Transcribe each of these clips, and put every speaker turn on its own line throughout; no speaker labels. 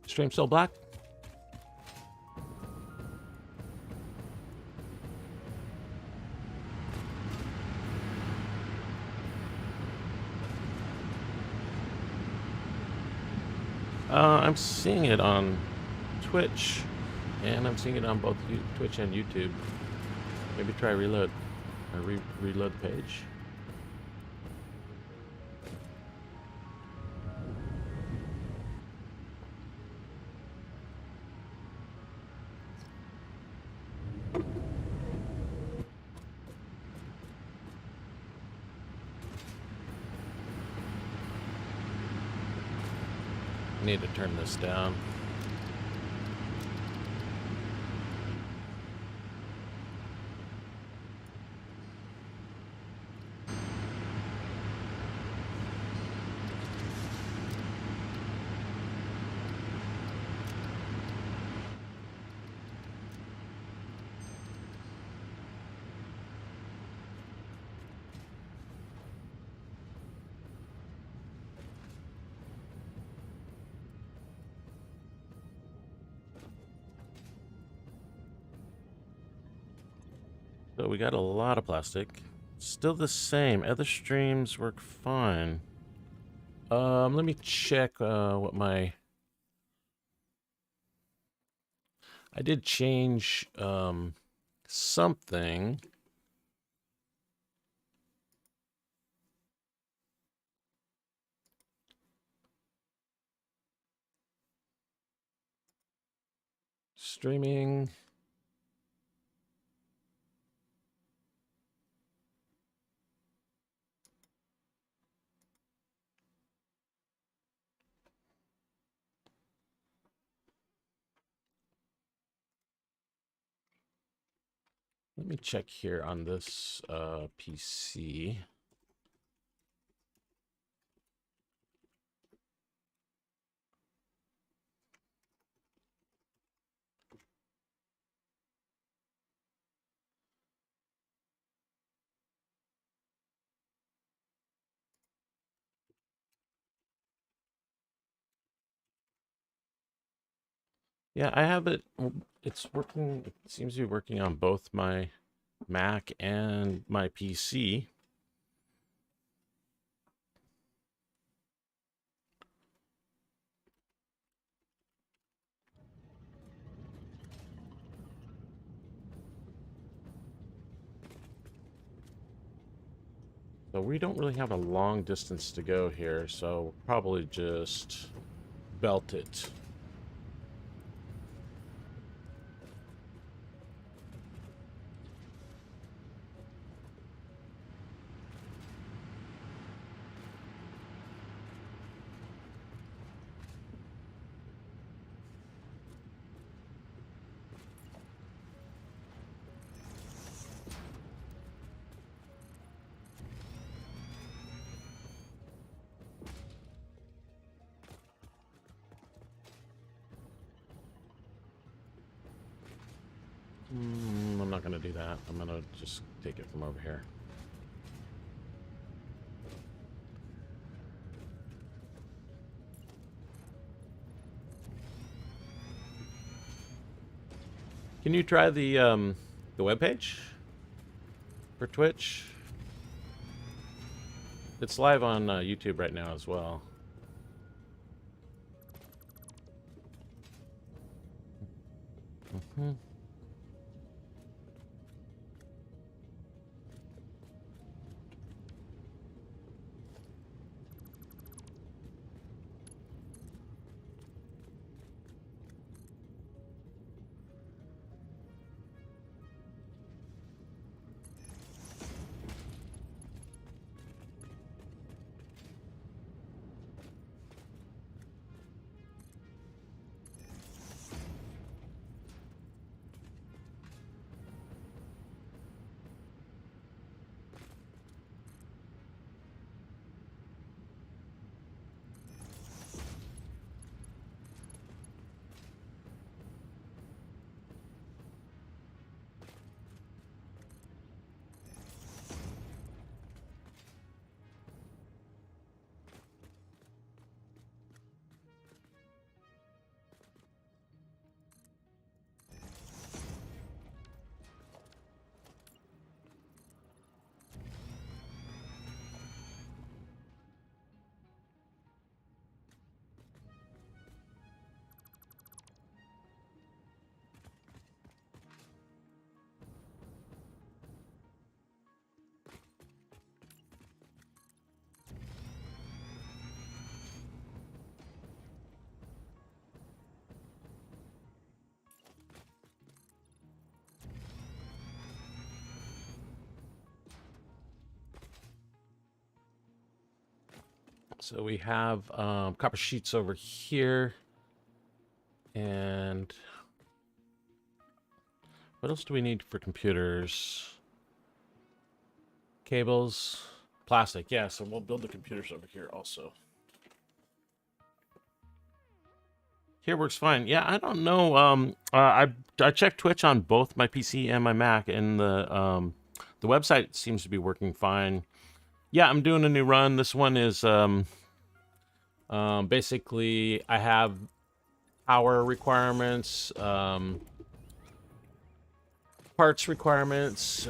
Stream still black? I'm seeing it on Twitch, and I'm seeing it on both Twitch and YouTube. Maybe try reload, or reload the page. Need to turn this down. So we got a lot of plastic. Still the same. Other streams work fine. Let me check what my... I did change something. Streaming. Let me check here on this PC. Yeah, I have it. It's working. It seems to be working on both my Mac and my PC. So we don't really have a long distance to go here, so we'll probably just belt it. I'm not going to do that. I'm going to just take it from over here. Can you try the webpage for Twitch? It's live on YouTube right now as well. Mm-hmm. So we have copper sheets over here. And what else do we need for computers? Cables, plastic. Yeah, so we'll build the computers over here also. Here works fine. Yeah, I don't know. I checked Twitch on both my PC and my Mac, and the website seems to be working fine. Yeah, I'm doing a new run. This one is basically I have power requirements, parts requirements,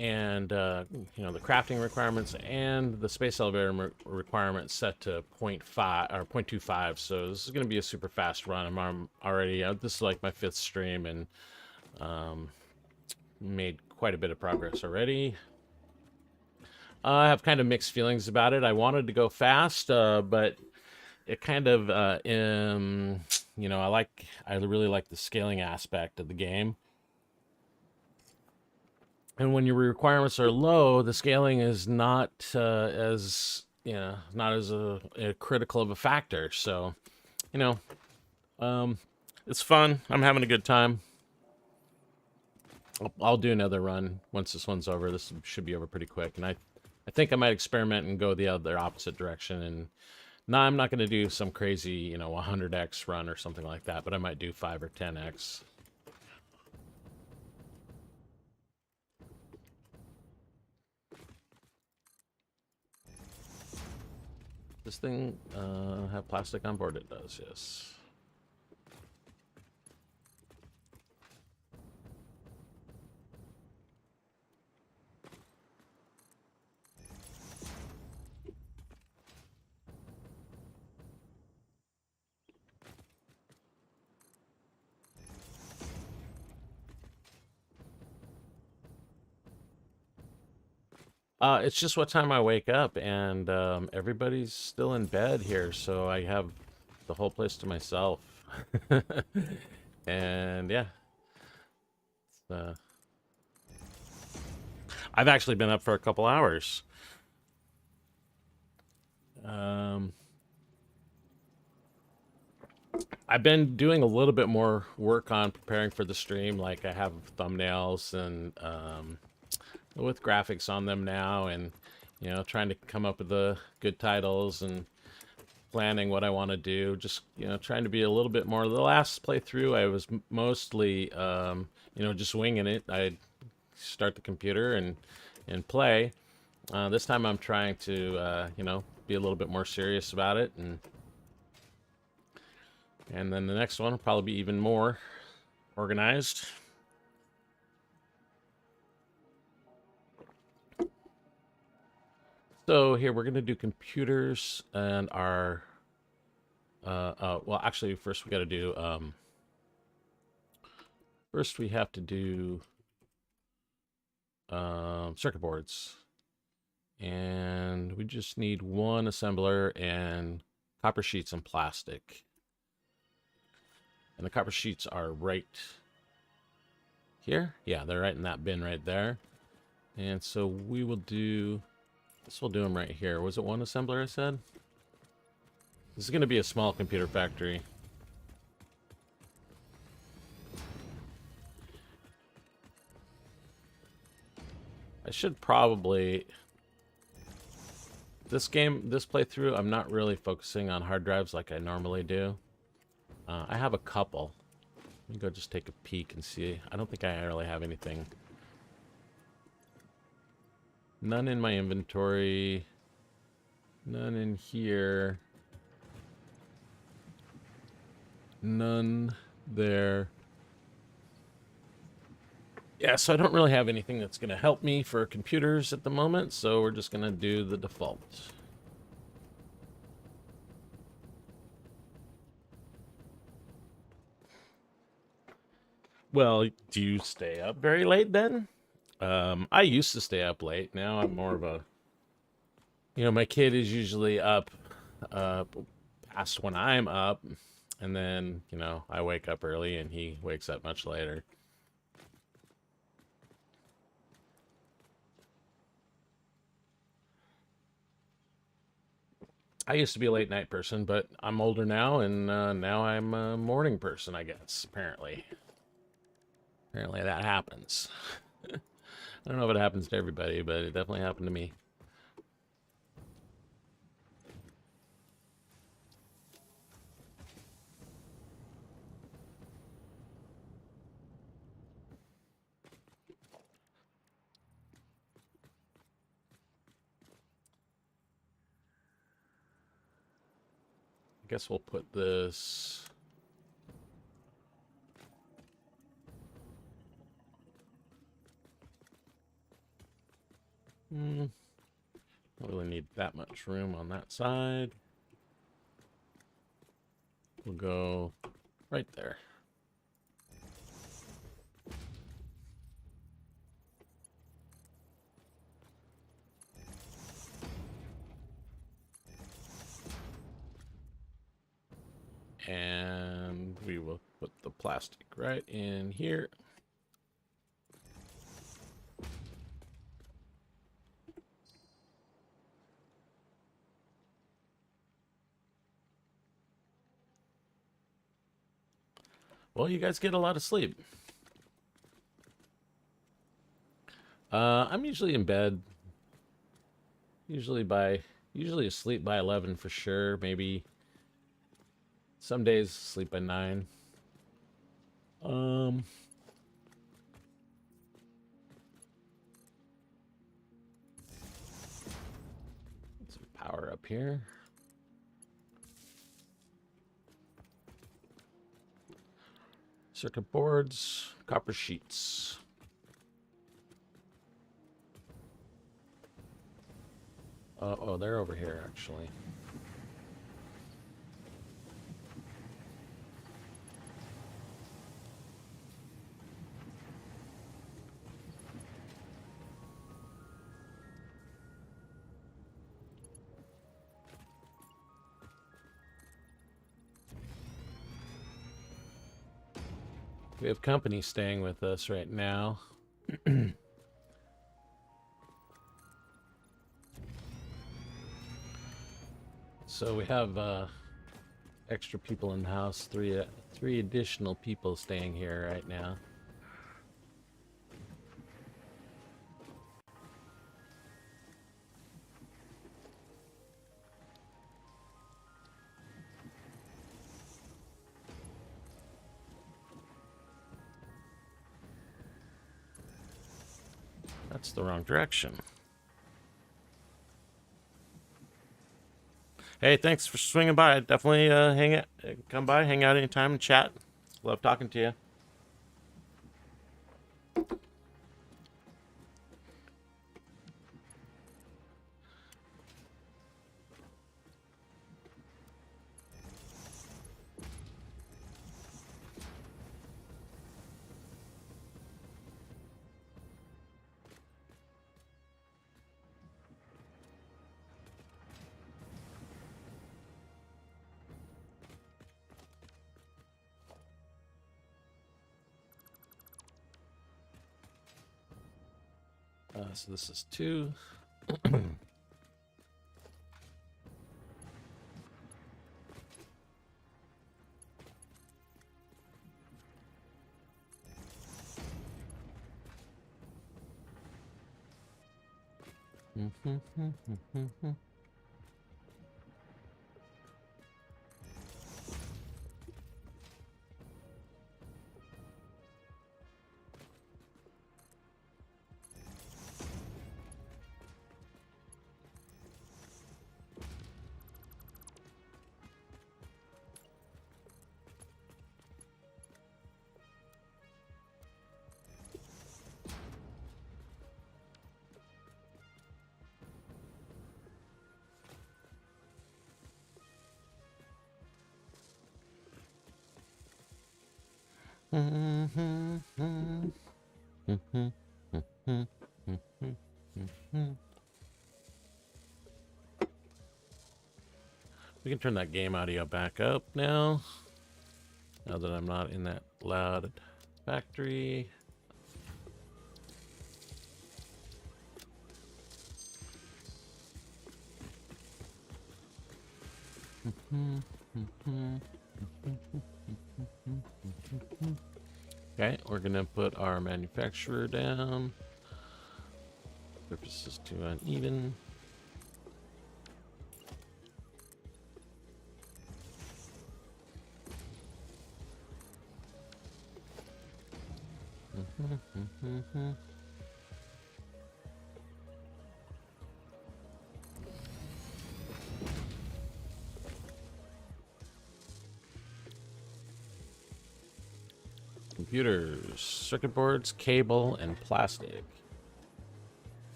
and you know, the crafting requirements and the space elevator requirements set to 0.5 or 0.25. So this is going to be a super fast run. I'm already this is like my 5th stream, and made quite a bit of progress already. I have kind of mixed feelings about it. I wanted to go fast, but it kind of you know, I really like the scaling aspect of the game. And when your requirements are low, the scaling is not as, you know, not as a critical of a factor. So, you know, it's fun. I'm having a good time. I'll do another run once this one's over. This should be over pretty quick. And I think I might experiment and go the other opposite direction. And no, I'm not going to do some crazy, you know, 100x run or something like that, but I might do 5 or 10x. This thing have plastic on board? It does, yes. It's just what time I wake up, and everybody's still in bed here, so I have the whole place to myself. And yeah, uh, I've actually been up for a couple hours. I've been doing a little bit more work on preparing for the stream. Like I have thumbnails and with graphics on them now, and you know, trying to come up with the good titles and planning what I want to do. Just, you know, trying to be a little bit more. The last playthrough, I was mostly, you know, just winging it. I'd start the computer and play. This time, I'm trying to, you know, be a little bit more serious about it, and then the next one will probably be even more organized. So here we're gonna do computers and our well, actually first we got to do first we have to do circuit boards, and we just need one assembler and copper sheets and plastic, and the copper sheets are right here. Yeah, they're right in that bin right there. And so we will do this. We'll do them right here. Was it one assembler I said? This is going to be a small computer factory. I should probably... This playthrough, I'm not really focusing on hard drives like I normally do. I have a couple. Let me go just take a peek and see. I don't think I really have anything. None in my inventory. None in here. None there. Yeah, so I don't really have anything that's going to help me for computers at the moment, so we're just going to do the default. Well, do you stay up very late then? I used to stay up late. Now I'm more of a... You know, my kid is usually up past when I'm up, and then, you know, I wake up early and he wakes up much later. I used to be a late night person, but I'm older now, and now I'm a morning person, I guess. Apparently that happens. I don't know if it happens to everybody, but it definitely happened to me. I guess we'll put this. Don't really need that much room on that side. We'll go right there. And we will put the plastic right in here. Well, you guys get a lot of sleep. I'm usually in bed. Usually asleep by 11 for sure. Maybe some days sleep by 9. Let's power up here. Circuit boards, copper sheets. Oh, they're over here, actually. We have company staying with us right now. So we have extra people in the house. Three additional people staying here right now. That's the wrong direction. Hey, thanks for swinging by. Definitely come by, hang out anytime and chat. Love talking to you. So this is 2. We can turn that game audio back up now. Now that I'm not in that loud factory. Okay, we're gonna put our manufacturer down. Surface is too uneven. Computers, circuit boards, cable, and plastic.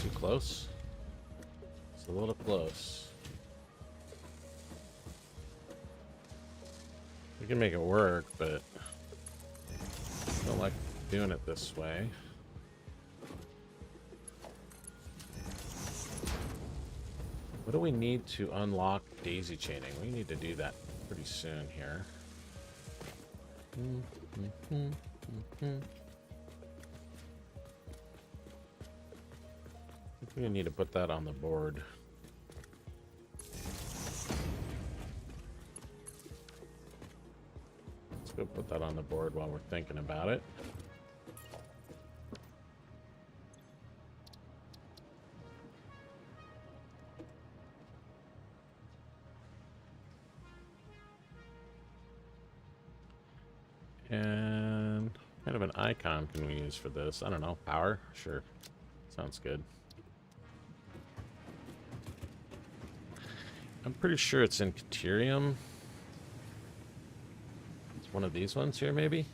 Too close? It's a little close. We can make it work, but I don't like doing it this way. What do we need to unlock daisy chaining? We need to do that pretty soon here. I think we need to put that on the board. Let's go put that on the board while we're thinking about it. And what kind of an icon can we use for this? I don't know. Power? Sure. Sounds good. I'm pretty sure it's in Caterium. It's one of these ones here, maybe?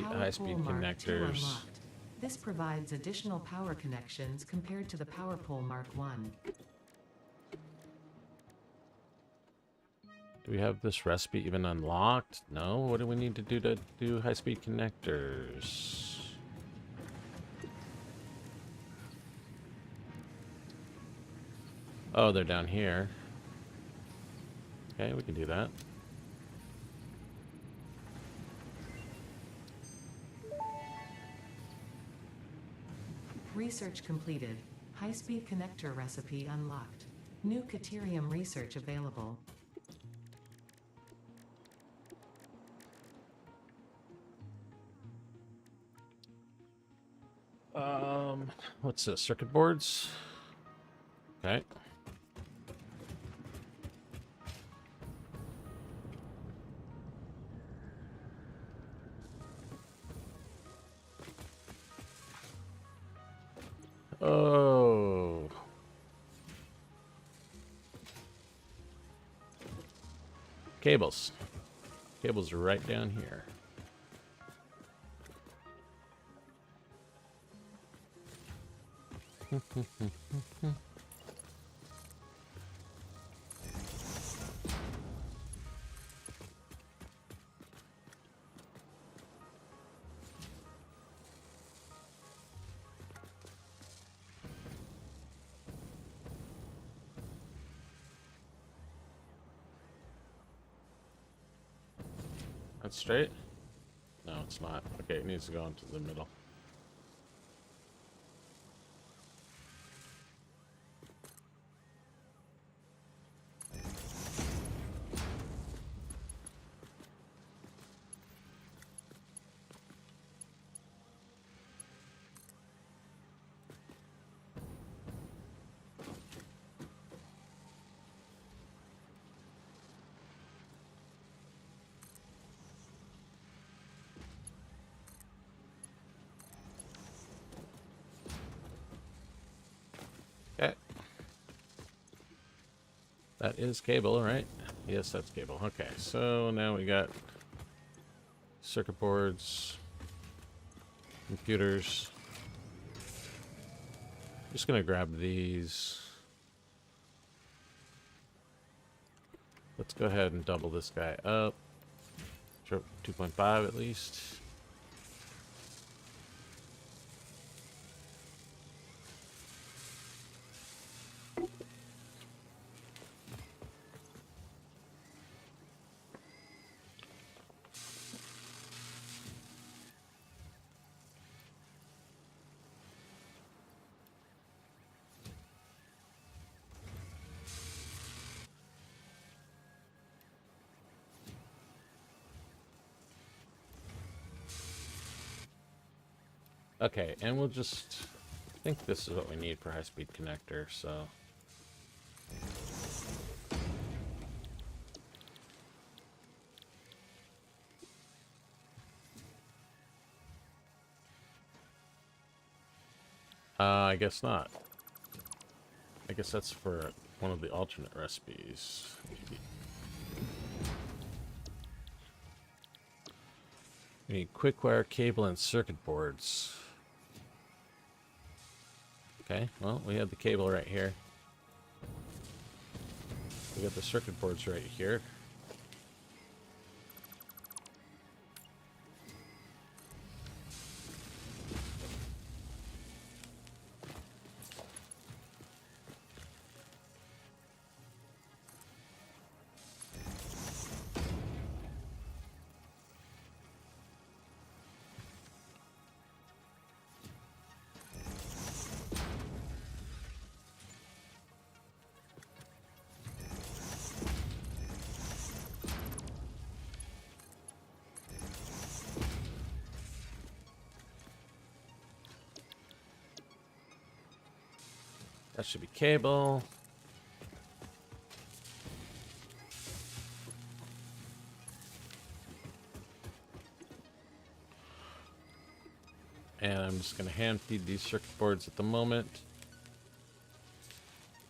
high-speed connectors.
This provides additional power connections compared to the Power Pole Mark I.
Do we have this recipe even unlocked? No? What do we need to do high-speed connectors? Oh, they're down here. Okay, we can do that.
Research completed. High-speed connector recipe unlocked. New Caterium research available.
What's this? Circuit boards? Okay. Oh. Cables. Cables are right down here. That's straight? No, it's not. Okay, it needs to go into the middle. Okay. That is cable, right? Yes, that's cable. Okay, so now we got circuit boards, computers. Just gonna grab these. Let's go ahead and double this guy up. 2.5 at least. Okay, and we'll just I think this is what we need for high-speed connector, so I guess not. I guess that's for one of the alternate recipes. Maybe. We need quick wire, cable, and circuit boards. Okay, well, we have the cable right here. We got the circuit boards right here. That should be cable. And I'm just going to hand feed these circuit boards at the moment.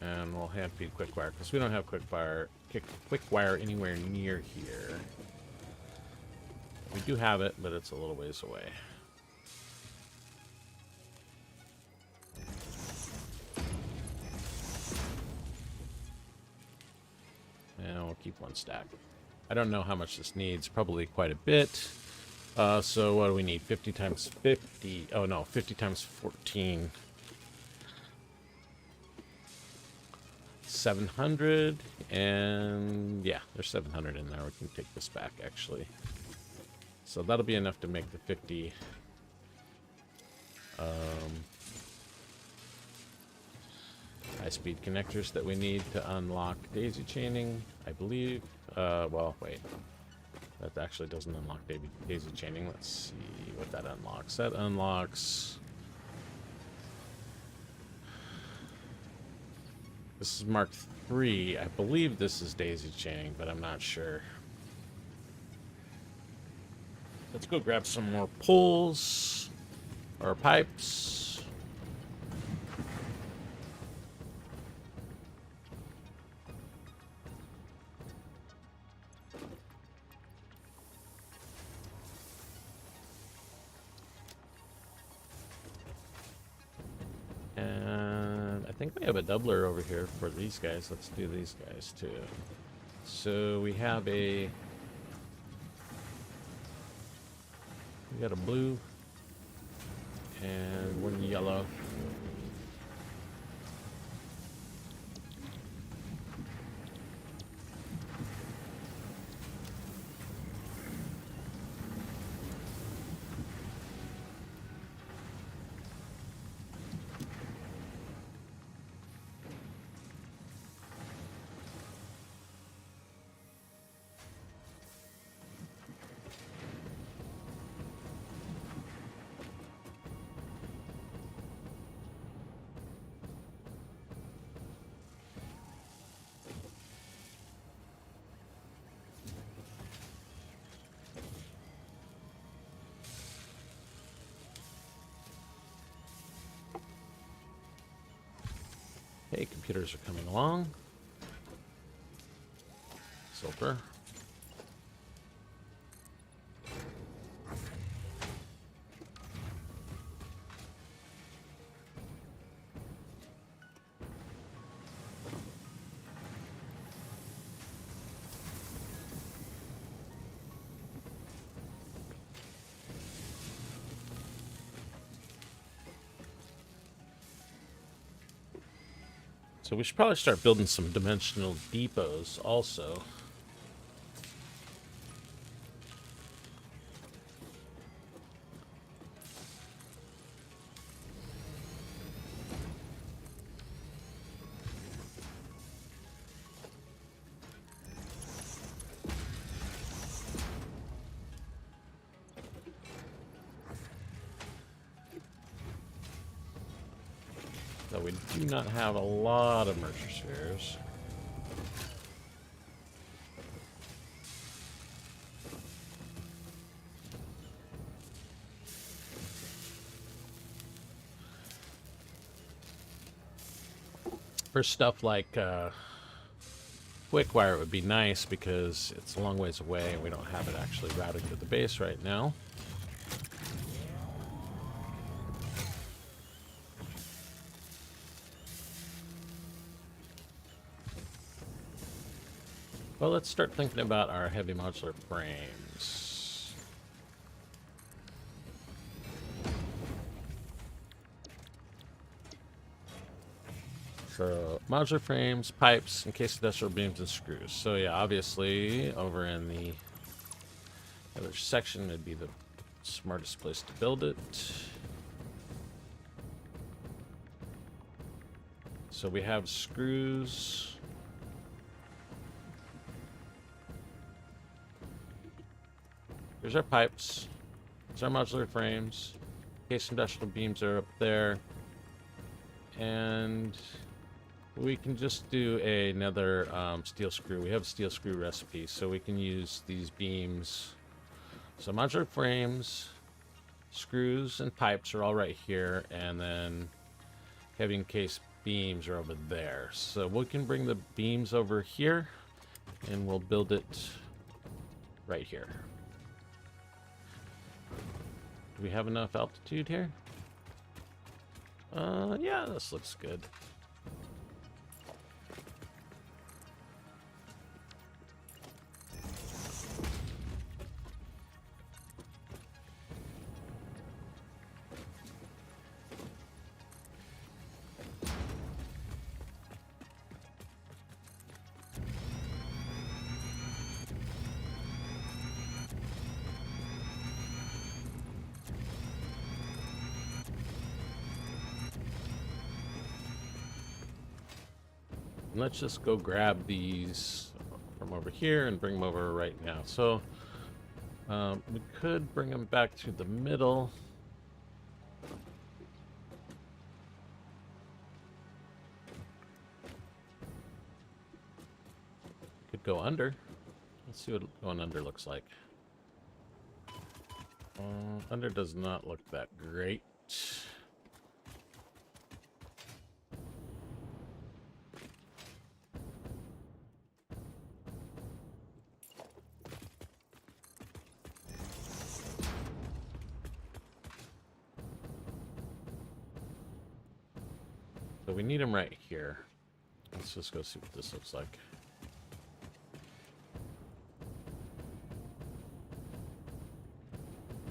And we'll hand feed quick wire because we don't have quick wire anywhere near here. We do have it, but it's a little ways away. And we'll keep one stack. I don't know how much this needs. Probably quite a bit. So what do we need? 50 times 50. Oh no, 50 times 14. 700. And yeah, there's 700 in there. We can take this back actually. So that'll be enough to make the 50. High-speed connectors that we need to unlock daisy chaining, I believe. Well, wait. That actually doesn't unlock daisy chaining. Let's see what that unlocks. That unlocks... This is Mark III. I believe this is daisy chaining, but I'm not sure. Let's go grab some more poles or pipes. And I think we have a doubler over here for these guys. Let's do these guys too. So we have we got a blue and one yellow. Okay, computers are coming along. Silver. So we should probably start building some dimensional depots also. Though we do not have a lot of merger spheres. For stuff like quick wire, it would be nice because it's a long ways away and we don't have it actually routed to the base right now. Well, let's start thinking about our heavy modular frames. So, modular frames, pipes, encased industrial beams, and screws. So yeah, obviously, over in the other section would be the smartest place to build it. So we have screws. Here's our pipes. Here's our modular frames. Encased industrial beams are up there. And we can just do another steel screw. We have a steel screw recipe, so we can use these beams. So modular frames, screws, and pipes are all right here, and then heavy encased beams are over there. So we can bring the beams over here, and we'll build it right here. Do we have enough altitude here? Yeah, this looks good. And let's just go grab these from over here and bring them over right now. So we could bring them back to the middle. Could go under. Let's see what going under looks like. Under does not look that great. So we need them right here. Let's just go see what this looks like.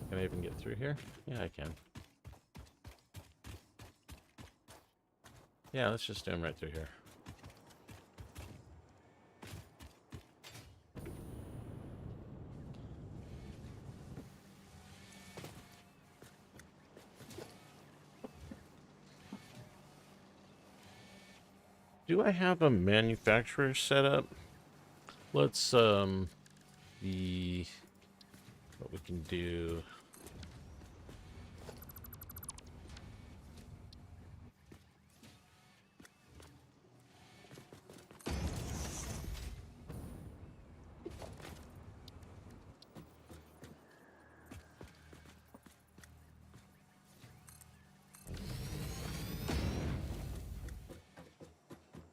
Can I even get through here? Yeah, I can. Yeah, let's just do them right through here. Do I have a manufacturer set up? Let's see what we can do.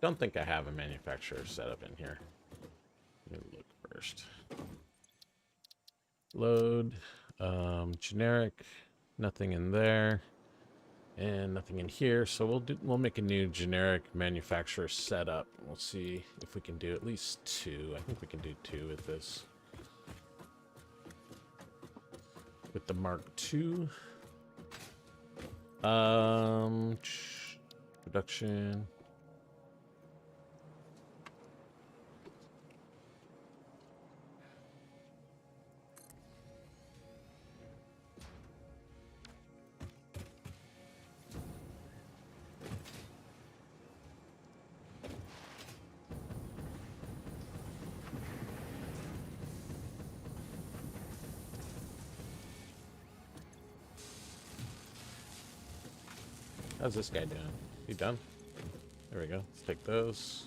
Don't think I have a manufacturer set up in here. Let me look first. Load, generic, nothing in there, and nothing in here. So we'll make a new generic manufacturer setup. We'll see if we can do at least 2. I think we can do 2 with this. With the Mark II. Production. How's this guy doing? He done? There we go. Let's take those.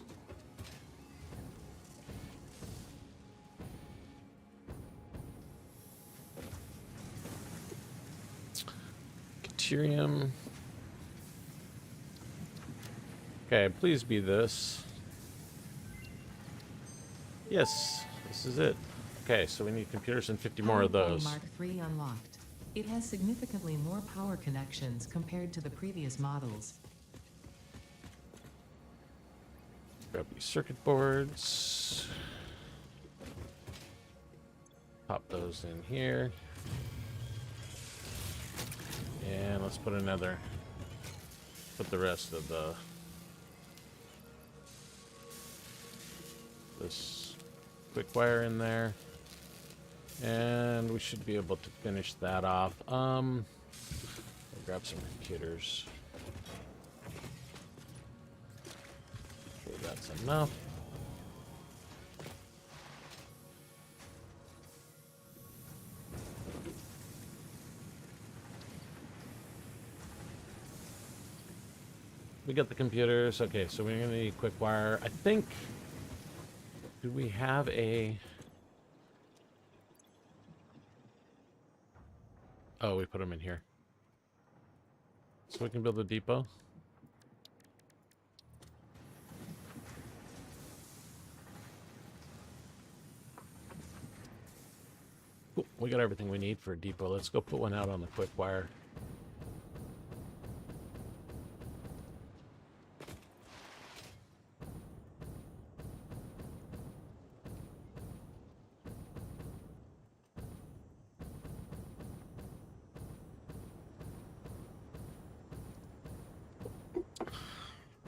Deuterium. Okay, please be this. Yes, this is it. Okay, so we need computers and 50 more of those.
Mark III unlocked. It has significantly more power connections compared to the previous models.
Grab these circuit boards. Pop those in here. And let's put another. Put the rest of this quick wire in there. And we should be able to finish that off. I'll grab some computers. Sure that's enough. We got the computers. Okay, so we're gonna need quick wire. I think. Do we have a? Oh, we put them in here. So we can build a depot. Cool. We got everything we need for a depot. Let's go put one out on the quick wire.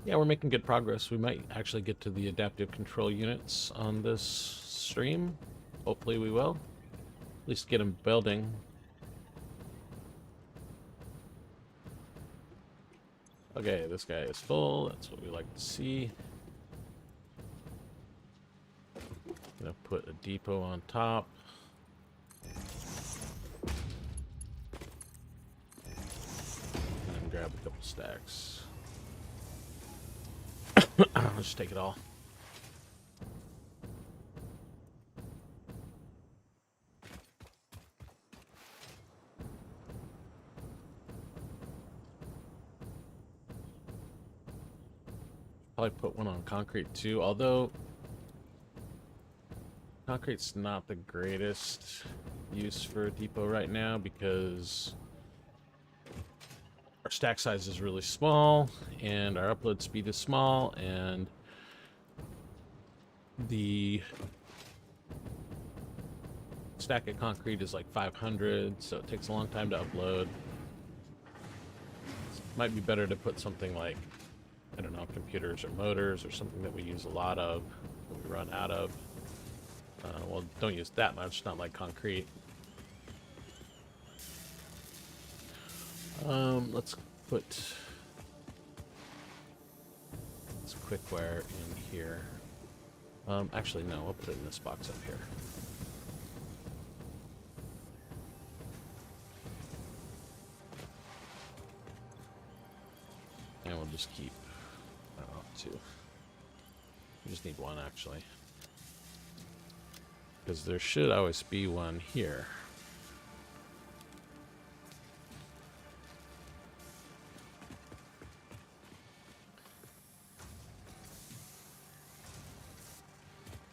Yeah, we're making good progress. We might actually get to the adaptive control units on this stream. Hopefully we will. At least get them building. Okay, this guy is full. That's what we like to see. Gonna put a depot on top. And grab a couple stacks. I'll just take it all. Probably put one on concrete too, although concrete's not the greatest use for a depot right now because our stack size is really small and our upload speed is small and the stack of concrete is like 500, so it takes a long time to upload. Might be better to put something like, I don't know, computers or motors or something that we use a lot of, that we run out of. Well, don't use that much, not like concrete. Let's put this quick wire in here. Actually, no, we'll put it in this box up here. And we'll just keep, I don't know, 2. We just need 1 actually. Because there should always be 1 here.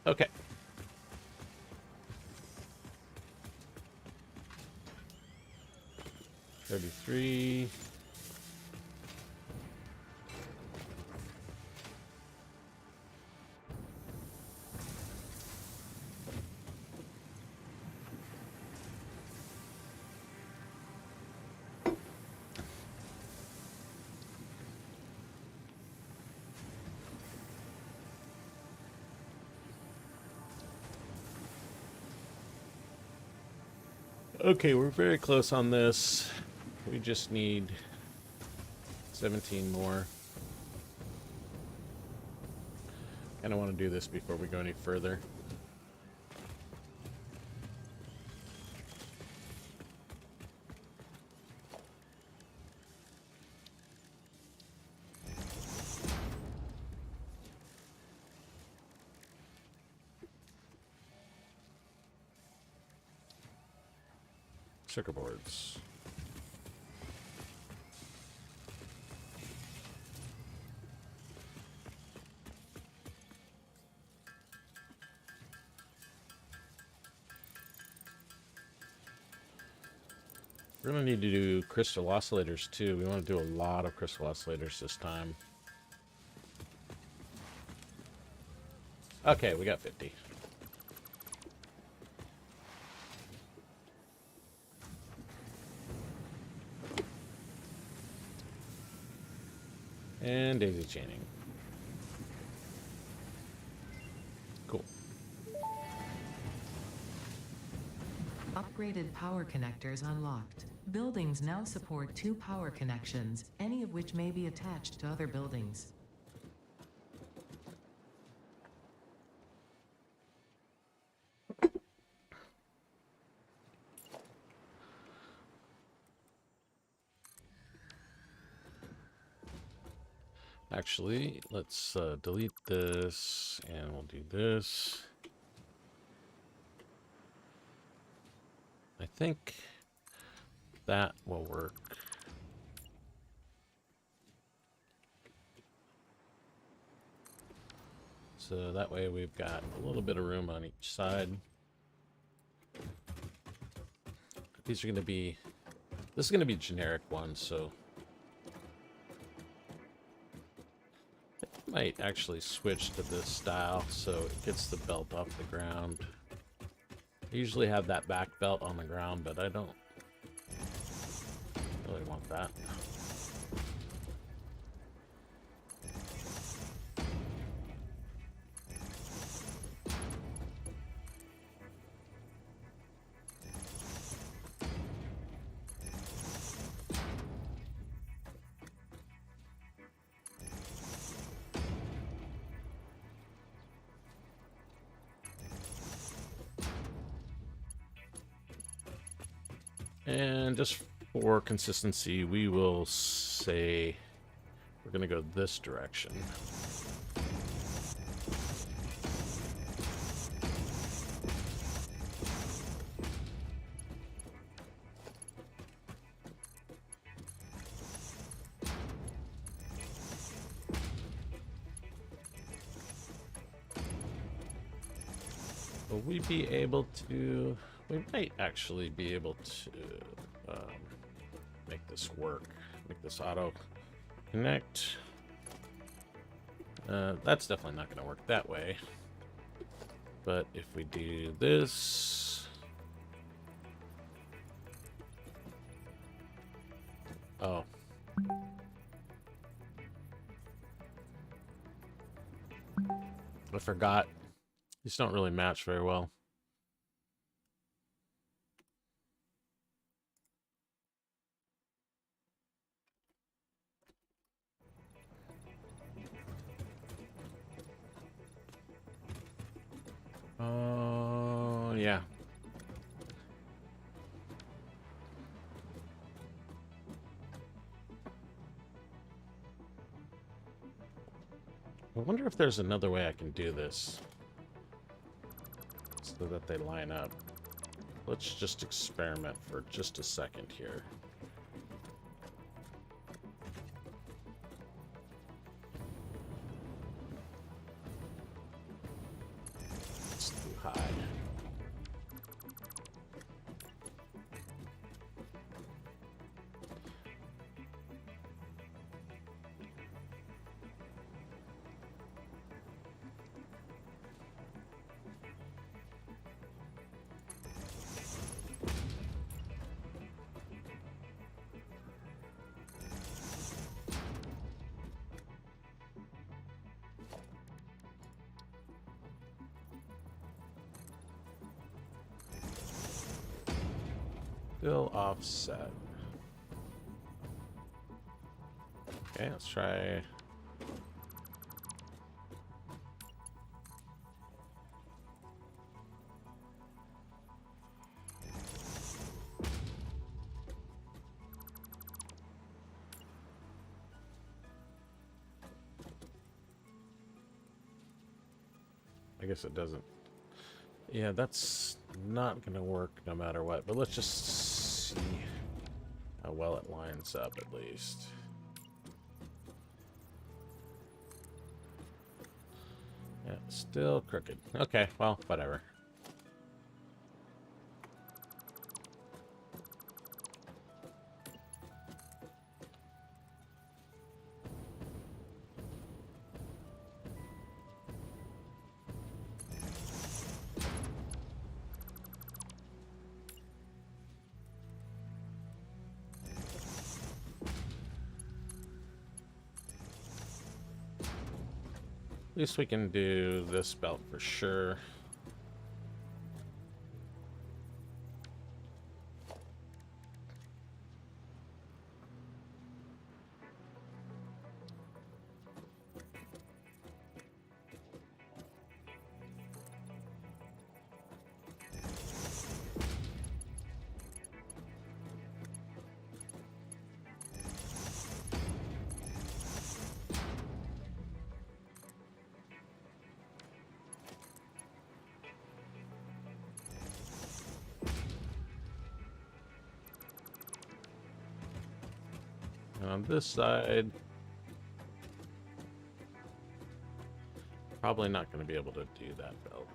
Okay. $33. Okay, we're very close on this. We just need 17 more. I don't want to do this before we go any further. circuit boards. We're going to need to do crystal oscillators too. We want to do a lot of crystal oscillators this time. Okay, we got 50. And daisy chaining. Cool.
Upgraded power connectors unlocked. Buildings now support 2 power connections, any of which may be attached to other buildings.
Actually, let's delete this, and we'll do this. I think that will work. So that way we've got a little bit of room on each side. These are going to be, this is going to be generic ones, so I might actually switch to this style so it gets the belt off the ground. I usually have that back belt on the ground, but I don't really want that. And just for consistency, we will say we're going to go this direction. Will we be able to... We might actually be able to make this work. Make this auto connect. That's definitely not going to work that way. But if we do this... Oh. I forgot. These don't really match very well. Oh, yeah. I wonder if there's another way I can do this so that they line up. Let's just experiment for just a second here. It's too high. Still offset. Okay, let's try. I guess it doesn't. Yeah, that's not going to work no matter what, but let's just see how well it lines up at least. Yeah, still crooked. Okay, well, whatever. At least we can do this belt for sure. And on this side, probably not going to be able to do that belt.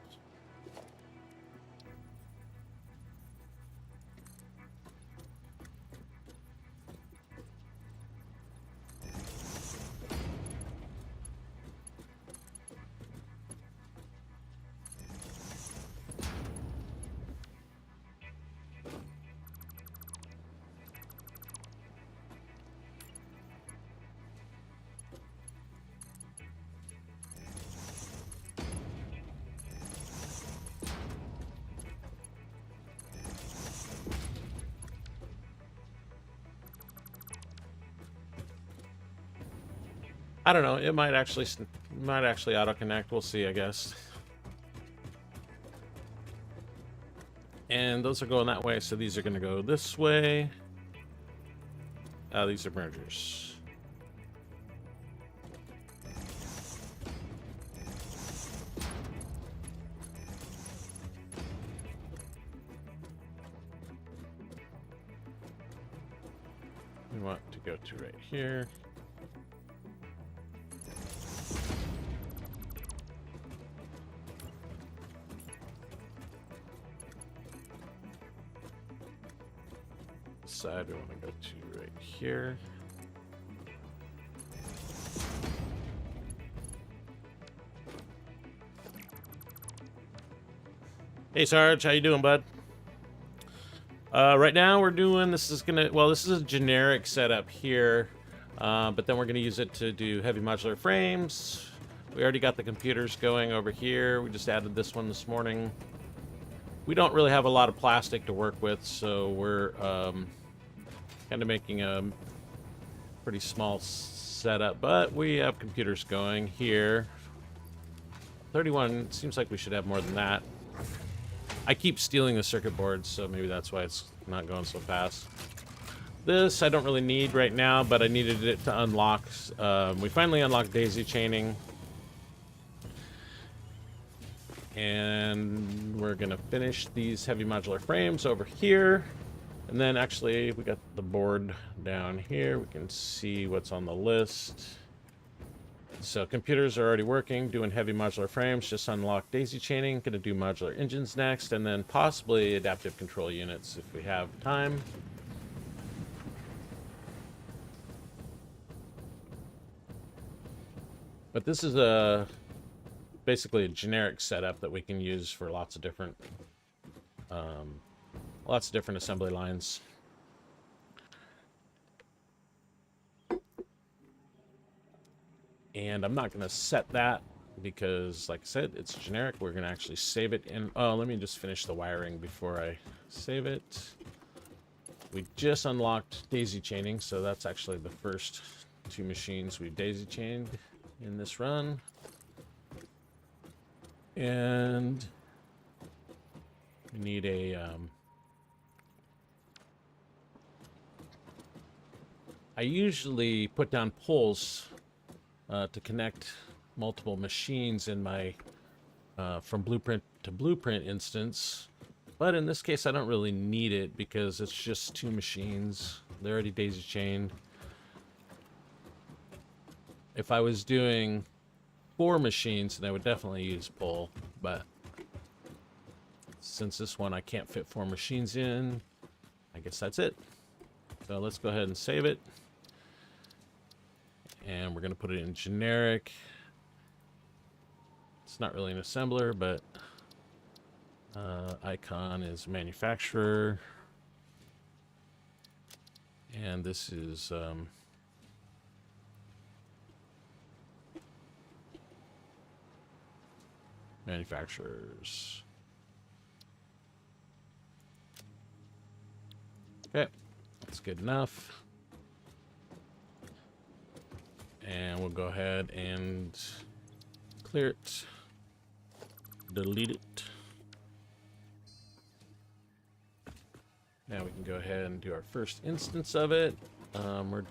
I don't know. It might actually auto connect. We'll see, I guess. And those are going that way, so these are going to go this way. These are mergers. We want to go to right here. Side we want to go to right here. Hey Sarge, how you doing, bud? Right now we're doing, this is a generic setup here, but then we're gonna use it to do heavy modular frames. We already got the computers going over here. We just added this one this morning. We don't really have a lot of plastic to work with, so we're kind of making a pretty small setup, but we have computers going here. 31, seems like we should have more than that. I keep stealing the circuit boards, so maybe that's why it's not going so fast. This I don't really need right now, but I needed it to unlock. We finally unlocked daisy chaining. And we're gonna finish these heavy modular frames over here. And then actually we got the board down here. We can see what's on the list. So computers are already working, doing heavy modular frames, just unlock daisy chaining, gonna do modular engines next, and then possibly adaptive control units if we have time. But this is basically a generic setup that we can use for lots of different assembly lines. And I'm not going to set that because, like I said, it's generic. We're going to actually save it in. Oh, let me just finish the wiring before I save it. We just unlocked daisy chaining, so that's actually the first two machines we've daisy chained in this run. And we need a I usually put down poles to connect multiple machines in my from blueprint to blueprint instance, But in this case, I don't really need it because it's just 2 machines. They're already daisy chained. If I was doing 4 machines, then I would definitely use pull. But since this one I can't fit 4 machines in, I guess that's it. So let's go ahead and save it. And we're going to put it in generic. It's not really an assembler, but icon is manufacturer. And this is manufacturers. Okay, that's good enough. And we'll go ahead and clear it, delete it. Now we can go ahead and do our first instance of it. We're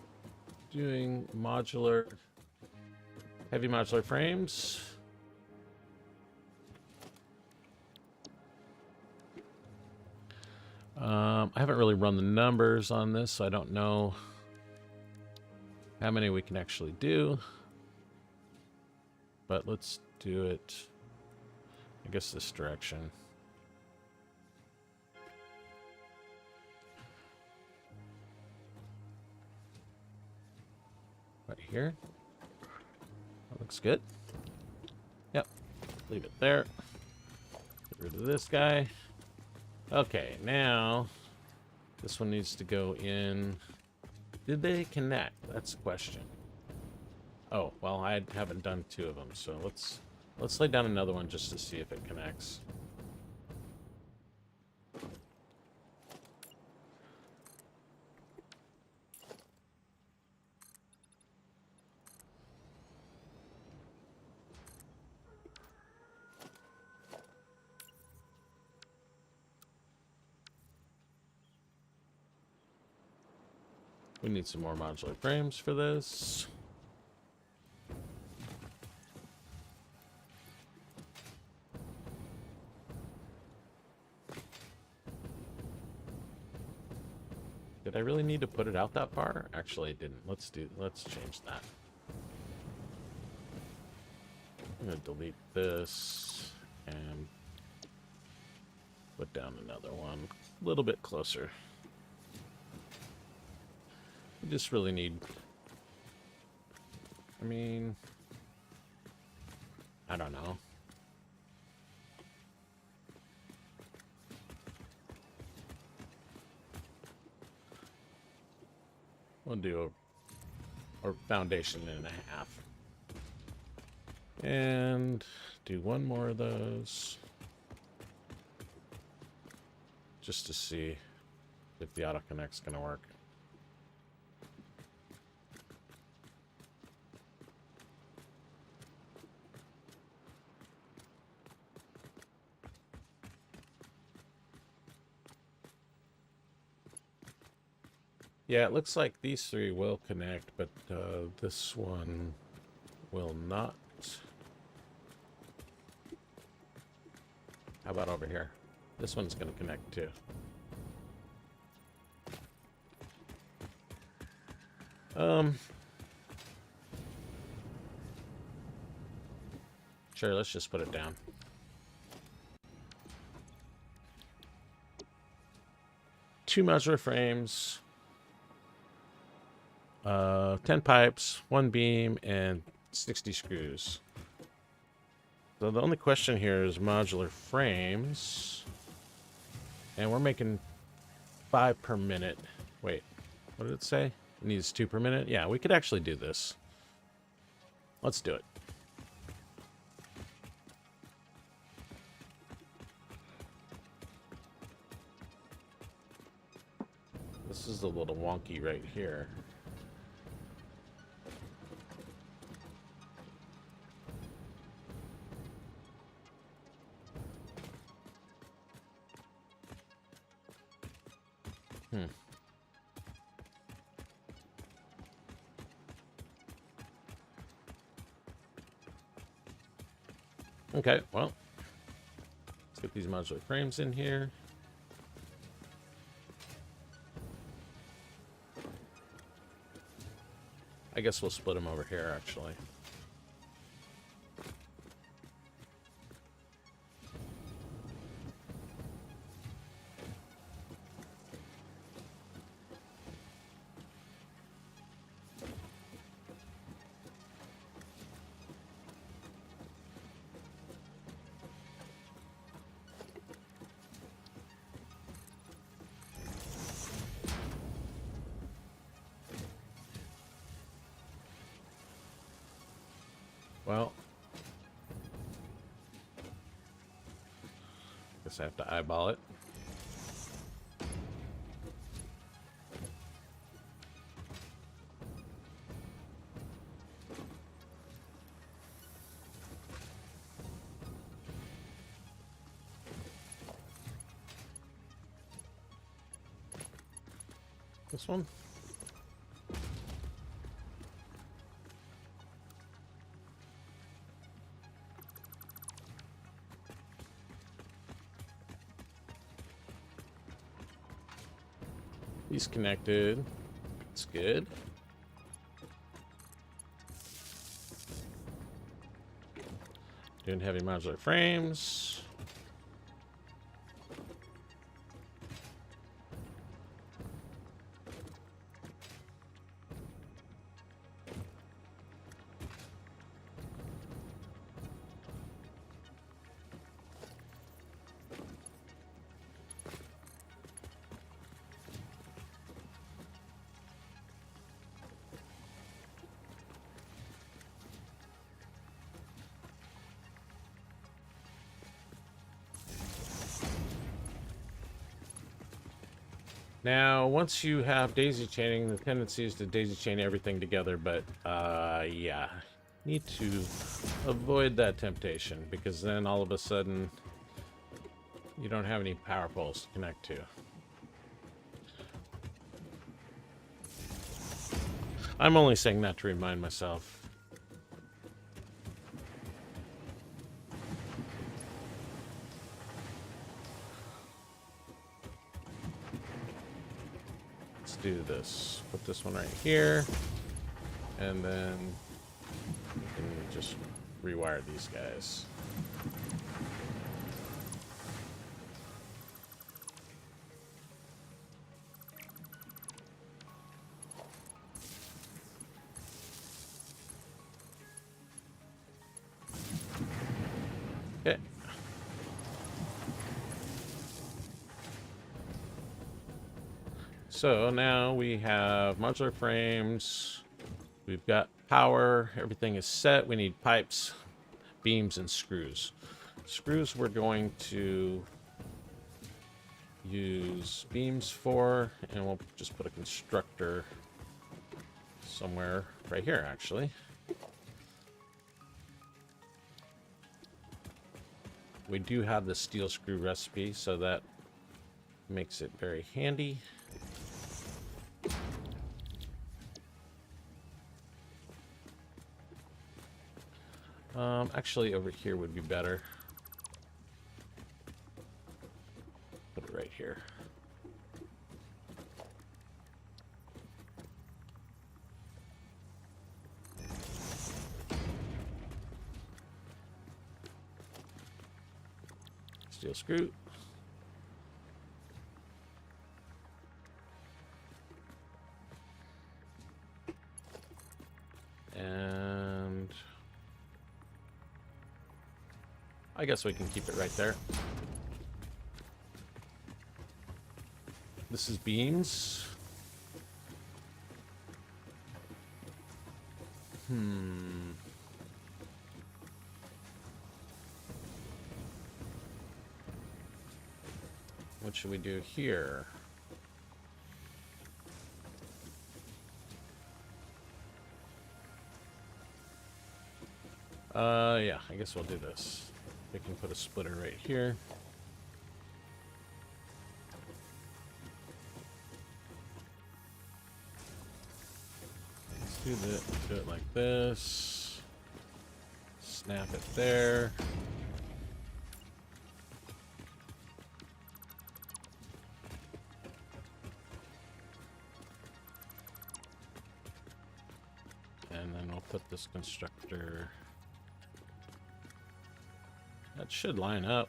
doing modular, heavy modular frames. I haven't really run the numbers on this, so I don't know how many we can actually do. But let's do it, I guess, this direction. Right here. That looks good. Yep. Leave it there. Get rid of this guy. Okay, now this one needs to go in. Did they connect? That's the question. Oh, well, I haven't done 2 of them, so let's lay down another one just to see if it connects. We need some more modular frames for this. Did I really need to put it out that far? Actually, I didn't. Let's change that. I'm gonna delete this and put down another one a little bit closer. We just really need, I mean, I don't know. We'll do a foundation and a half. And do one more of those. Just to see if the auto connect's gonna work. Yeah, it looks like these 3 will connect, but this one will not. How about over here? This one's going to connect too. Sure, let's just put it down. Two modular frames. 10 pipes, 1 beam, and 60 screws. So the only question here is modular frames. And we're making 5 per minute. Wait, what did it say? It needs 2 per minute? Yeah, we could actually do this. Let's do it. This is a little wonky right here. Okay, well, let's get these modular frames in here. I guess we'll split them over here, actually. Well, guess I have to eyeball it. This one? He's connected. It's good. Doing heavy modular frames. Now, once you have daisy chaining, the tendency is to daisy chain everything together, but, yeah. Need to avoid that temptation, because then all of a sudden, you don't have any power poles to connect to. I'm only saying that to remind myself. Do this. Put this one right here, and then we can just rewire these guys. Okay. So now we have modular frames, we've got power, everything is set. We need pipes, beams, and screws. Screws we're going to use beams for, and we'll just put a constructor somewhere right here, actually. We do have the steel screw recipe, so that makes it very handy. Actually, over here would be better. Put it right here. Steel screw. And I guess we can keep it right there. This is beams. What should we do here? Yeah, I guess we'll do this. We can put a splitter right here. Let's do it like this. Snap it there. And then we'll put this constructor. That should line up.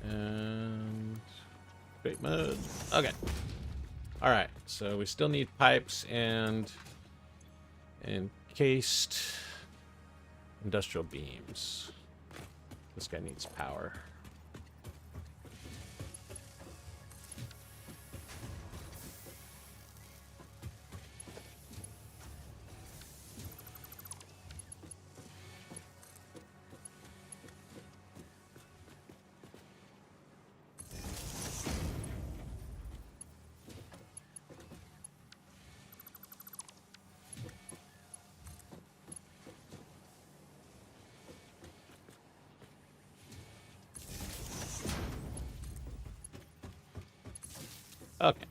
And great mode. Okay. All right. So we still need pipes and encased industrial beams. This guy needs power. Okay.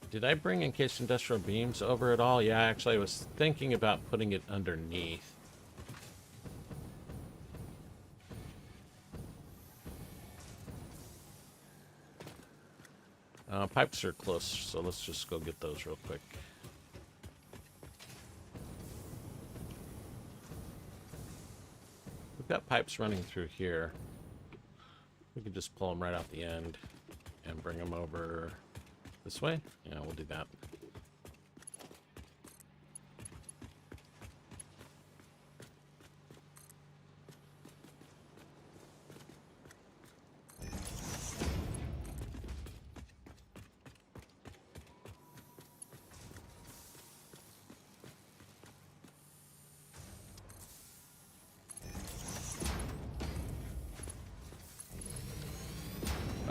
Did I bring encased industrial beams over at all? Yeah, actually, I was thinking about putting it underneath. Pipes are close, so let's just go get those real quick. We've got pipes running through here. We could just pull them right out the end and bring them over this way. Yeah, we'll do that.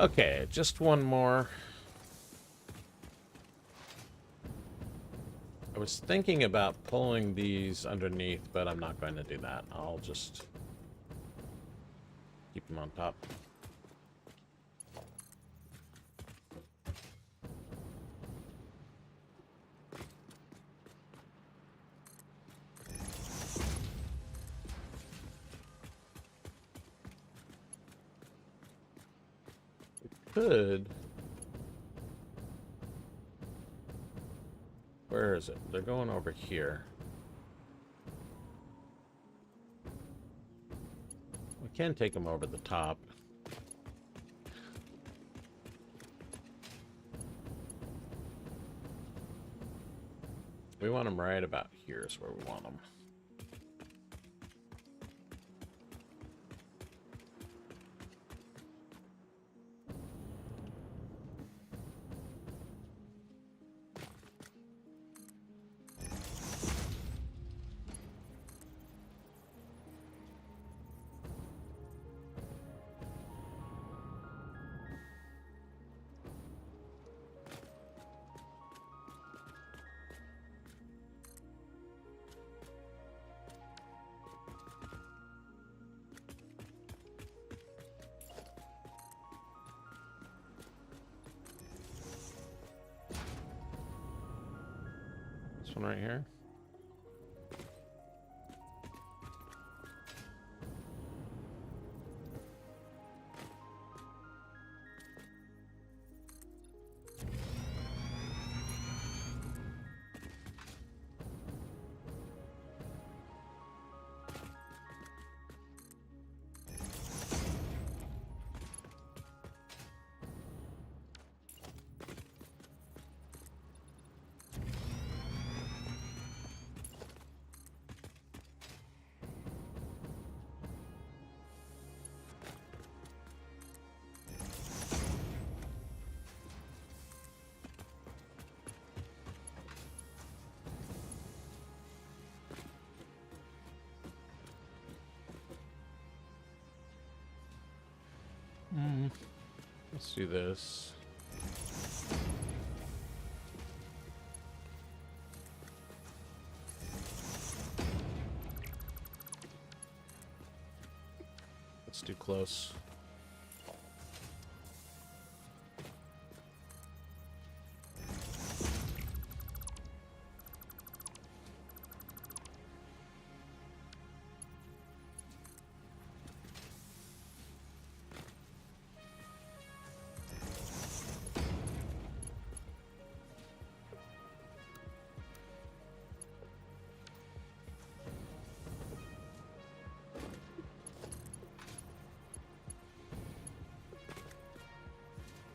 Okay, just one more. I was thinking about pulling these underneath, but I'm not going to do that. I'll just keep them on top. Could. Where is it? They're going over here. We can take them over the top. We want them right about here is where we want them. This one right here. Let's do this. It's too close.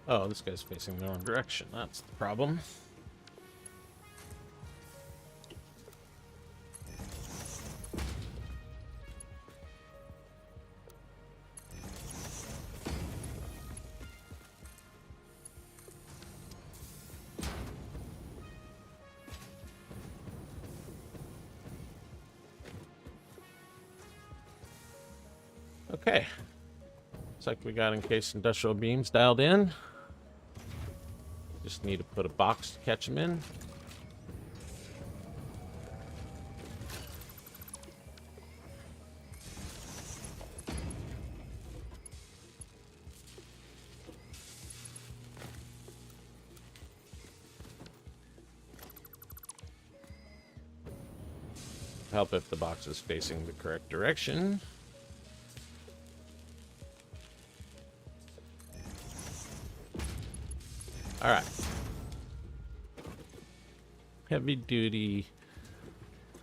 Oh, this guy's facing the wrong direction. That's the problem. Okay. Looks like we got encased industrial beams dialed in. Just need to put a box to catch them in. Help if the box is facing the correct direction. All right. Heavy duty,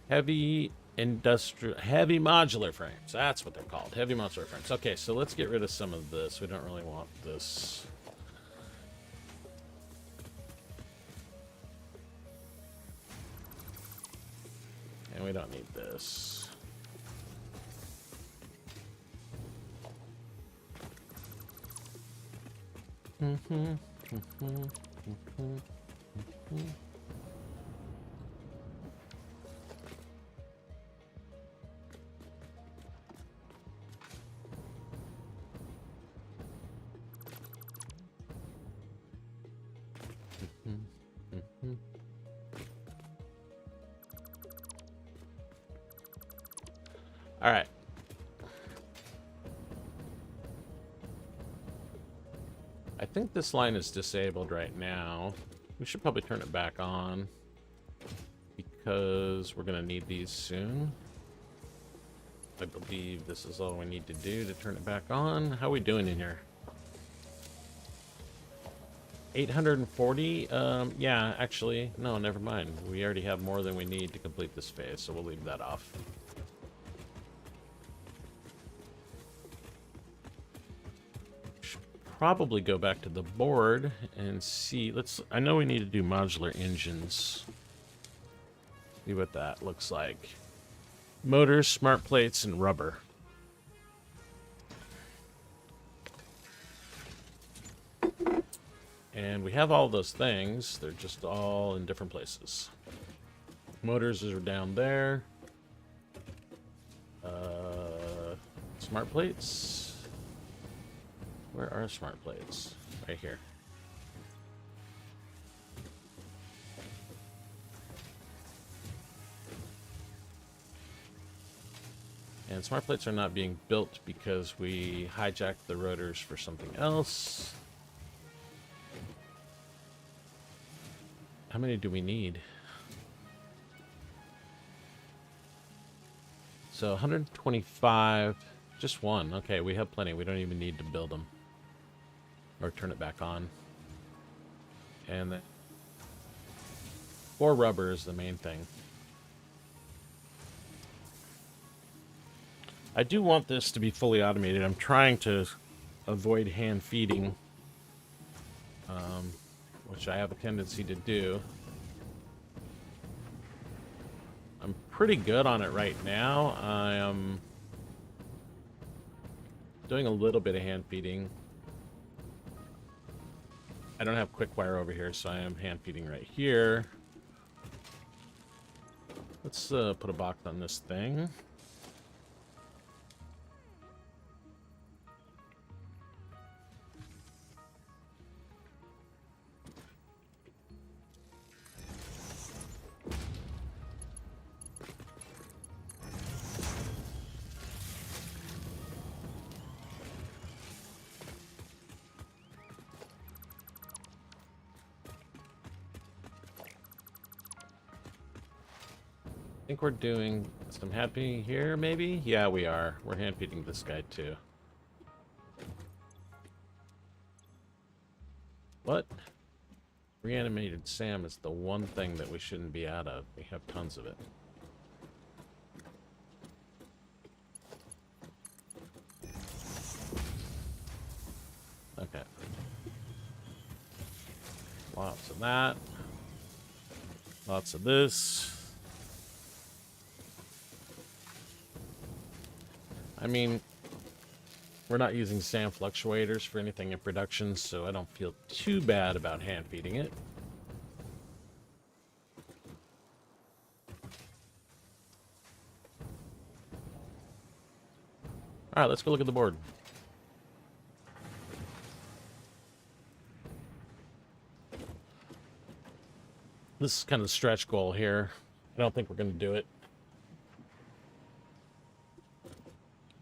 heavy industrial, heavy modular frames. That's what they're called. Heavy modular frames. Okay, so let's get rid of some of this. We don't really want this. And we don't need this. All right. I think this line is disabled right now. We should probably turn it back on because we're going to need these soon. I believe this is all we need to do to turn it back on. How are we doing in here? 840? Yeah, actually, no, never mind. We already have more than we need to complete this phase, so we'll leave that off. Probably go back to the board and see. I know we need to do modular engines. See what that looks like. Motors, smart plates, and rubber. And we have all those things. They're just all in different places. Motors are down there. Smart plates. Where are smart plates? Right here. And smart plates are not being built because we hijacked the rotors for something else. How many do we need? So 125, just one. Okay, we have plenty. We don't even need to build them. Or turn it back on. And then 4 rubber is the main thing. I do want this to be fully automated. I'm trying to avoid hand feeding, which I have a tendency to do. I'm pretty good on it right now. I am doing a little bit of hand feeding. I don't have quick wire over here, so I am hand feeding right here. Let's put a box on this thing. think we're doing some hand painting here, maybe? Yeah, we are. We're hand painting this guy, too. What? Reanimated Sam is the one thing that we shouldn't be out of. We have tons of it. Okay. Lots of that. Lots of this. I mean, we're not using sand fluctuators for anything in production, so I don't feel too bad about hand feeding it. All right, let's go look at the board. This is kind of the stretch goal here. I don't think we're going to do it.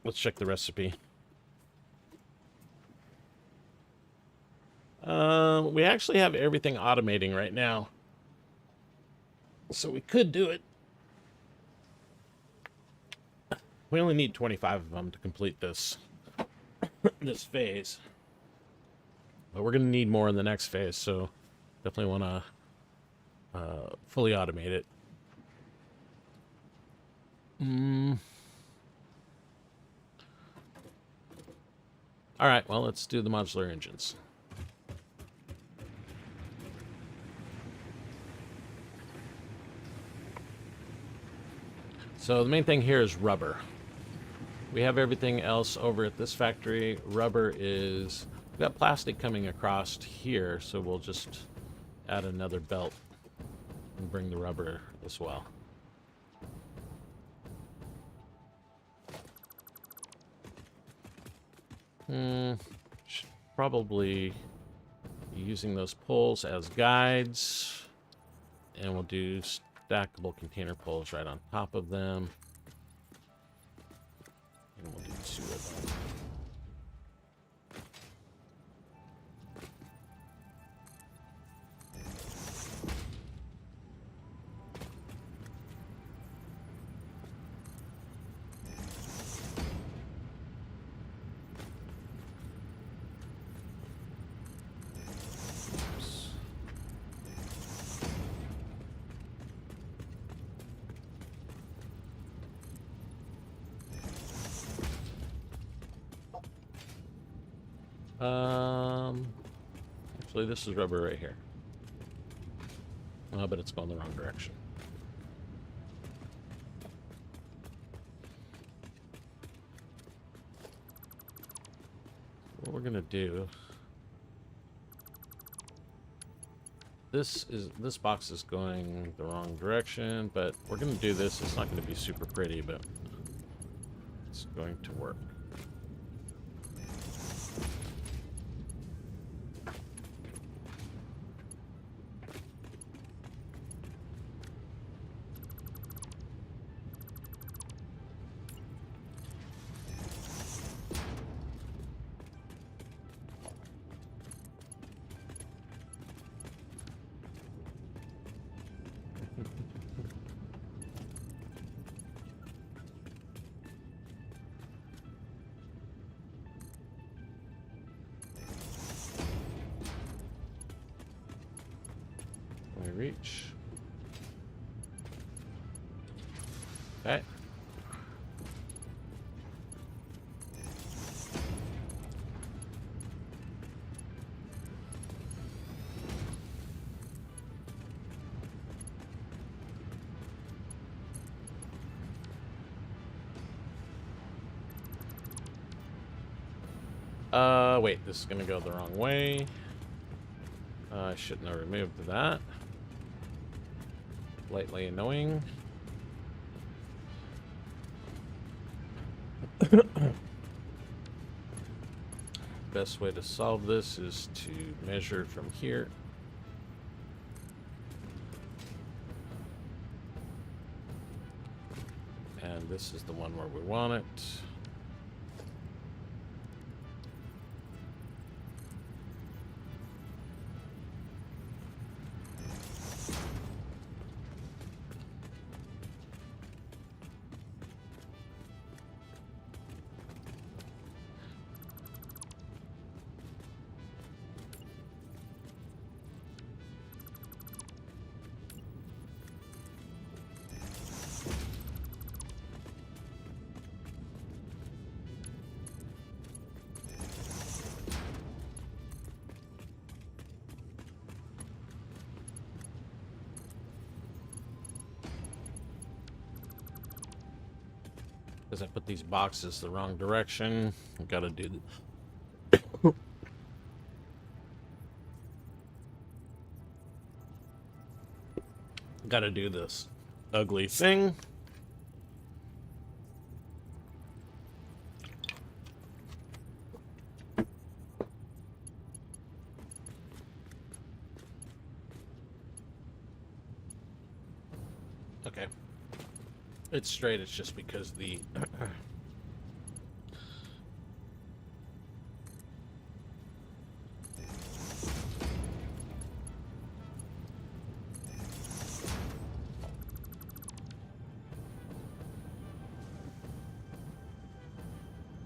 Let's check the recipe. We actually have everything automating right now, so we could do it. We only need 25 of them to complete this this phase, but we're going to need more in the next phase, so definitely want to fully automate it. All right, well, let's do the modular engines. So the main thing here is rubber. We have everything else over at this factory. Rubber is... We've got plastic coming across here, so we'll just add another belt and bring the rubber as well. Should probably be using those poles as guides, and we'll do stackable container poles right on top of them, and we'll do 2 of them. Actually, this is rubber right here. Oh, but it's going the wrong direction. What we're gonna do... This box is going the wrong direction, but we're gonna do this. It's not gonna be super pretty, but it's going to work. Reach. Okay. Wait, this is gonna go the wrong way. I shouldn't have removed that. Slightly annoying. Best way to solve this is to measure from here. And this is the one where we want it. Because I put these boxes the wrong direction. I gotta do gotta do this ugly thing. Okay. It's straight, it's just because the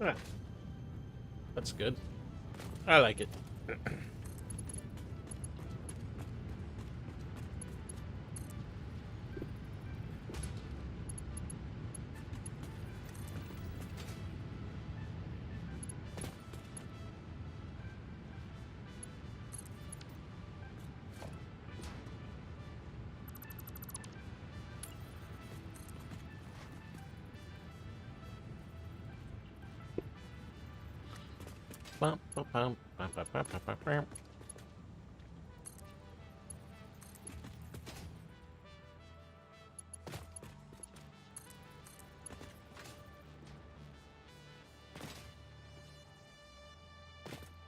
ah, that's good. I like it. Bum, bum, bum, bum, bum, bum, bum, bum, bum.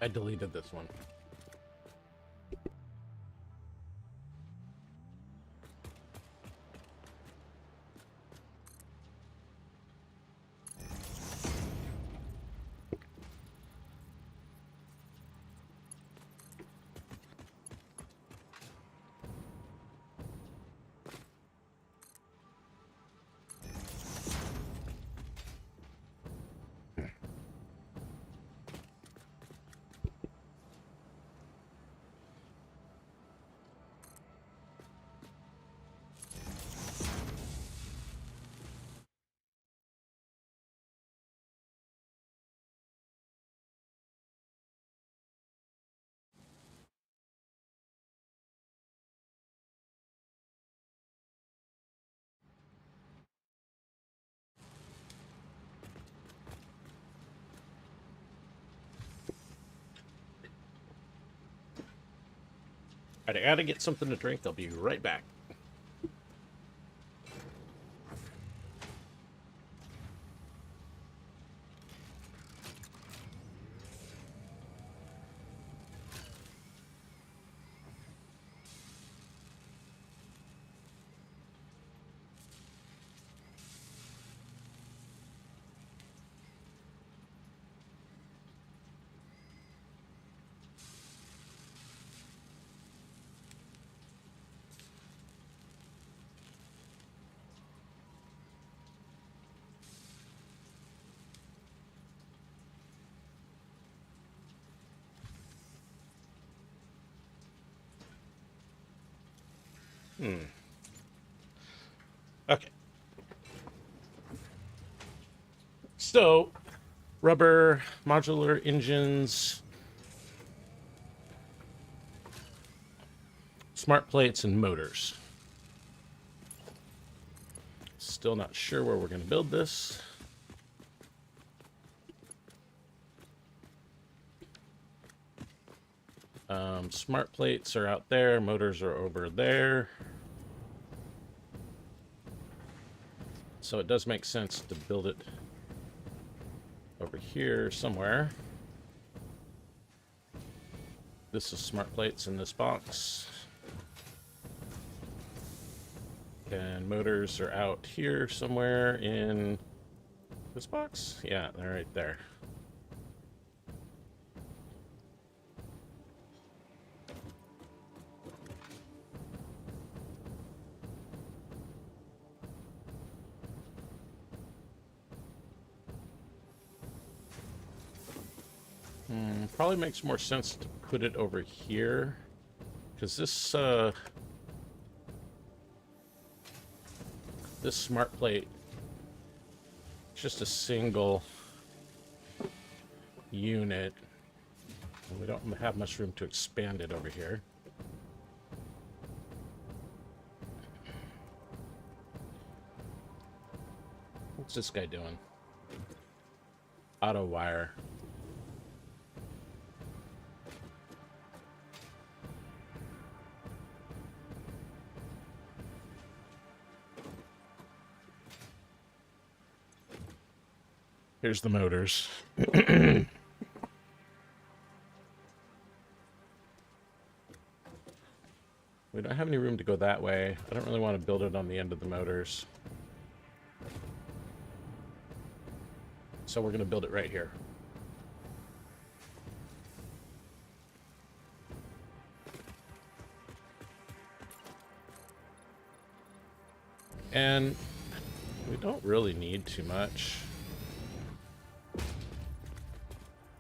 I deleted this one. Alright, I gotta get something to drink. I'll be right back. Okay. So, rubber, modular engines, smart plates, and motors. Still not sure where we're going to build this. Smart plates are out there. Motors are over there. So it does make sense to build it over here somewhere. This is smart plates in this box. And motors are out here somewhere in this box. Yeah, they're right there. Probably makes more sense to put it over here, because this smart plate is just a single unit. And we don't have much room to expand it over here. What's this guy doing? auto wire. Here's the motors. We don't have any room to go that way. I don't really want to build it on the end of the motors. So we're going to build it right here. And we don't really need too much.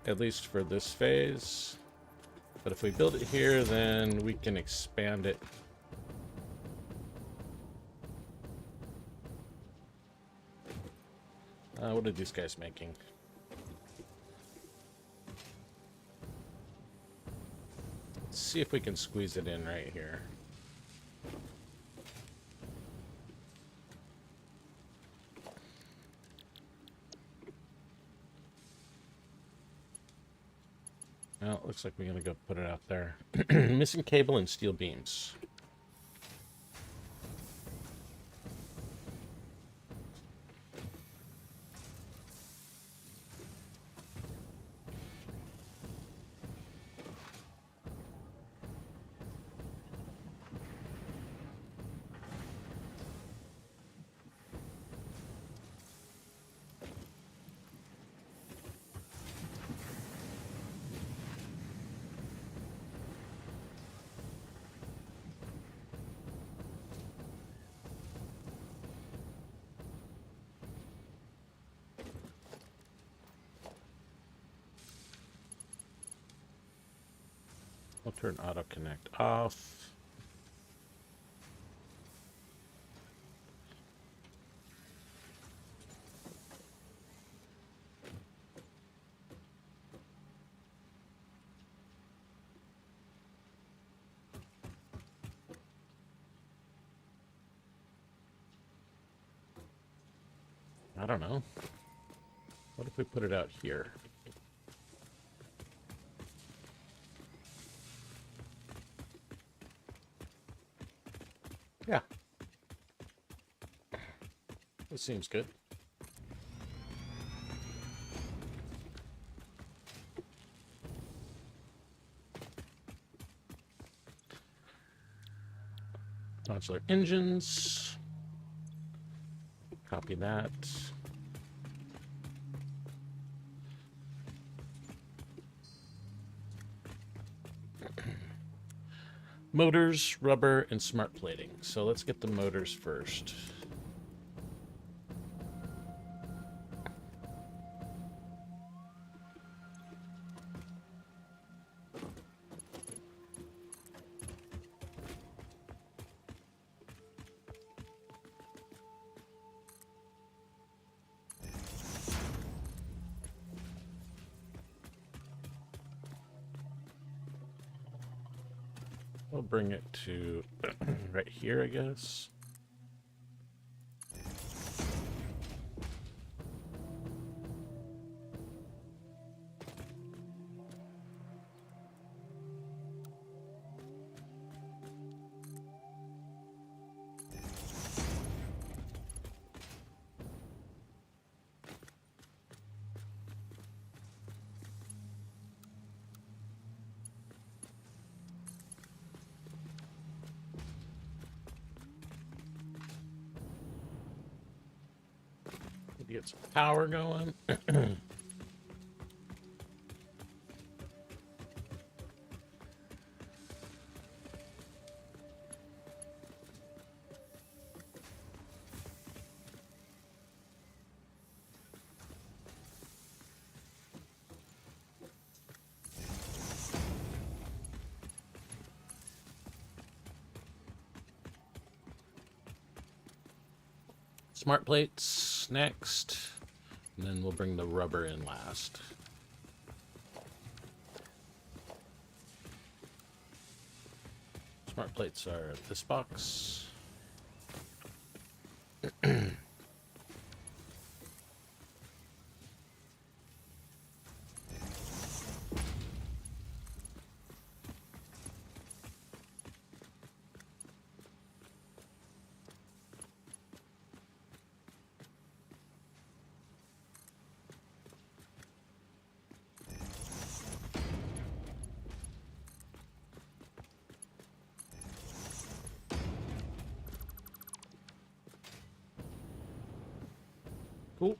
At least for this phase. But if we build it here, then we can expand it. What are these guys making? Let's see if we can squeeze it in right here. Well, it looks like we're going to go put it out there. Missing cable and steel beams. I'll turn auto connect off. I don't know. What if we put it out here? Yeah. This seems good. Modular engines. Copy that. Motors, rubber, and smart plating. So let's get the motors first. We'll bring it to right here, I guess. Get some power going. Smart plates next, and then we'll bring the rubber in last. Smart plates are this box. Cool.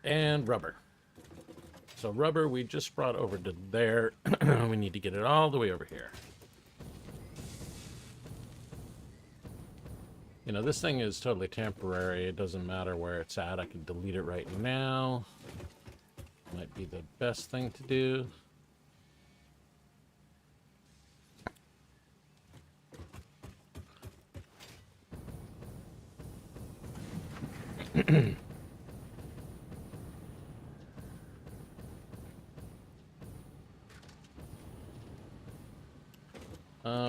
And rubber. So rubber we just brought over to there. We need to get it all the way over here. You know, this thing is totally temporary. It doesn't matter where it's at. I can delete it right now. Might be the best thing to do.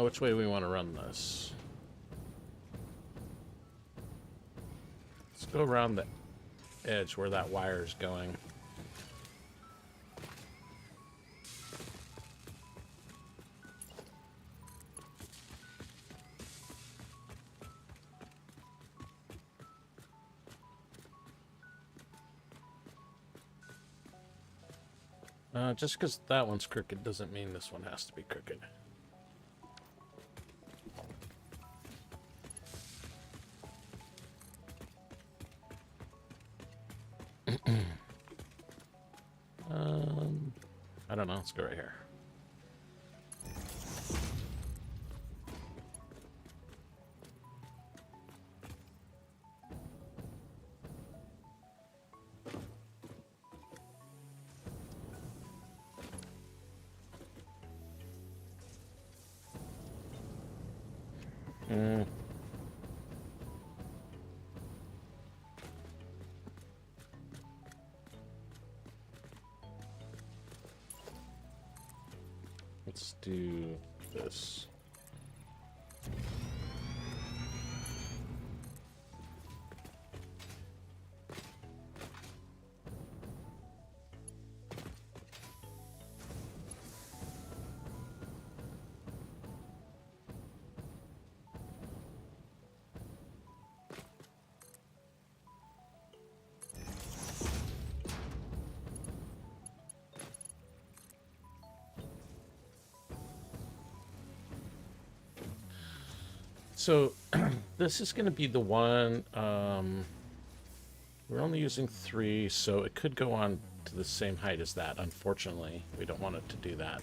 Which way do we want to run this? Let's go around the edge where that wire is going. Just because that one's crooked doesn't mean this one has to be crooked. I don't know. Let's go right here. Let's do this. So this is going to be the one, we're only using 3, so it could go on to the same height as that. Unfortunately, we don't want it to do that.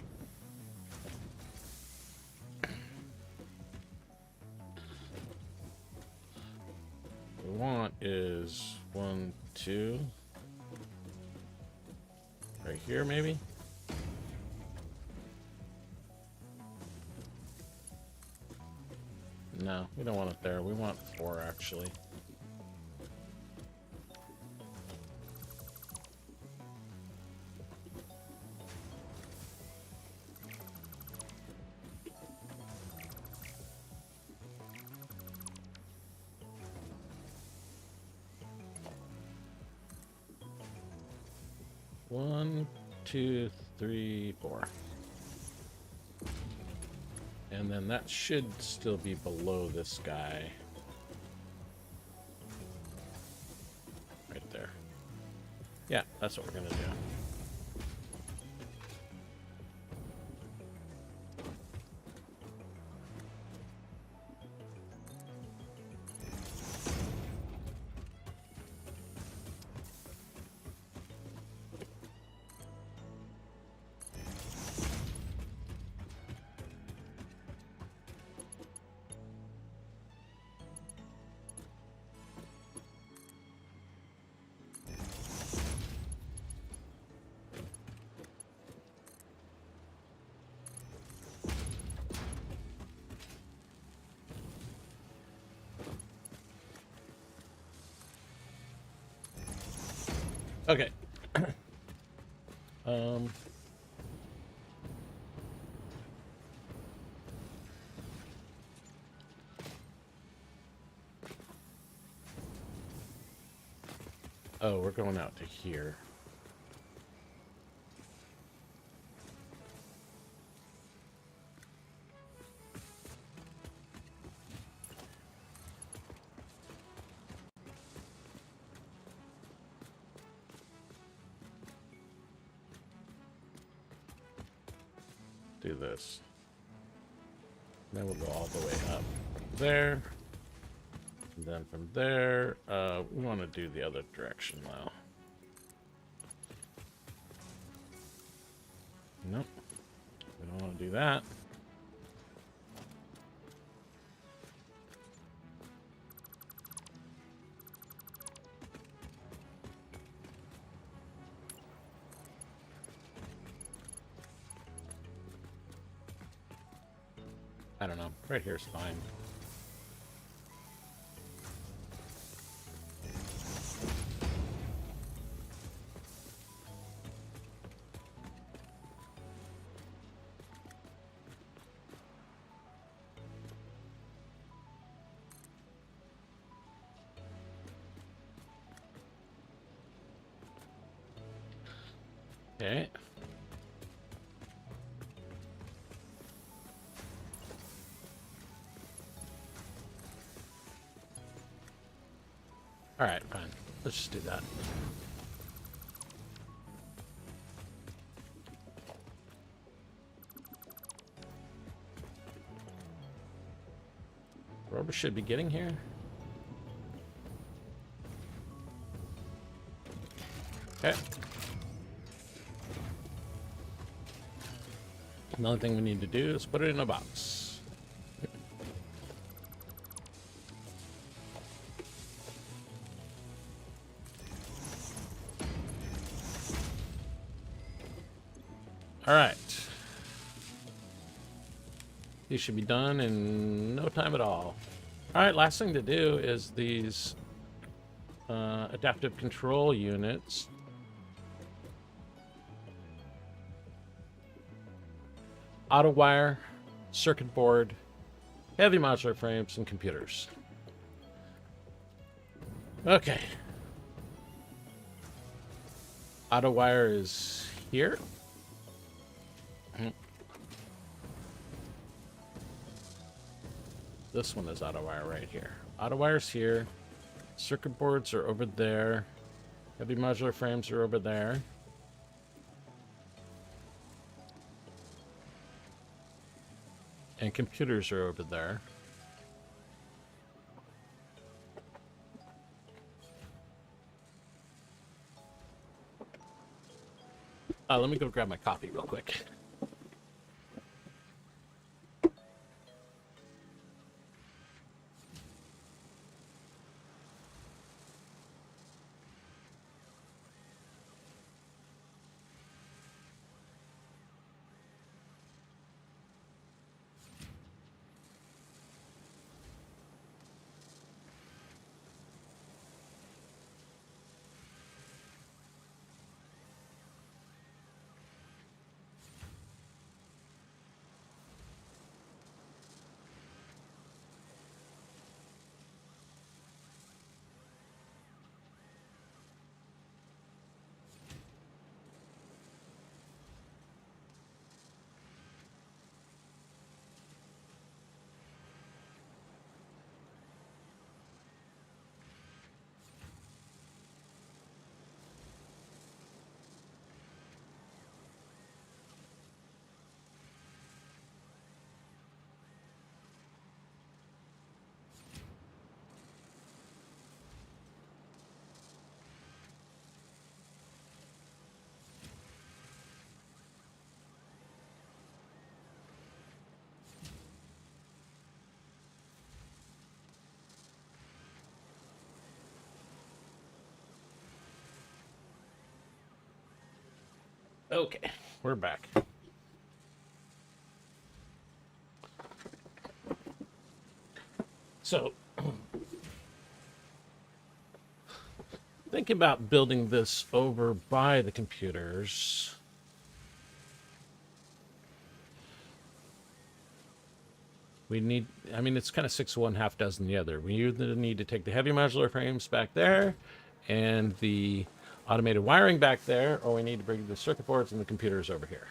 What we want is 1, 2, right here maybe? No, we don't want it there. We want 4, actually. One, 2, 3, 4. And then that should still be below this guy. Right there. Yeah, that's what we're gonna do. Okay. Oh, we're going out to here. Do this. Then we'll go all the way up there. And then from there, we want to do the other direction now. Nope. We don't want to do that. I don't know. Right here is fine. Okay. All right, fine. Let's just do that. Rover should be getting here. Okay. Another thing we need to do is put it in a box. All right. These should be done in no time at all. All right, last thing to do is these adaptive control units. Auto wire, circuit board, heavy modular frames, and computers. Okay. Auto wire is here. This one is auto wire right here. Auto wire's here. Circuit boards are over there. Heavy modular frames are over there. And computers are over there. Let me go grab my coffee real quick. Okay, we're back. So, think about building this over by the computers. We need, I mean, it's kind of 6 of one, half dozen the other. We either need to take the heavy modular frames back there and the automated wiring back there, or we need to bring the circuit boards and the computers over here.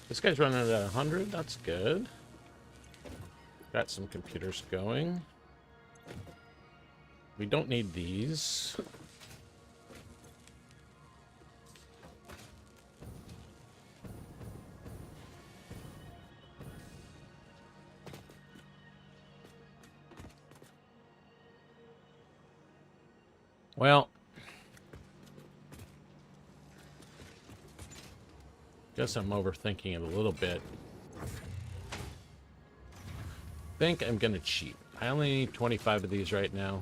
This guy's running at 100. That's good. Got some computers going. We don't need these. Well, guess I'm overthinking it a little bit. Think I'm gonna cheat. I only need 25 of these right now.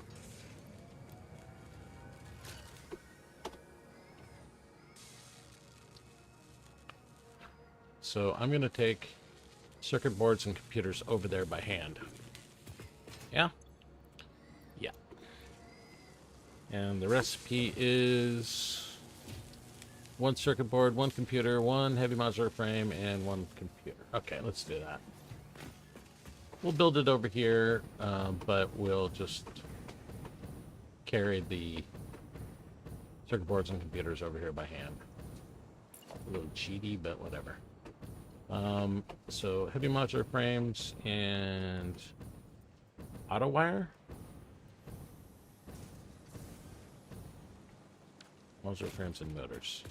So I'm gonna take circuit boards and computers over there by hand. Yeah? Yeah. And the recipe is 1 circuit board, 1 computer, 1 heavy modular frame, and 1 computer. Okay, let's do that. We'll build it over here, but we'll just carry the circuit boards and computers over here by hand. A little cheaty, but whatever. So heavy modular frames and auto wire. Modular frames and motors.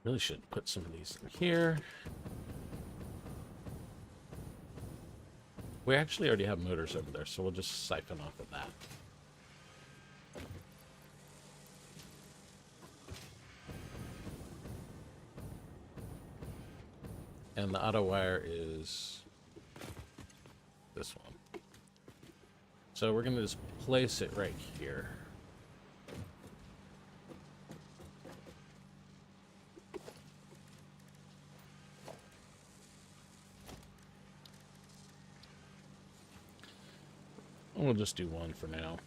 Really should put some of these in here. We actually already have motors over there, so we'll just siphon off of that. And the auto wire is this one. So we're going to just place it right here. We'll just do 1 for now.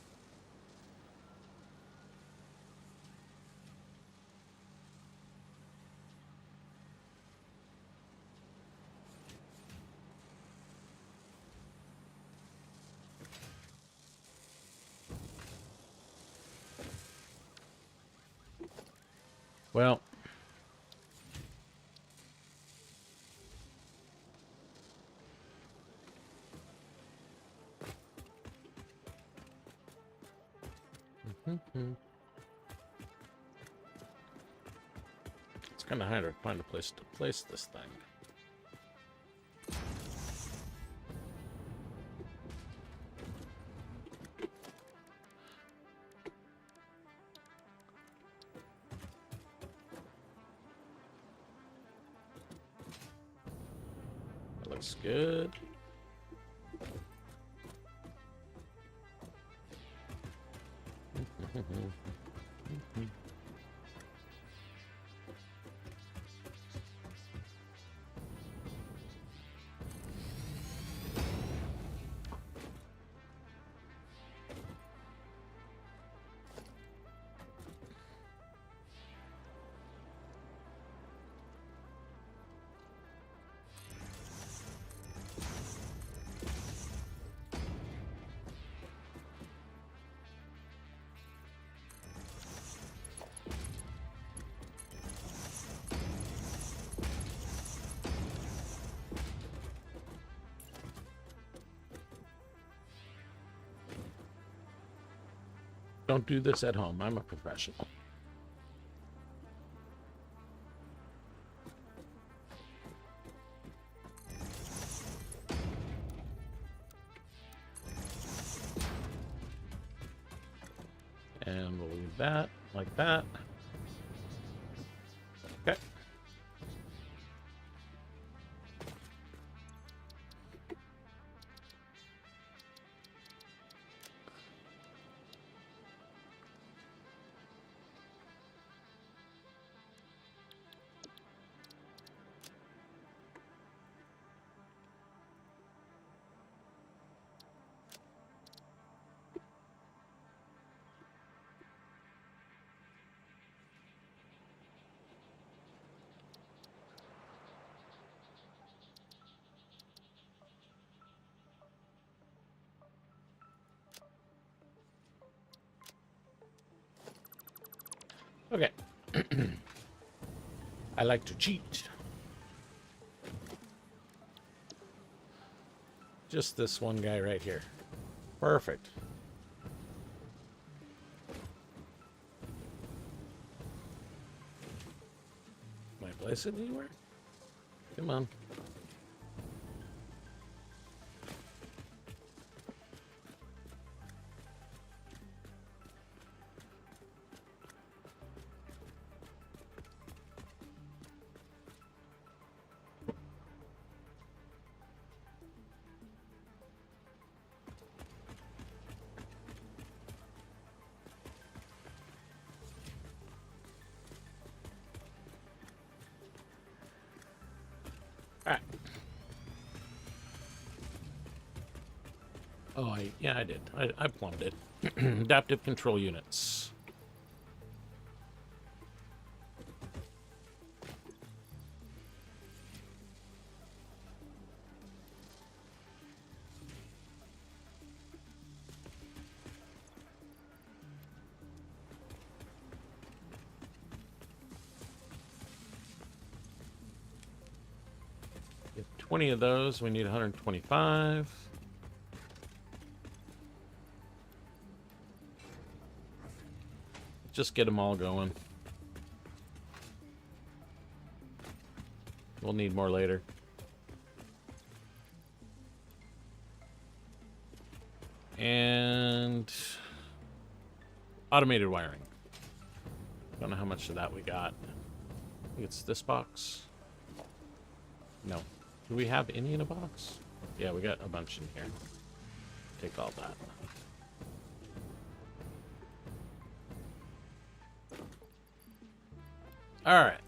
Well, it's kind of hard to find a place to place this thing. That looks good. Don't do this at home. I'm a professional. And we'll leave that like that. Okay. like to cheat. Just this one guy right here. Perfect. Can I place it anywhere? Come on. Alright. Oh, I did. I plumbed it. Adaptive control units. We have 20 of those. We need 125. Just get them all going. We'll need more later. And automated wiring. Don't know how much of that we got. I think it's this box. No. Do we have any in a box? Yeah, we got a bunch in here. Take all that. All right.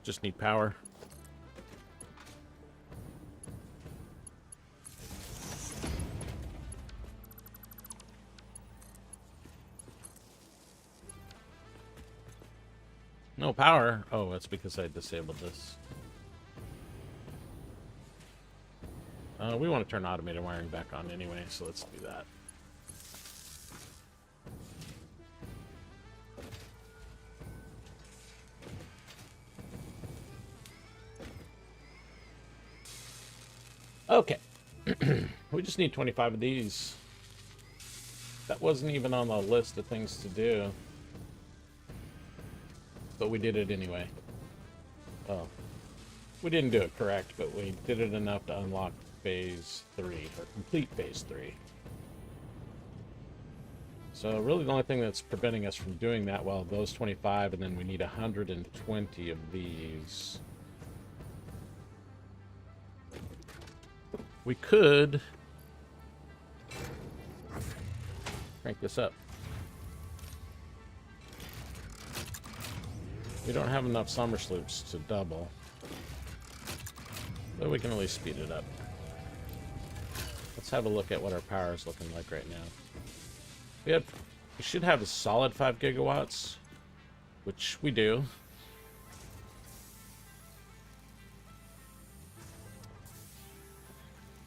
Just need power. No power? Oh, that's because I disabled this. We want to turn automated wiring back on anyway, so let's do that. Okay. We just need 25 of these. That wasn't even on the list of things to do. But we did it anyway. Well, we didn't do it correct, but we did it enough to unlock phase 3, or complete phase 3. So really the only thing that's preventing us from doing that, well, those 25, and then we need 120 of these. We could crank this up. We don't have enough summer sloops to double, but we can at least speed it up. Let's have a look at what our power is looking like right now. We should have a solid 5 gigawatts, which we do.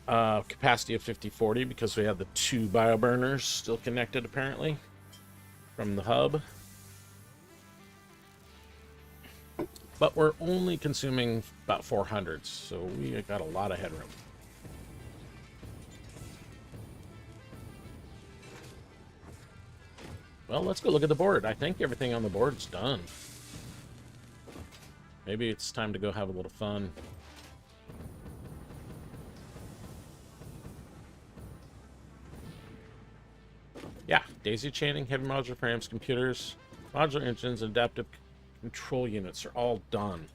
Capacity of 5040 because we have the 2 bioburners still connected apparently from the hub. But we're only consuming about 400, so we got a lot of headroom. Well, let's go look at the board. I think everything on the board's done. Maybe it's time to go have a little fun. Yeah, daisy chaining, heavy modular frames, computers, modular engines, and adaptive control units are all done.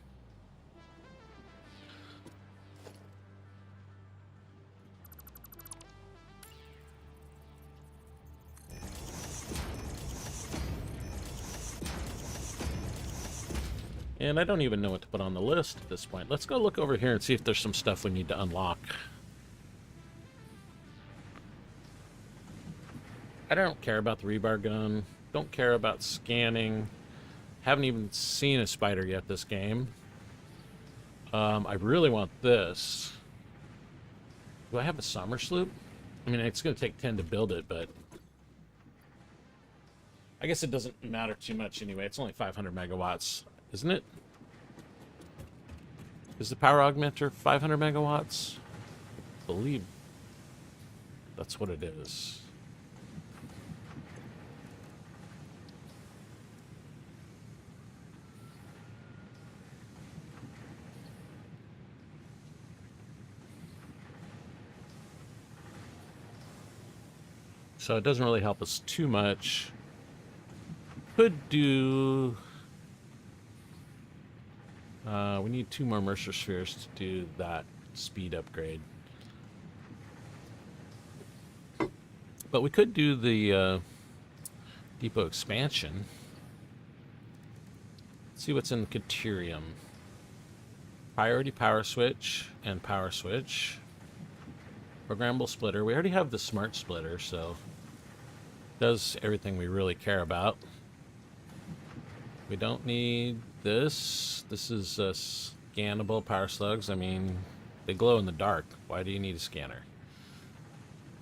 And I don't even know what to put on the list at this point. Let's go look over here and see if there's some stuff we need to unlock. I don't care about the rebar gun. Don't care about scanning. Haven't even seen a spider yet this game. I really want this. Do I have a summer sloop? I mean, it's going to take 10 to build it, but I guess it doesn't matter too much anyway. It's only 500 megawatts, isn't it? Is the power augmenter 500 megawatts? I believe that's what it is. So it doesn't really help us too much. Could do... we need 2 more Mercer spheres to do that speed upgrade. But we could do the depot expansion. Let's see what's in Caterium. Priority power switch and power switch. Programmable splitter. We already have the smart splitter, so does everything we really care about. We don't need this. This is scannable power slugs. I mean, they glow in the dark. Why do you need a scanner?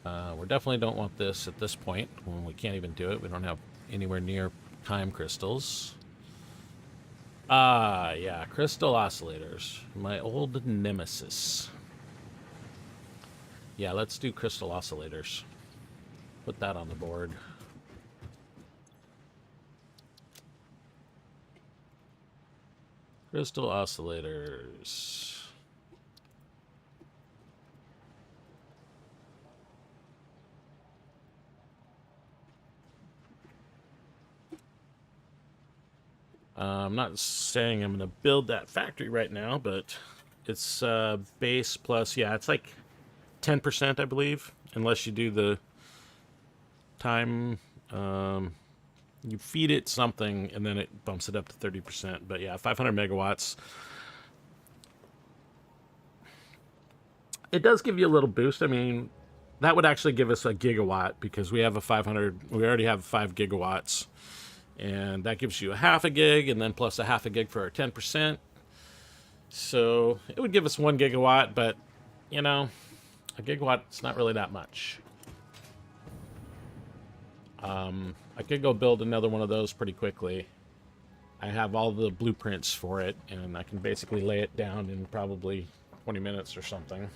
We definitely don't want this at this point when we can't even do it. We don't have anywhere near time crystals. Ah, yeah, crystal oscillators. My old nemesis. Yeah, let's do crystal oscillators. Put that on the board. Crystal oscillators. I'm not saying I'm going to build that factory right now, but it's base plus, yeah, it's like 10%, I believe, unless you do the time. You feed it something, and then it bumps it up to 30%. But yeah, 500 megawatts. It does give you a little boost. I mean, that would actually give us a gigawatt because we have a 500. We already have 5 gigawatts, and that gives you a half a gig, and then plus a half a gig for our 10%. So it would give us 1 gigawatt, but you know, a gigawatt's not really that much. I could go build another one of those pretty quickly. I have all the blueprints for it, and I can basically lay it down in probably 20 minutes or something.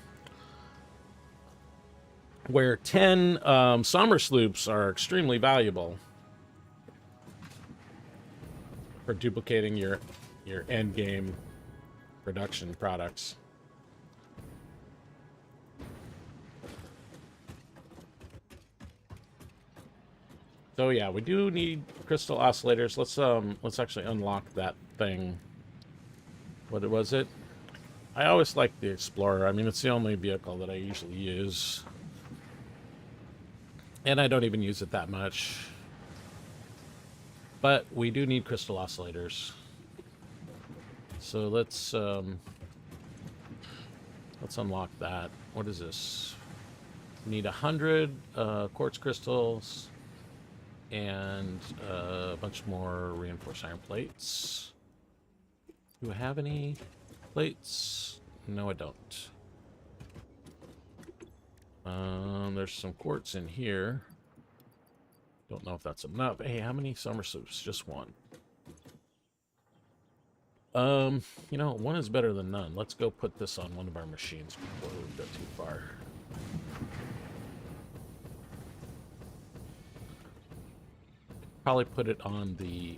Where 10 summer sloops are extremely valuable for duplicating your end game production products. So yeah, we do need crystal oscillators. Let's actually unlock that thing. What was it? I always like the Explorer. I mean, it's the only vehicle that I usually use. And I don't even use it that much. But we do need crystal oscillators. So let's unlock that. What is this? We need 100 quartz crystals and a bunch more reinforced iron plates. Do I have any plates? No, I don't. There's some quartz in here. Don't know if that's enough. Hey, how many summer sloops? Just one. You know, one is better than none. Let's go put this on one of our machines before we go too far. Probably put it on the,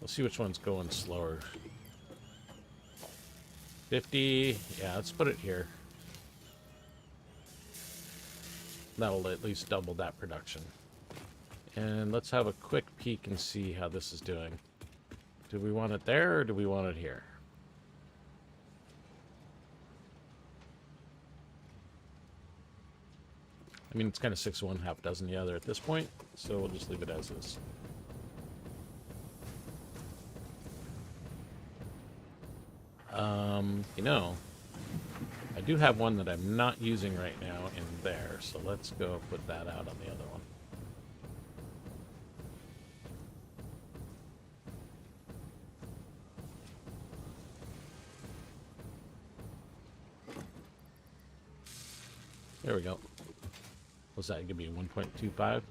let's see which one's going slower. 50, yeah, let's put it here. That'll at least double that production. And let's have a quick peek and see how this is doing. Do we want it there or do we want it here? I mean, it's kind of 6 one, half dozen the other at this point, so we'll just leave it as is. You know, I do have one that I'm not using right now in there, so let's go put that out on the other one. There we go. What's that? Give me 1.25?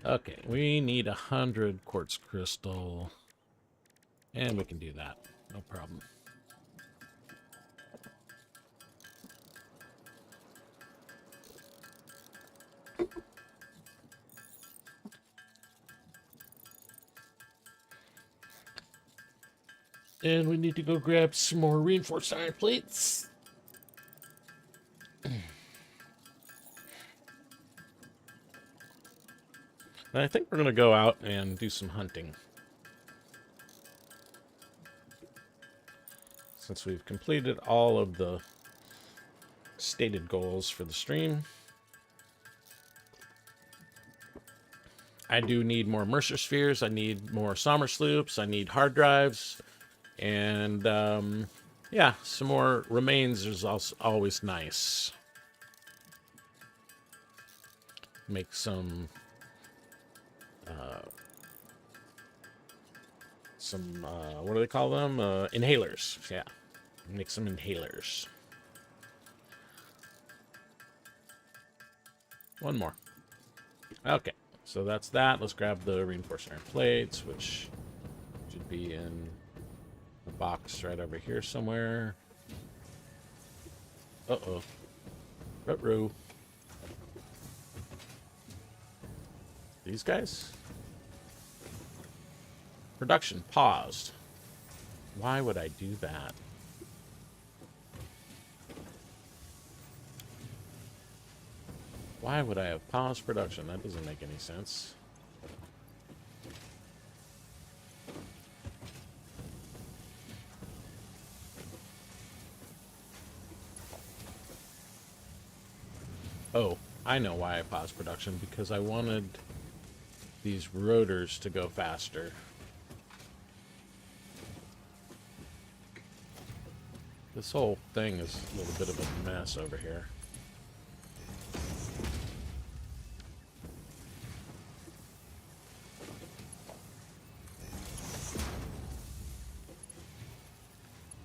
Okay, we need 100 quartz crystal. And we can do that. No problem. And we need to go grab some more reinforced iron plates. And I think we're going to go out and do some hunting. Since we've completed all of the stated goals for the stream. I do need more Mercer spheres. I need more Sommer sloops. I need hard drives. And, yeah, some more remains is also always nice. Make some, what do they call them? Inhalers. Yeah, make some inhalers. One more. Okay, so that's that. Let's grab the reinforced iron plates, which should be in the box right over here somewhere. Uh-oh. Ruh-roh. These guys? Production paused. Why would I do that? Why would I have paused production? That doesn't make any sense. Oh, I know why I paused production. Because I wanted these rotors to go faster. This whole thing is a little bit of a mess over here.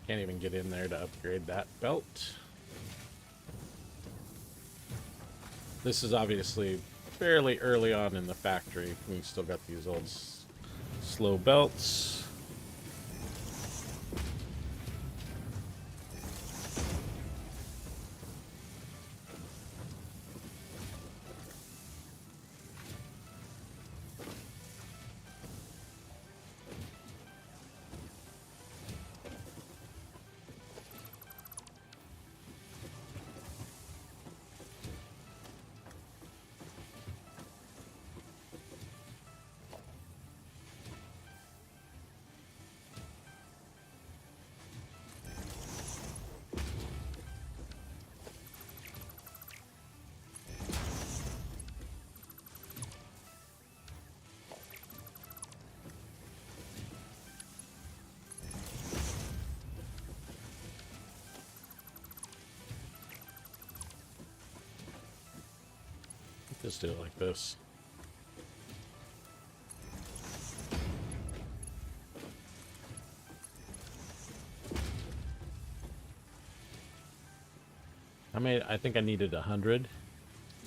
Can't even get in there to upgrade that belt. This is obviously fairly early on in the factory. We've still got these old slow belts. Just do it like this. I think I needed 100,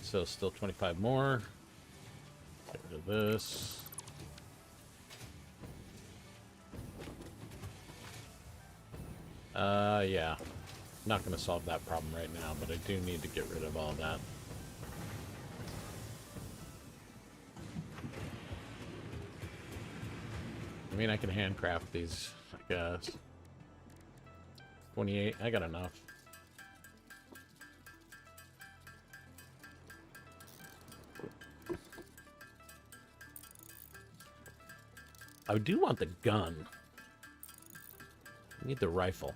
so still 25 more. Get rid of this. Yeah. Not going to solve that problem right now, but I do need to get rid of all that. I mean, I can handcraft these, I guess. 28, I got enough. I do want the gun. I need the rifle.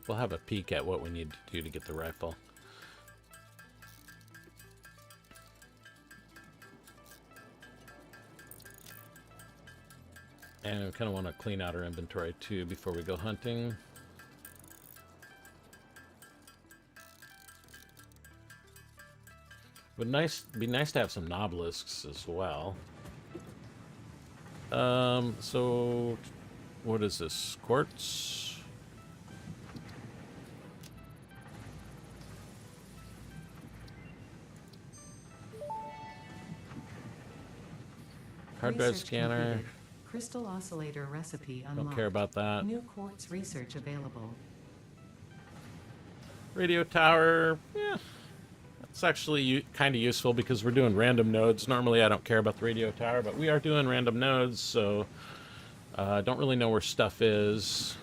We'll have a peek at what we need to do to get the rifle. And we kind of want to clean out our inventory too before we go hunting. Would be nice to have some nobelisks as well. So what is this? Quartz? Hard drive
Research
scanner.
completed. Crystal oscillator recipe unlocked.
Don't care about that.
New quartz research available.
Radio tower. Yeah. It's actually kind of useful because we're doing random nodes. Normally I don't care about the radio tower, but we are doing random nodes, so I don't really know where stuff is.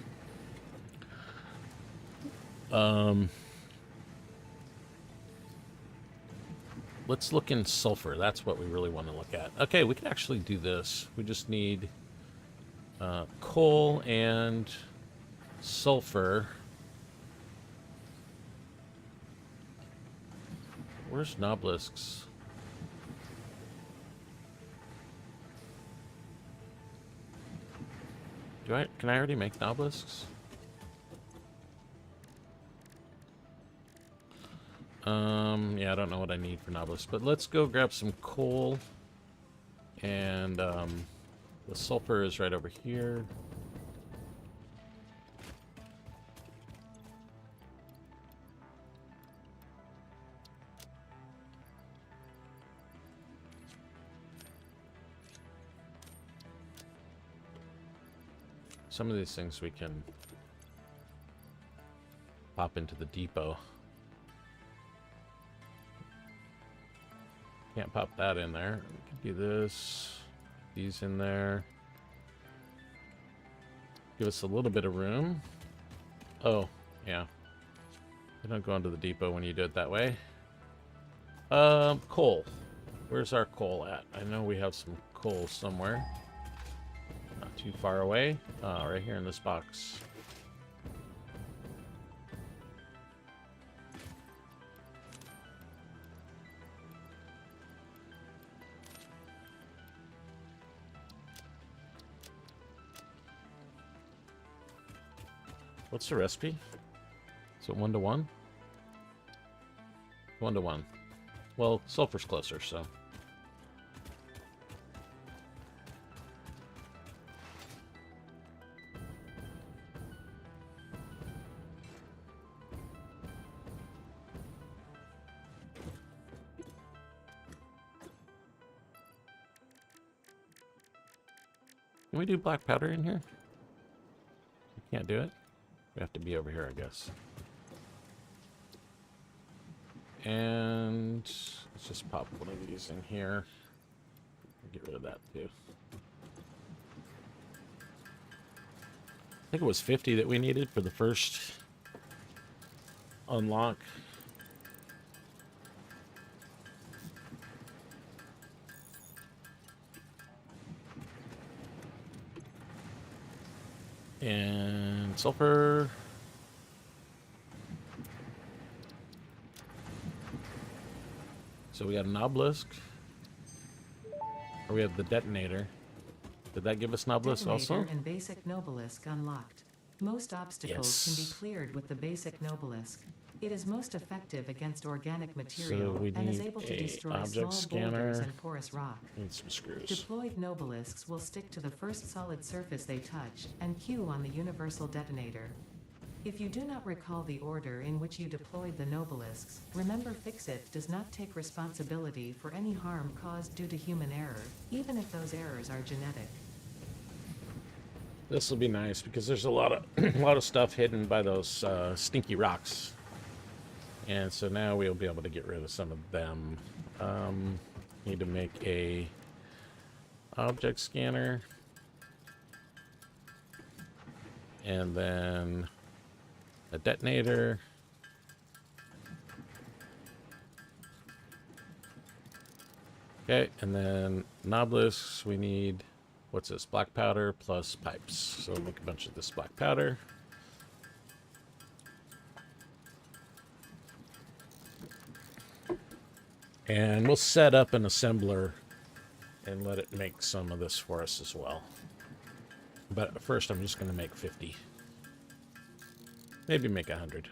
Let's look in sulfur. That's what we really want to look at. Okay, we can actually do this. We just need coal and sulfur. Where's Nobelisks? Can I already make Nobelisks? Yeah, I don't know what I need for Nobelisks, but let's go grab some coal. And the sulfur is right over here. Some of these things we can pop into the depot. Can't pop that in there. We can do this. These in there. Give us a little bit of room. Oh, yeah. They don't go into the depot when you do it that way. Coal. Where's our coal at? I know we have some coal somewhere. Not too far away. Right here in this box. What's the recipe? Is it 1 to 1? 1 to 1. Well, sulfur's closer, so. Can we do black powder in here? We can't do it. We have to be over here, I guess. And let's just pop one of these in here. Get rid of that too. I think it was 50 that we needed for the first unlock. And sulfur. So we got an obelisk. Or we have the detonator. Did that give us an obelisk also?
Detonator and basic Nobelisk unlocked. Most obstacles can be cleared with the basic Nobelisk. It is most effective against organic material and is able to destroy small boulders and porous rock.
Need some screws.
Deployed Nobelisks will stick to the first solid surface they touch and cue on the universal detonator. If you do not recall the order in which you deployed the Nobelisks, remember Fixit does not take responsibility for any harm caused due to human error, even if those errors are genetic.
This will be nice because there's a lot of stuff hidden by those stinky rocks. And so now we'll be able to get rid of some of them. Need to make a object scanner. And then a detonator. Okay, and then Nobelisks, we need, what's this, black powder plus pipes. So we'll make a bunch of this black powder. And we'll set up an assembler and let it make some of this for us as well. But first I'm just going to make 50. Maybe make 100.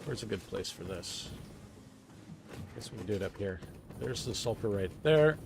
Where's a good place for this? Guess we can do it up here. There's the sulfur right there.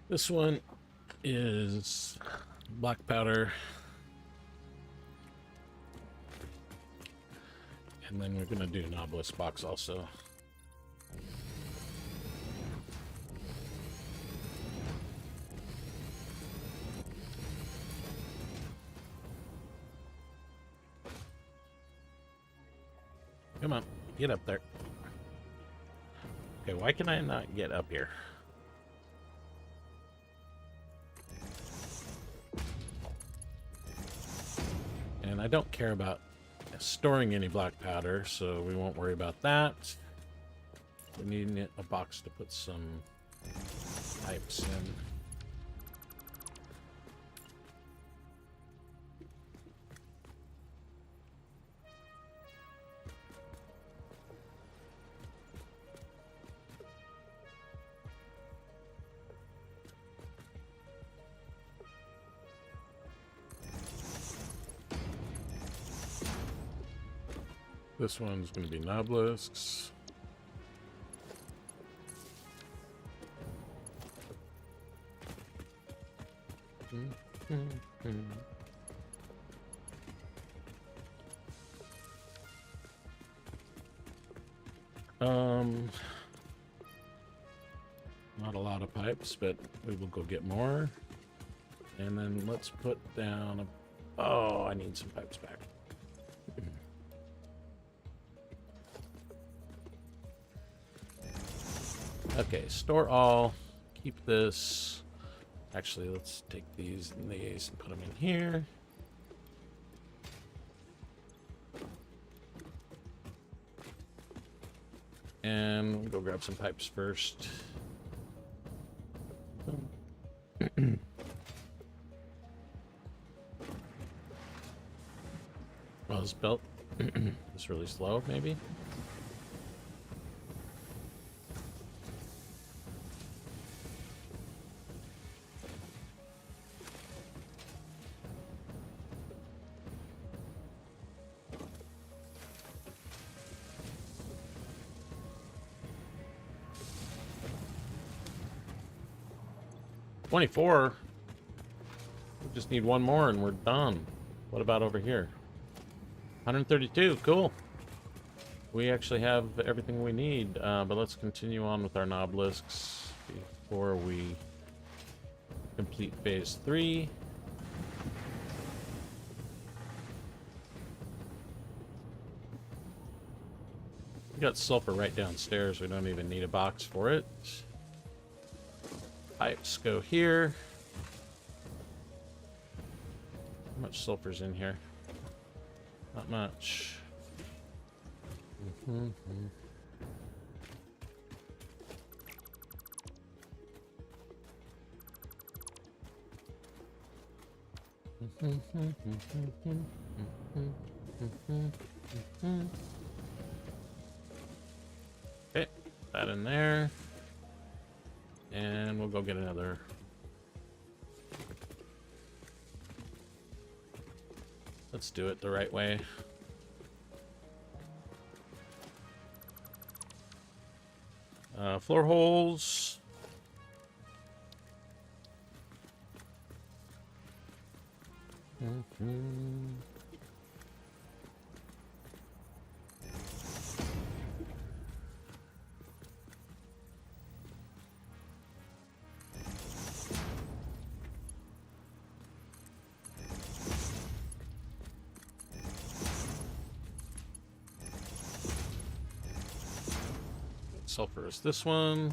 This one is black powder. And then we're going to do an obelisk box also. Come on, get up there. Okay, why can I not get up here? And I don't care about storing any black powder, so we won't worry about that. We need a box to put some pipes in. This one's going to be obelisks. Not a lot of pipes, but we will go get more. And then let's put down a... Oh, I need some pipes back. Okay, store all. Keep this. Actually, let's take these and these and put them in here. And we'll go grab some pipes first. Well, this belt is really slow, maybe. $24. We just need one more and we're done. What about over here? 132. Cool. We actually have everything we need, but let's continue on with our obelisks before we complete phase 3. We got sulfur right downstairs. We don't even need a box for it. Pipes go here. How much sulfur's in here? Not much. Okay, that in there. And we'll go get another. Let's do it the right way. Floor holes. Sulfur is this one.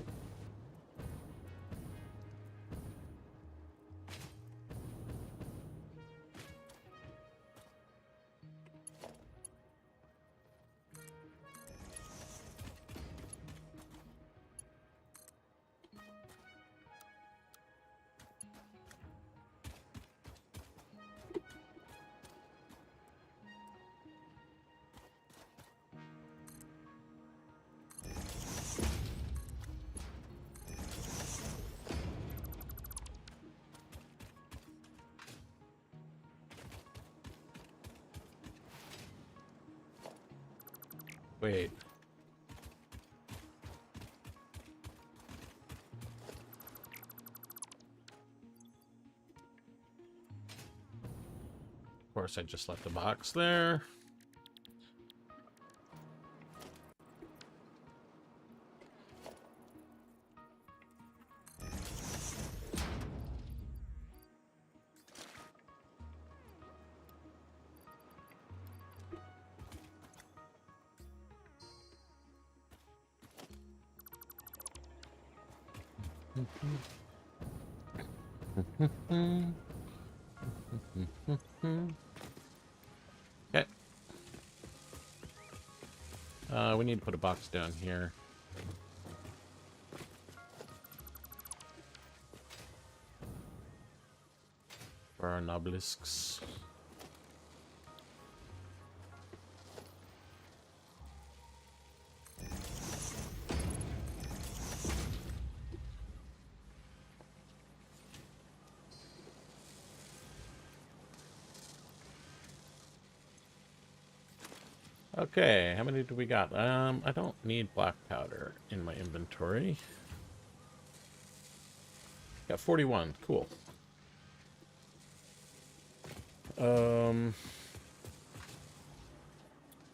Wait. Of course, I just left the box there. Okay. We need to put a box down here. For our obelisks. Okay, how many do we got? I don't need black powder in my inventory. Got 41. Cool.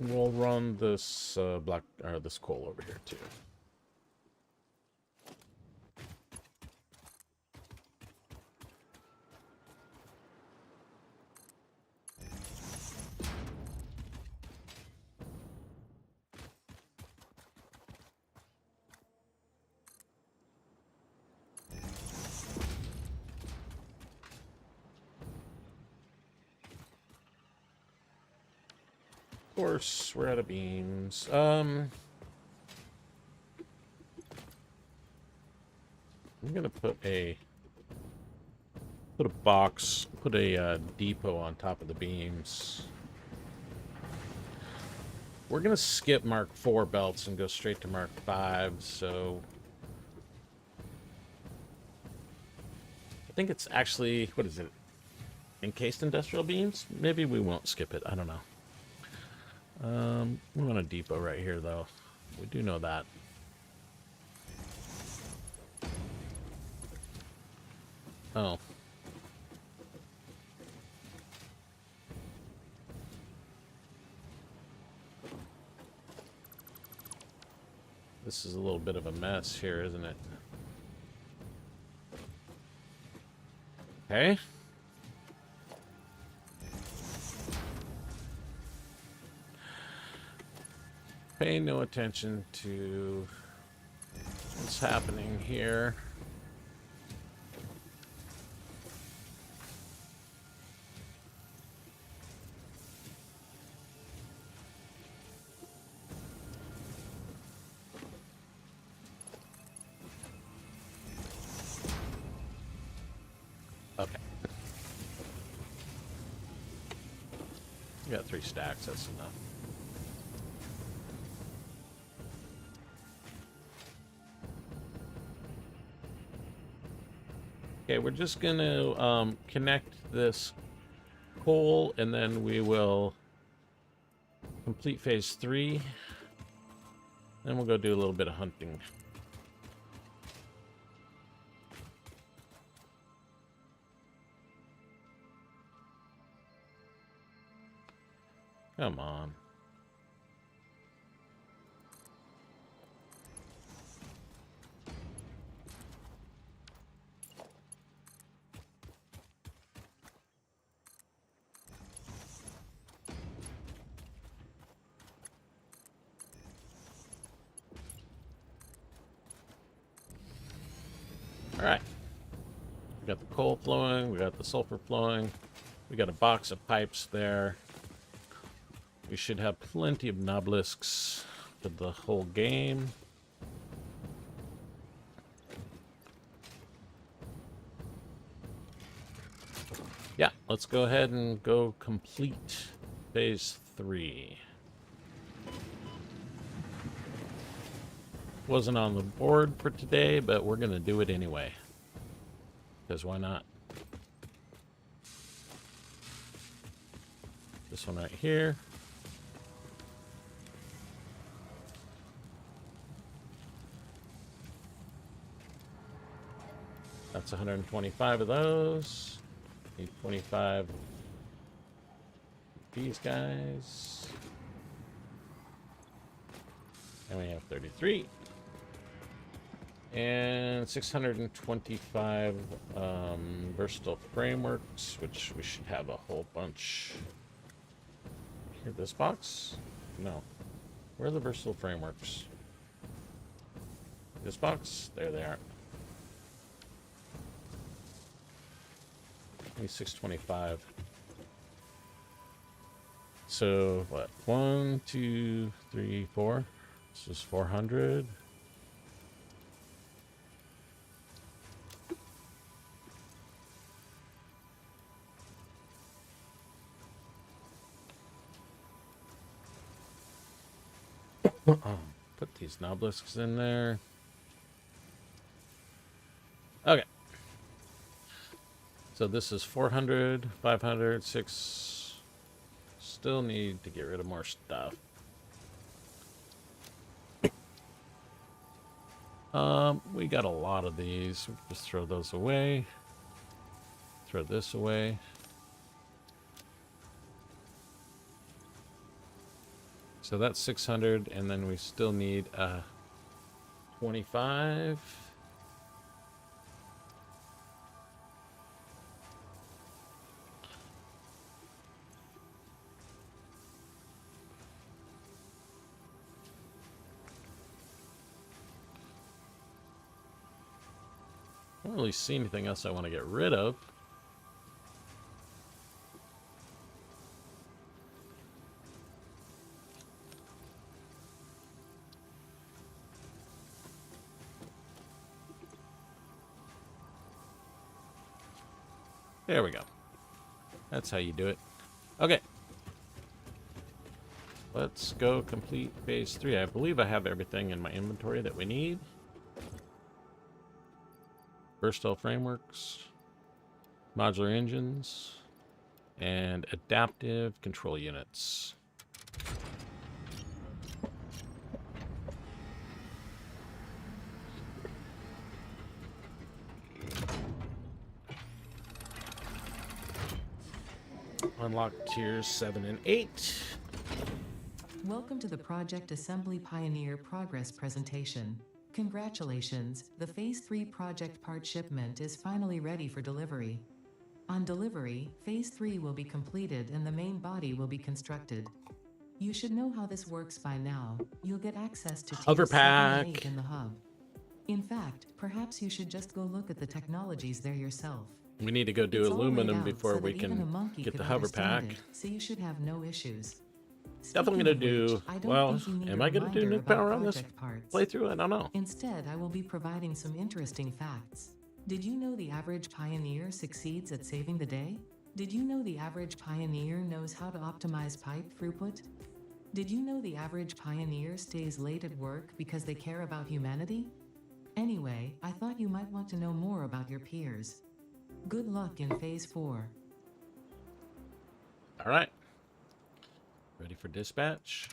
We'll run this this coal over here too. Of course, we're out of beams. I'm gonna put a box, put a depot on top of the beams. We're gonna skip Mark IV belts and go straight to Mark V. So I think it's actually, what is it? Encased industrial beams? Maybe we won't skip it. I don't know. We want a depot right here, though. We do know that. Oh. This is a little bit of a mess here, isn't it? Okay. Pay no attention to what's happening here. Okay. We got 3 stacks, that's enough. Okay, we're just gonna connect this coal, and then we will complete phase 3. Then we'll go do a little bit of hunting. Come on. All right. We got the coal flowing. We got the sulfur flowing. We got a box of pipes there. We should have plenty of obelisks for the whole game. Yeah, let's go ahead and go complete phase 3. Wasn't on the board for today, but we're going to do it anyway. Because why not? This one right here. That's 125 of those. Need 25 these guys. And we have 33. And 625 versatile frameworks, which we should have a whole bunch. Here, this box? No. Where are the versatile frameworks? This box? There they are. Maybe 625. So, what? 1, 2, 3, 4. This is 400. Put these obelisks in there. Okay. So this is 400, 500, 6. Still need to get rid of more stuff. We got a lot of these. Just throw those away. Throw this away. So that's 600, and then we still need 25. I don't really see anything else I want to get rid of. There we go. That's how you do it. Okay. Let's go complete phase 3. I believe I have everything in my inventory that we need. Versatile frameworks, modular engines, and adaptive control units. Unlock tiers 7 and 8.
Welcome to the Project Assembly Pioneer Progress presentation. Congratulations, the Phase 3 project part shipment is finally ready for delivery. On delivery, Phase 3 will be completed and the main body will be constructed. You should know how this works by now. You'll get access to
Hover
tiers 7 and
pack.
8 in the hub. In fact, perhaps you should just go look at the technologies there yourself.
We need to go do
It's all laid
aluminum
out
before
so
we
that even a
can
monkey
get
could
the hover
understand
pack.
it, so you should have no issues.
Definitely
Speaking
gonna
of
do.
which, I don't
Well,
think you need
am
a
I gonna do
reminder
nuke
about
power on this
project parts.
playthrough? I don't know.
Instead, I will be providing some interesting facts. Did you know the average pioneer succeeds at saving the day? Did you know the average pioneer knows how to optimize pipe throughput? Did you know the average pioneer stays late at work because they care about humanity? Anyway, I thought you might want to know more about your peers. Good luck in Phase 4.
All right. Ready for dispatch?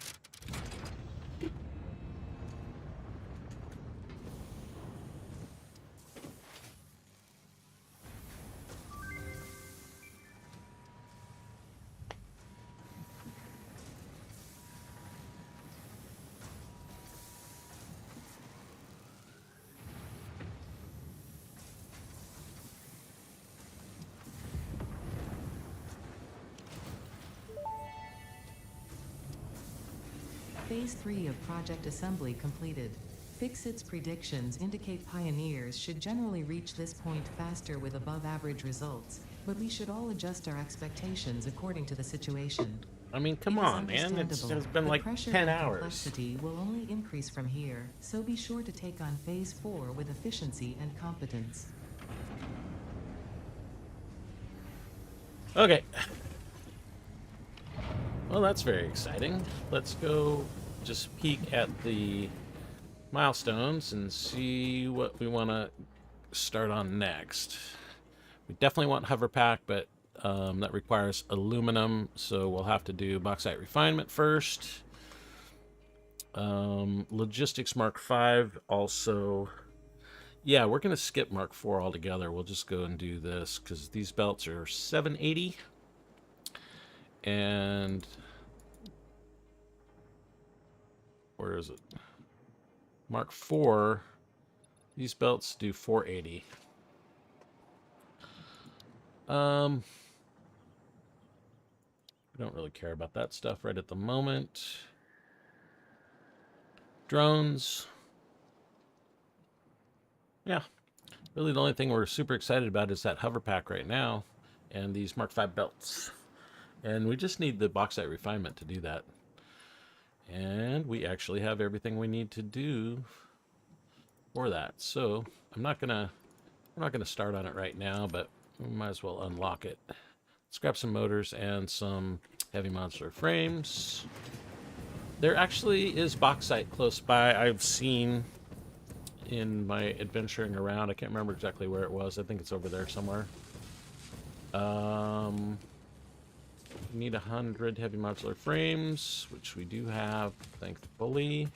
Phase 3 of Project Assembly completed. Fixit's predictions indicate pioneers should generally reach this point faster with above-average results, but we should all adjust our expectations according to the situation.
I mean, come
It is
on, man. It's
understandable.
been
The
like
pressure
10
and
hours.
complexity will only increase from here, so be sure to take on Phase 4 with efficiency and competence.
Okay. Well, that's very exciting. Let's go just peek at the milestones and see what we want to start on next. We definitely want hover pack, but that requires aluminum, so we'll have to do bauxite refinement first. Logistics Mark 5 also. Yeah, we're going to skip Mark 4 altogether. We'll just go and do this because these belts are 780. And where is it? Mark 4. These belts do 480. We don't really care about that stuff right at the moment. Drones. Yeah. Really the only thing we're super excited about is that hover pack right now and these Mark 5 belts. And we just need the bauxite refinement to do that. And we actually have everything we need to do for that. So we're not gonna start on it right now, but we might as well unlock it. Let's grab some motors and some heavy modular frames. There actually is bauxite close by. I've seen in my adventuring around. I can't remember exactly where it was. I think it's over there somewhere. We need 100 heavy modular frames, which we do have, thankfully.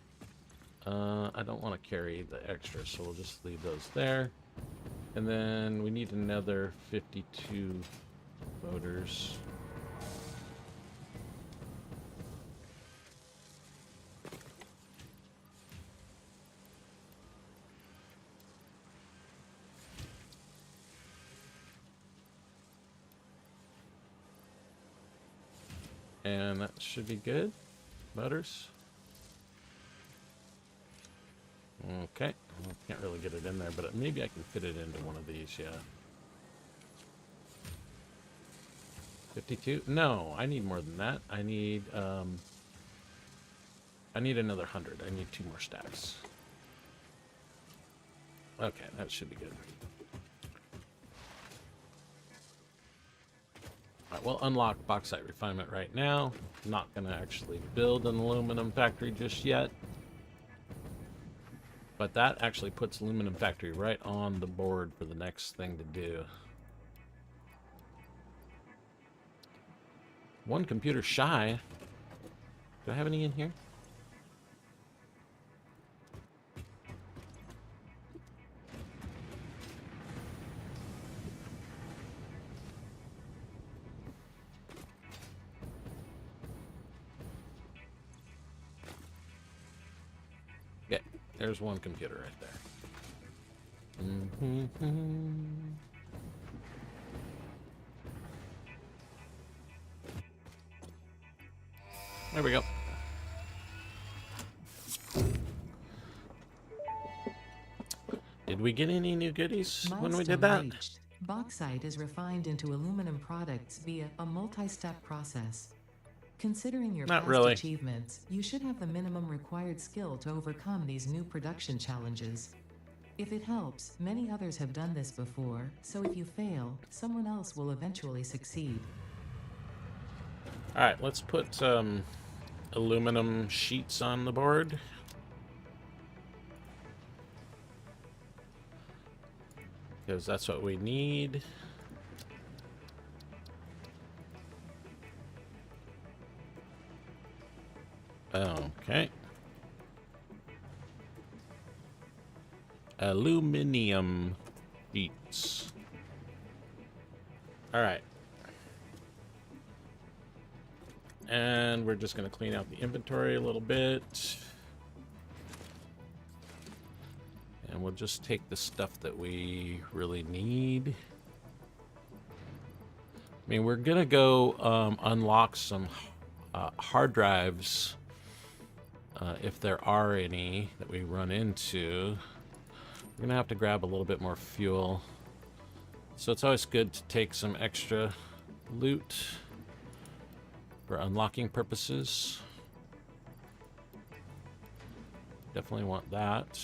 I don't want to carry the extra, so we'll just leave those there. And then we need another 52 motors. And that should be good. Motors. Okay. Well, can't really get it in there, but maybe I can fit it into one of these, yeah. 52? No, I need more than that. I need another 100. I need 2 more stacks. Okay, that should be good. Alright, we'll unlock bauxite refinement right now. Not going to actually build an aluminum factory just yet. But that actually puts aluminum factory right on the board for the next thing to do. One computer shy. Do I have any in here? Yeah, there's one computer right there. There we go. Did we get any new goodies when we did that?
Reached. Bauxite is refined into aluminum products via a multi-step process. Considering your
Not
past
really.
achievements, you should have the minimum required skill to overcome these new production challenges. If it helps, many others have done this before, so if you fail, someone else will eventually succeed.
Alright, let's put aluminum sheets on the board. Because that's what we need. Okay. Aluminum sheets. Alright. And we're just going to clean out the inventory a little bit. And we'll just take the stuff that we really need. I mean, we're going to go unlock some hard drives, if there are any that we run into. We're going to have to grab a little bit more fuel. So it's always good to take some extra loot for unlocking purposes. Definitely want that.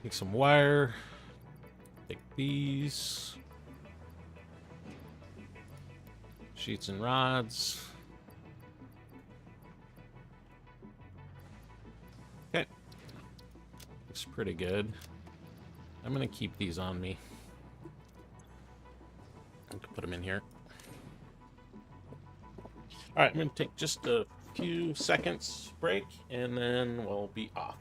Take some wire. Take these. Sheets and rods. Okay. Looks pretty good. I'm going to keep these on me. I can put them in here. All right, I'm going to take just a few seconds break, and then we'll be off.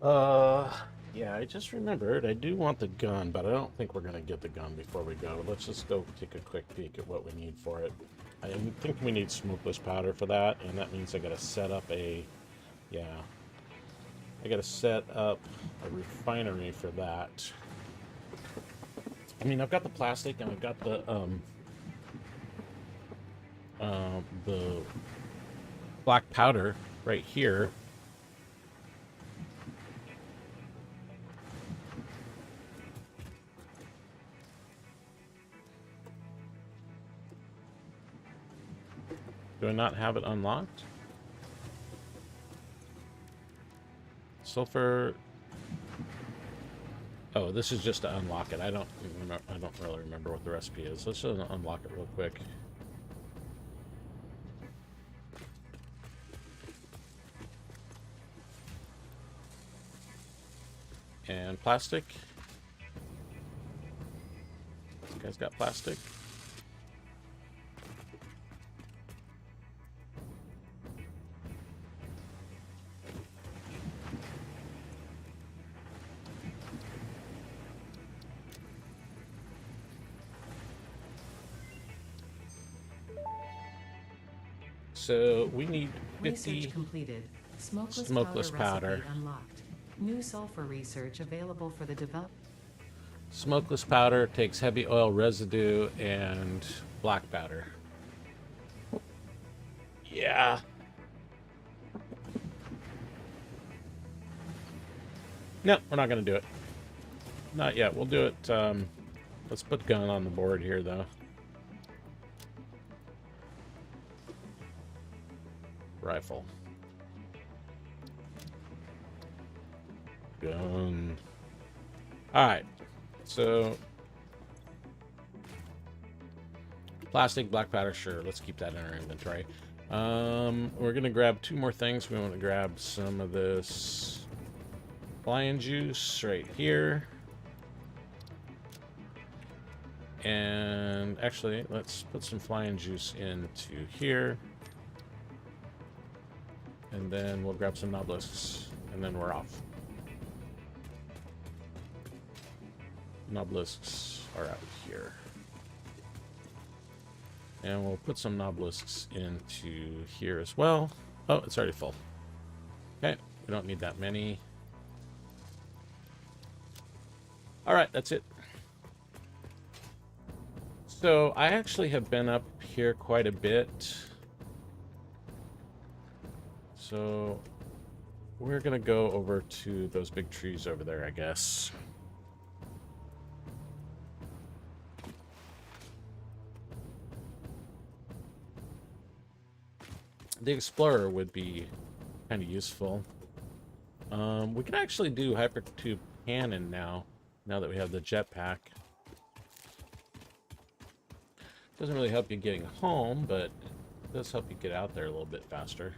Uh, yeah, I just remembered. I do want the gun, but I don't think we're gonna get the gun before we go. Let's just go take a quick peek at what we need for it. I think we need smokeless powder for that, and that means I gotta set up a, yeah, I gotta set up a refinery for that. I mean, I've got the plastic and I've got the black powder right here. Do I not have it unlocked? Sulfur. Oh, this is just to unlock it. I don't really remember what the recipe is. Let's just unlock it real quick. And plastic. This guy's got plastic. So we need 50
Research completed.
smokeless powder.
Recipe unlocked. New sulfur research available for the develop.
Smokeless powder takes heavy oil residue and black powder. Yeah. No, we're not going to do it. Not yet. We'll do it. Let's put gun on the board here, though. Rifle. Gun. Alright. So plastic, black powder, sure. Let's keep that in our inventory. We're gonna grab 2 more things. We want to grab some of this flying juice right here. And actually, let's put some flying juice into here. And then we'll grab some obelisks, and then we're off. Obelisks are out here. And we'll put some obelisks into here as well. Oh, it's already full. Okay, we don't need that many. Alright, that's it. So, I actually have been up here quite a bit. So, we're gonna go over to those big trees over there, I guess. The Explorer would be kind of useful. We can actually do hypertube cannon now that we have the jetpack. Doesn't really help you getting home, but it does help you get out there a little bit faster.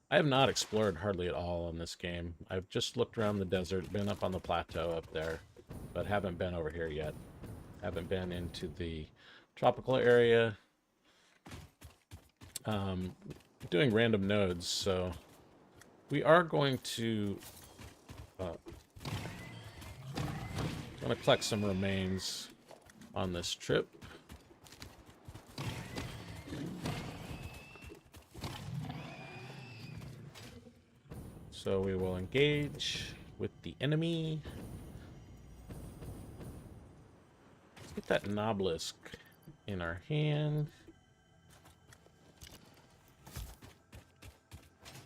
I have not explored hardly at all in this game. I've just looked around the desert, been up on the plateau up there, but haven't been over here yet. Haven't been into the tropical area. Doing random nodes, so we are going to collect some remains on this trip. So we will engage with the enemy. Let's get that obelisk in our hand.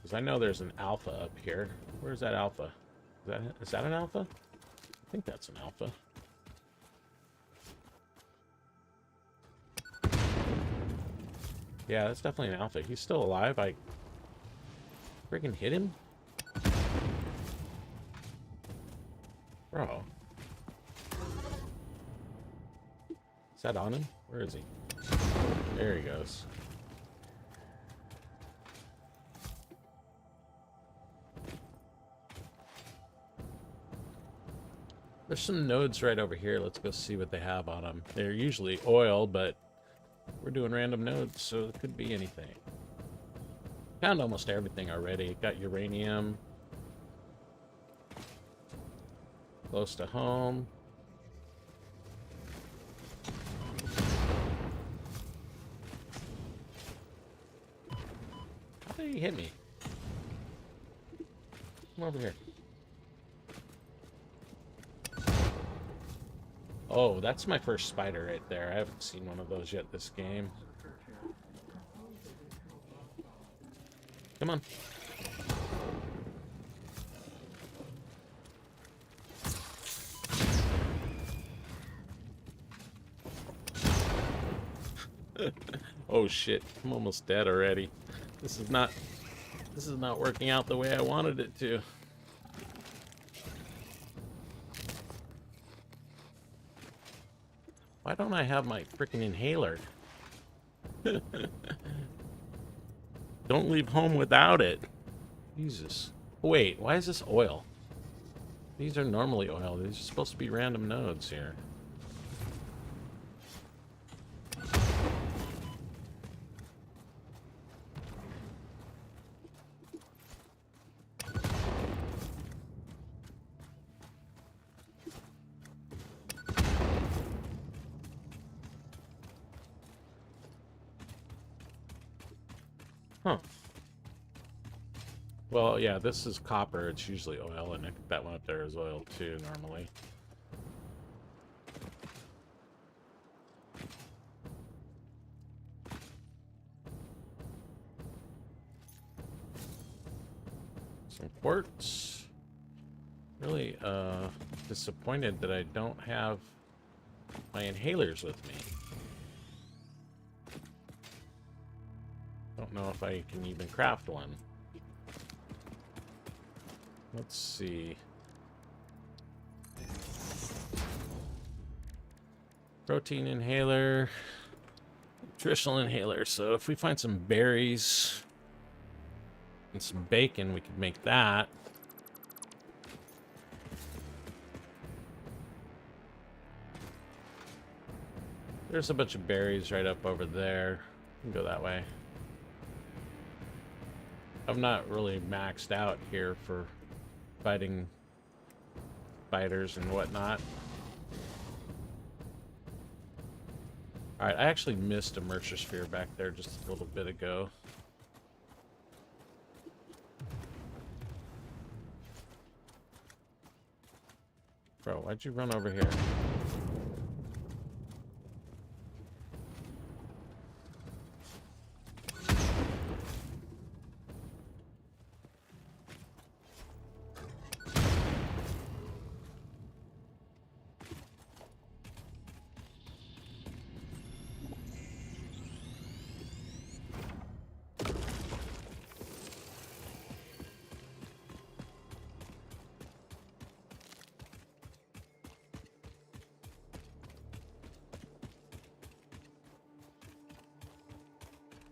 Because I know there's an alpha up here. Where's that alpha? Is that an alpha? I think that's an alpha. Yeah, that's definitely an alpha. He's still alive. I freaking hit him? Bro. Is that on him? Where is he? There he goes. There's some nodes right over here. Let's go see what they have on them. They're usually oil, but we're doing random nodes, so it could be anything. Found almost everything already. Got uranium. Close to home. How did he hit me? Come over here. Oh, that's my first spider right there. I haven't seen one of those yet this game. Come on. Oh shit, I'm almost dead already. This is not working out the way I wanted it to. Why don't I have my freaking inhaler? Don't leave home without it. Jesus. Wait, why is this oil? These are normally oil. These are supposed to be random nodes here. Huh. Well, yeah, this is copper. It's usually oil, and I think that one up there is oil too, normally. Some quartz. Really disappointed that I don't have my inhalers with me. Don't know if I can even craft one. Let's see. Protein inhaler, nutritional inhaler. So if we find some berries and some bacon, we could make that. There's a bunch of berries right up over there. We can go that way. I'm not really maxed out here for fighting spiders and whatnot. Alright, I actually missed a Mercer Sphere back there just a little bit ago. Bro, why'd you run over here?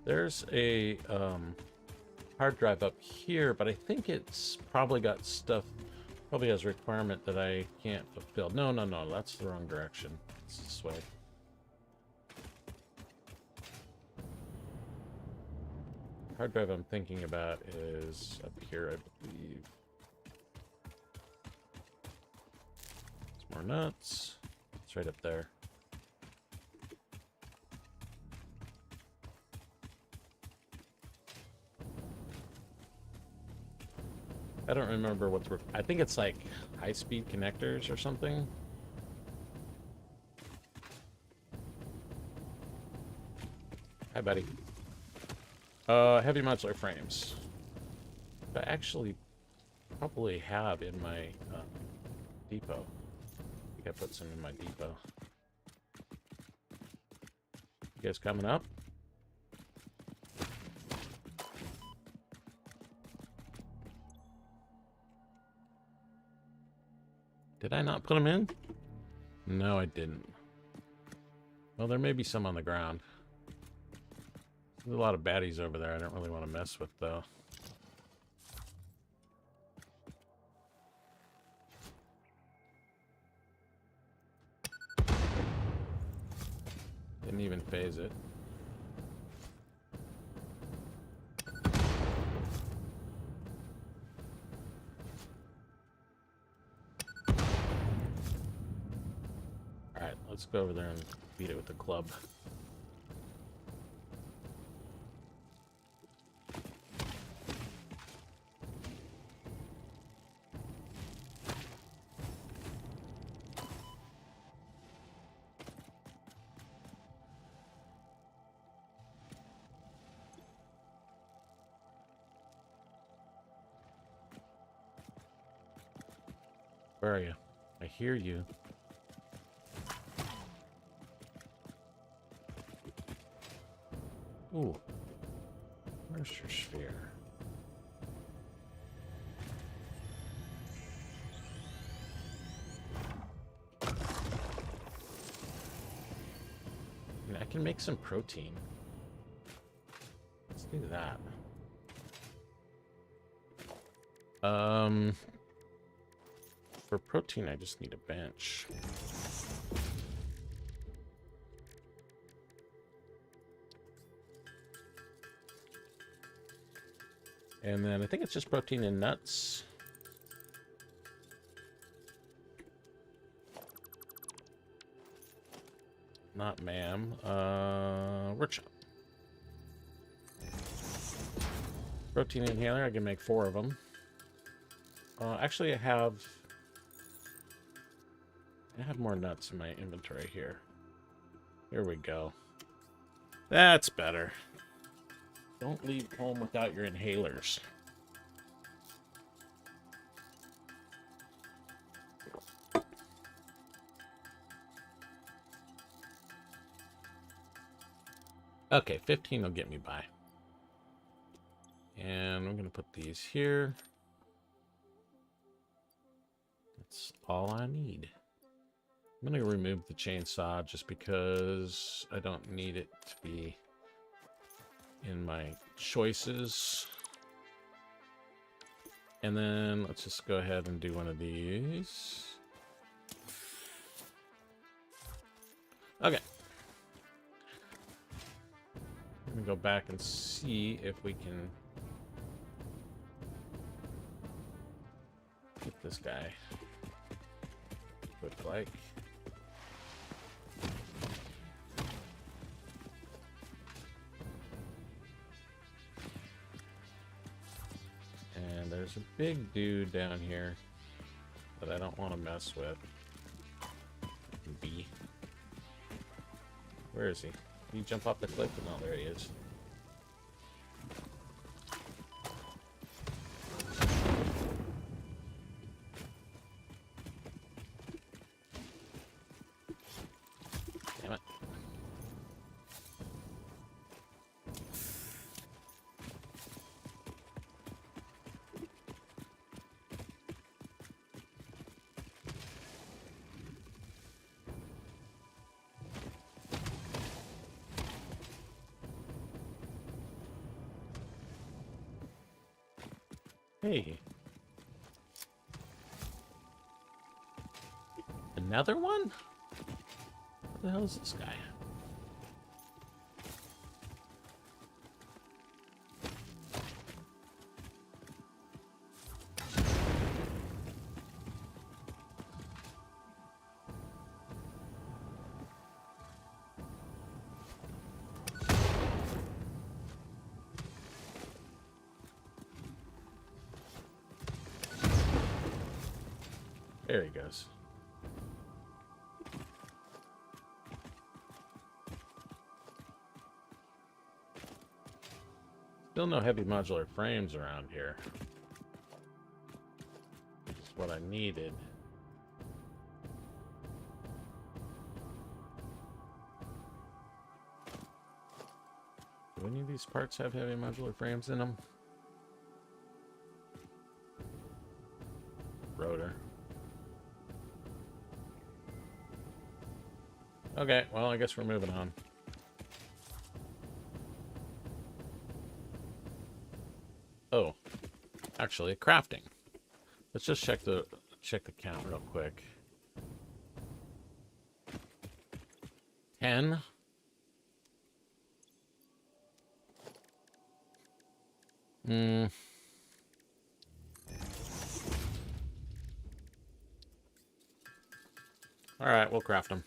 There's a hard drive up here, but I think it's probably got stuff, probably has a requirement that I can't fulfill. No, that's the wrong direction. It's this way. Hard drive I'm thinking about is up here, I believe. Some more nuts. It's right up there. I don't remember what's... I think it's like high-speed connectors or something. Hi, buddy. Heavy modular frames. I actually probably have in my depot. I think I put some in my depot. You guys coming up? Did I not put them in? No, I didn't. Well, there may be some on the ground. There's a lot of baddies over there I don't really want to mess with, though. Didn't even phase it. let's go over there and beat it with the club. Where are you? I hear you. Ooh. Where's your sphere? I mean, I can make some protein. Let's do that. For protein, I just need a bench. And then I think it's just protein and nuts. Not ma'am. Workshop. Protein inhaler, I can make 4 of them. Actually, I have more nuts in my inventory here. Here we go. That's better. Don't leave home without your inhalers. Okay, 15 will get me by. And I'm going to put these here. That's all I need. I'm going to remove the chainsaw just because I don't need it to be in my choices. And then let's just go ahead and do one of these. Okay. Let me go back and see if we can get this guy. Look like. And there's a big dude down here that I don't want to mess with. B. Where is he? Did he jump off the cliff? No, there he is. Damn it. Hey. Another one? What the hell is this guy? There he goes. Still no heavy modular frames around here. That's what I needed. Do any of these parts have heavy modular frames in them? Rotor. Okay, well, I guess we're moving on. Oh, actually, crafting. Let's just check the count real quick. 10. All right, we'll craft them.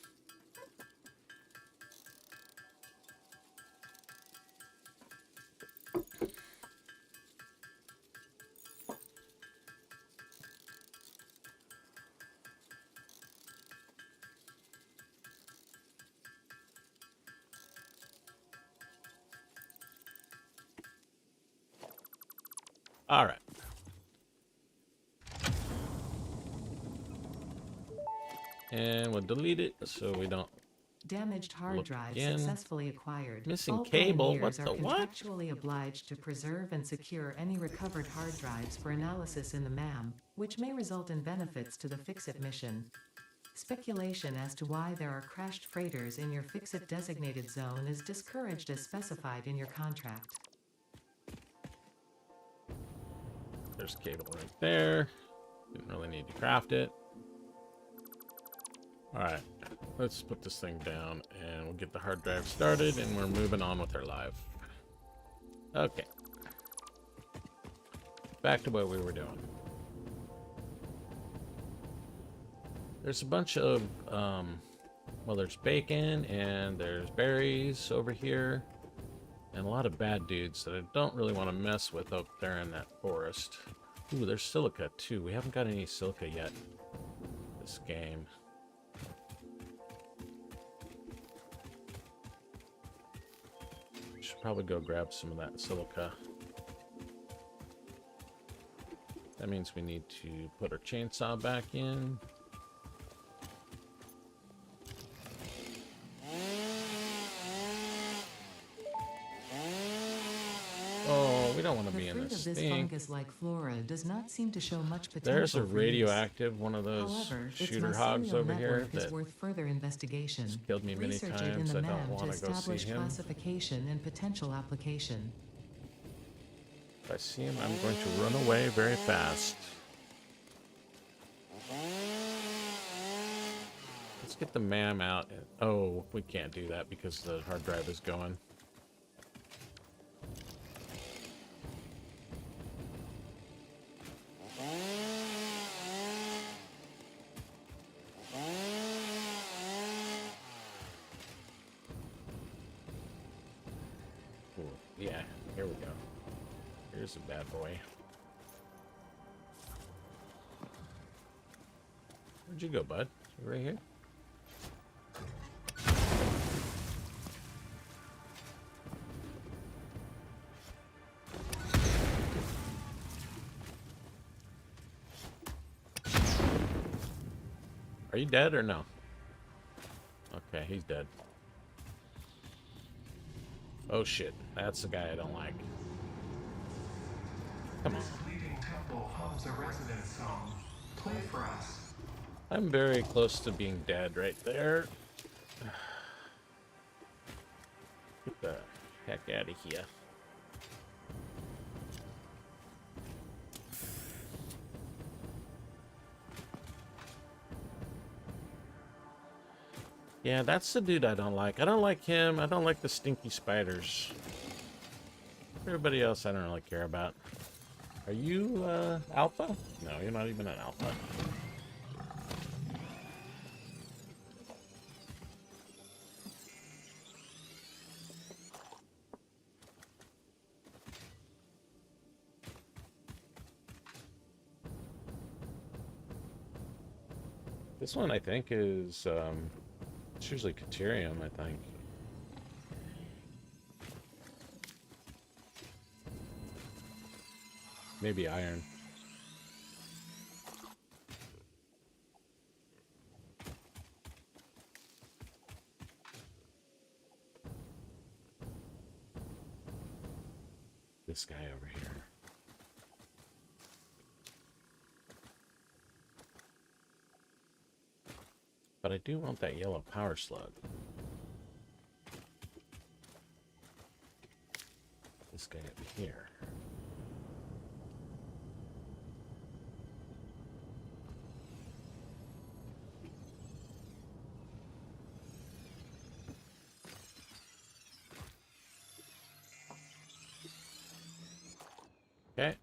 All right. And we'll delete it so we don't
Damaged hard
look
drive
again.
successfully acquired.
Missing
All
cable. What
pioneers are
the what?
contractually obliged to preserve and secure any recovered hard drives for analysis in the MAM, which may result in benefits to the Fix-It mission. Speculation as to why there are crashed freighters in your Fix-It designated zone is discouraged as specified in your contract.
There's cable right there. Didn't really need to craft it. All right, let's put this thing down and we'll get the hard drive started and we're moving on with our live. Okay. Back to what we were doing. There's a bunch of, well, there's bacon and there's berries over here. And a lot of bad dudes that I don't really want to mess with up there in that forest. Ooh, there's silica too. We haven't got any silica yet this game. Should probably go grab some of that silica. That means we need to put our chainsaw back in. Oh, we don't want to be in this
The fruit of this
thing.
fungus-like flora does not seem to show much potential.
There's a
for use.
radioactive, one of those
However,
shooter
its
hogs
mycelial
over here
network is
that
worth further investigation.
has killed me many
Research it in
times.
the
I don't
MAM
want
to
to go see
establish
him.
classification and potential application.
If I see him, I'm going to run away very fast. Let's get the MAM out. Oh, we can't do that because the hard drive is going. Ooh, yeah, here we go. Here's a bad boy. Where'd you go, bud? You right here? Are you dead or no? Okay, he's dead. Oh shit, that's the guy I don't like. Come on.
This bleeding temple hubs a residence zone. Play for us.
I'm very close to being dead right there. Get the heck out of here. Yeah, that's the dude I don't like. I don't like him. I don't like the stinky spiders. Everybody else I don't really care about. Are you alpha? No, you're not even an alpha. This one I think is it's usually Caterium, I think. Maybe iron. This guy over here. But I do want that yellow power slug. This guy over here. Okay.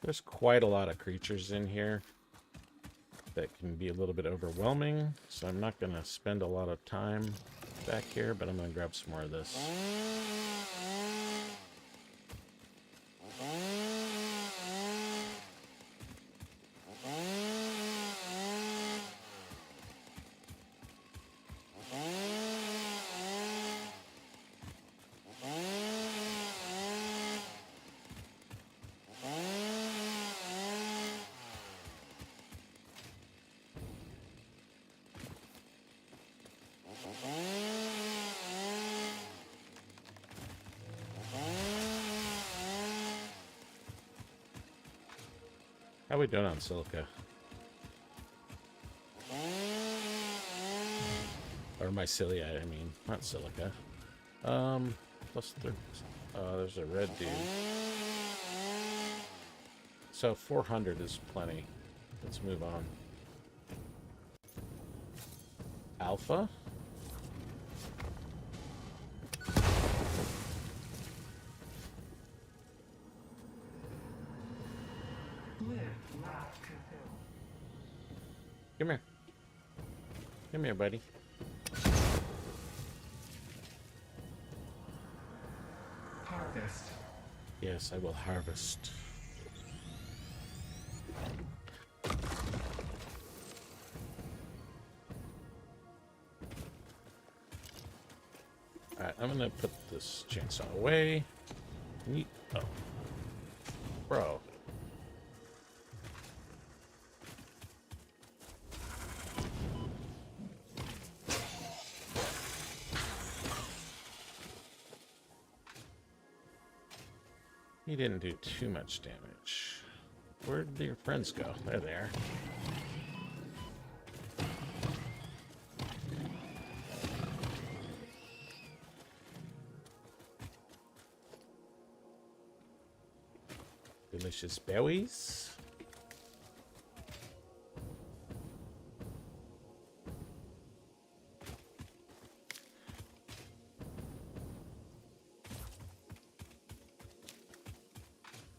There's quite a lot of creatures in here that can be a little bit overwhelming, so I'm not going to spend a lot of time back here, but I'm going to grab some more of this. How we doing on silica? Or mycelia, I mean, not silica. Plus 30. There's a red dude. So 400 is plenty. Let's move on. Alpha?
Live, laugh, fulfill.
Come here. Come here, buddy.
Harvest.
Yes, I will harvest. Alright, I'm gonna put this chainsaw away. Oh. Bro. He didn't do too much damage. Where did your friends go? There they are. Delicious berries.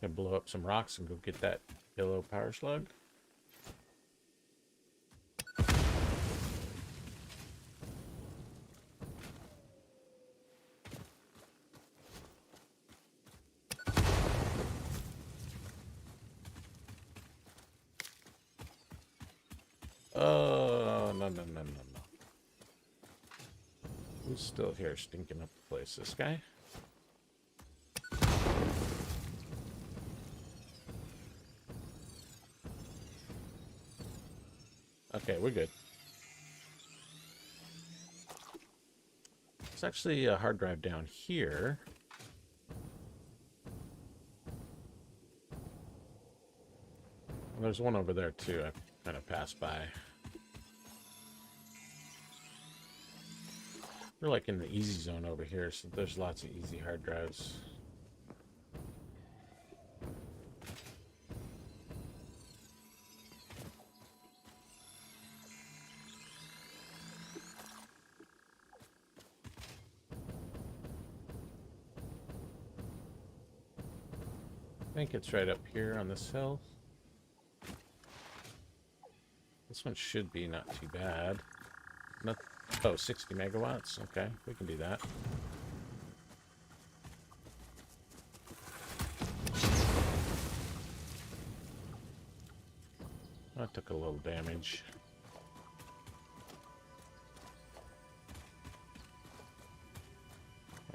Gonna blow up some rocks and go get that yellow power slug. Oh, no, no, no, no, no. Who's still here stinking up the place? This guy? Okay, we're good. There's actually a hard drive down here. There's one over there too. I kind of passed by. We're like in the easy zone over here, so there's lots of easy hard drives. I think it's right up here on this hill. This one should be not too bad. Not, oh, 60 megawatts. Okay, we can do that. That took a little damage.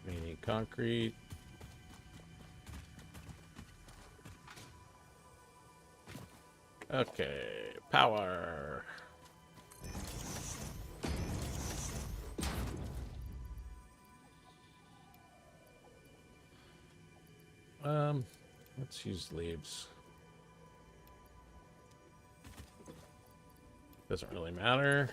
We need concrete. Okay, power. Let's use leaves. Doesn't really matter.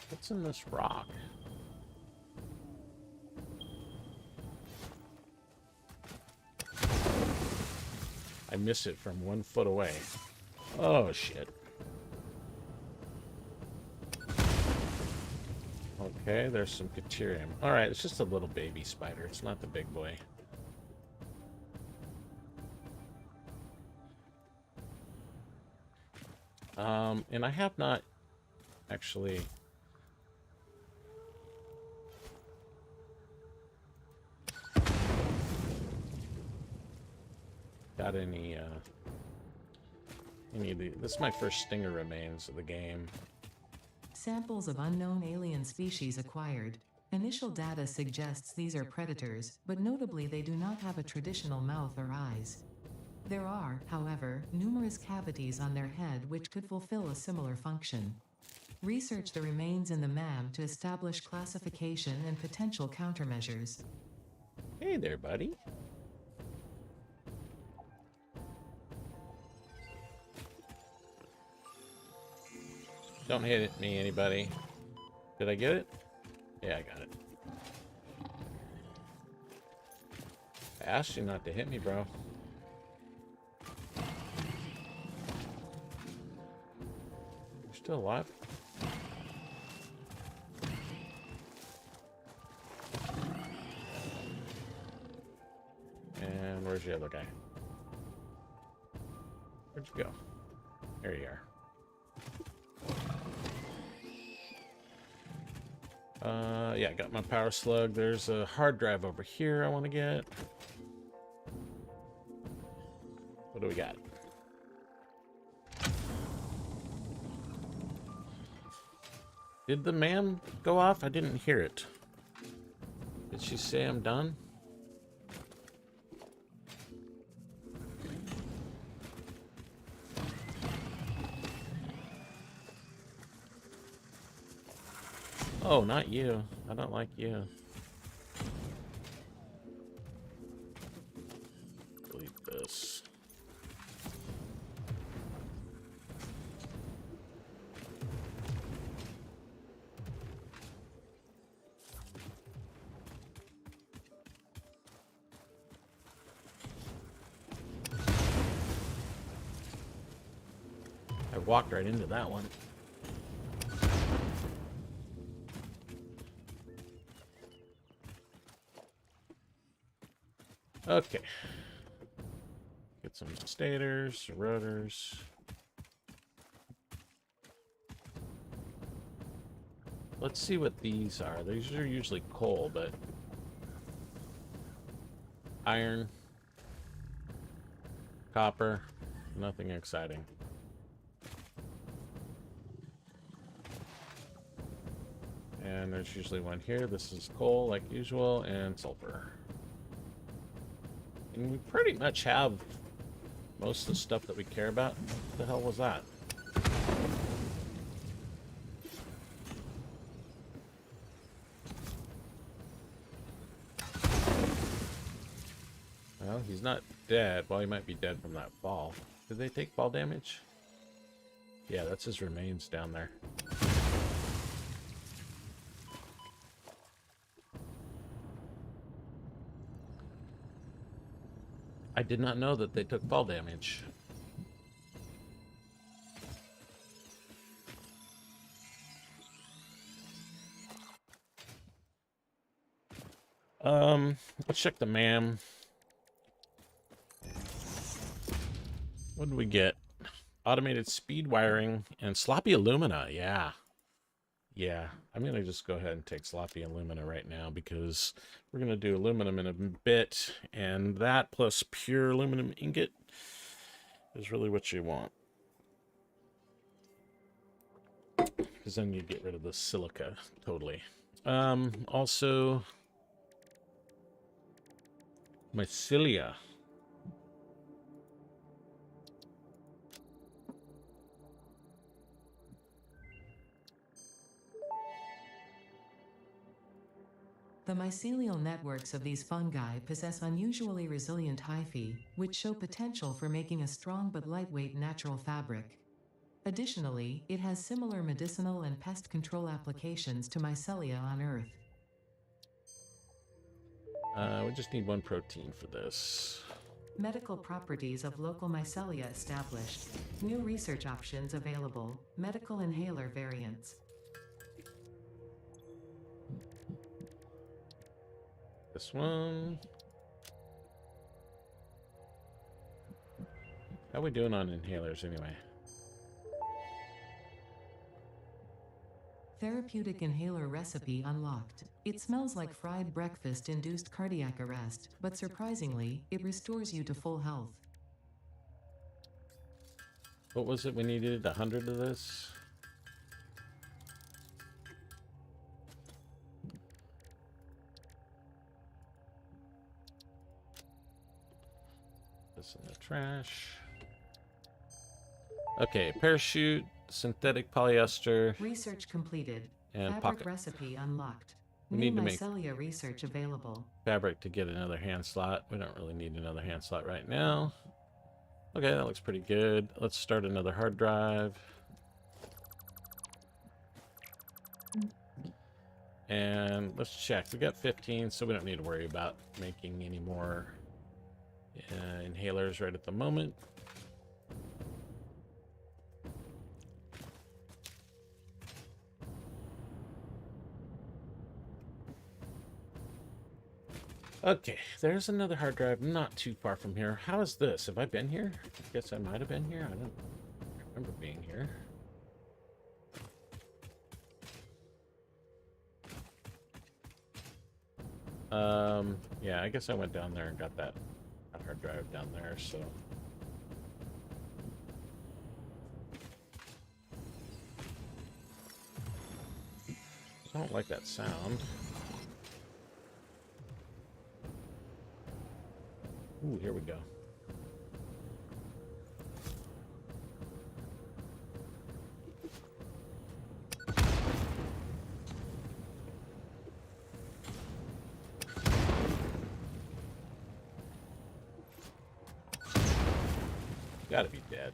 What's in this rock? I miss it from 1 foot away. Oh, shit. Okay, there's some deuterium. Alright, it's just a little baby spider. It's not the big boy. And I have not actually... got any of the... This is my first stinger remains of the game.
Samples of unknown alien species acquired. Initial data suggests these are predators, but notably they do not have a traditional mouth or eyes. There are, however, numerous cavities on their head which could fulfill a similar function. Research the remains in the MAM to establish classification and potential countermeasures.
Hey there, buddy. Don't hit me, anybody. Did I get it? Yeah, I got it. I asked you not to hit me, bro. You're still alive? And where's the other guy? Where'd you go? There you are. Yeah, I got my power slug. There's a hard drive over here I want to get. What do we got? Did the man go off? I didn't hear it. Did she say I'm done? Oh, not you. I don't like you. Delete this. I walked right into that one. Okay. Get some stators, rotors. Let's see what these are. These are usually coal, but iron, copper, nothing exciting. And there's usually one here. This is coal, like usual, and sulfur. And we pretty much have most of the stuff that we care about. What the hell was that? Well, he's not dead. Well, he might be dead from that fall. Did they take fall damage? Yeah, that's his remains down there. I did not know that they took fall damage. Let's check the MAM. What did we get? Automated speed wiring and sloppy alumina. Yeah. Yeah. I'm going to just go ahead and take sloppy alumina right now because we're going to do aluminum in a bit. And that plus pure aluminum ingot is really what you want. Because then you get rid of the silica totally. Also, mycelia.
The mycelial networks of these fungi possess unusually resilient hyphae, which show potential for making a strong but lightweight natural fabric. Additionally, it has similar medicinal and pest control applications to mycelia on Earth.
We just need one protein for this.
Medical properties of local mycelia established. New research options available. Medical inhaler variants.
This one. How are we doing on inhalers anyway?
Therapeutic inhaler recipe unlocked. It smells like fried breakfast induced cardiac arrest, but surprisingly, it restores you to full health.
What was it we needed? 100 of this? this in the trash. Okay, parachute, synthetic polyester,
Research completed.
and
Fabric
pocket.
recipe unlocked.
We
New
need to make
mycelia research available.
fabric to get another hand slot. We don't really need another hand slot right now. Okay, that looks pretty good. Let's start another hard drive. And let's check. We got 15, so we don't need to worry about making any more inhalers right at the moment. Okay, there's another hard drive not too far from here. How is this? Have I been here? I guess I might have been here. I don't remember being here. Yeah, I guess I went down there and got that hard drive down there, so. I don't like that sound. Ooh, here we go. Gotta be dead.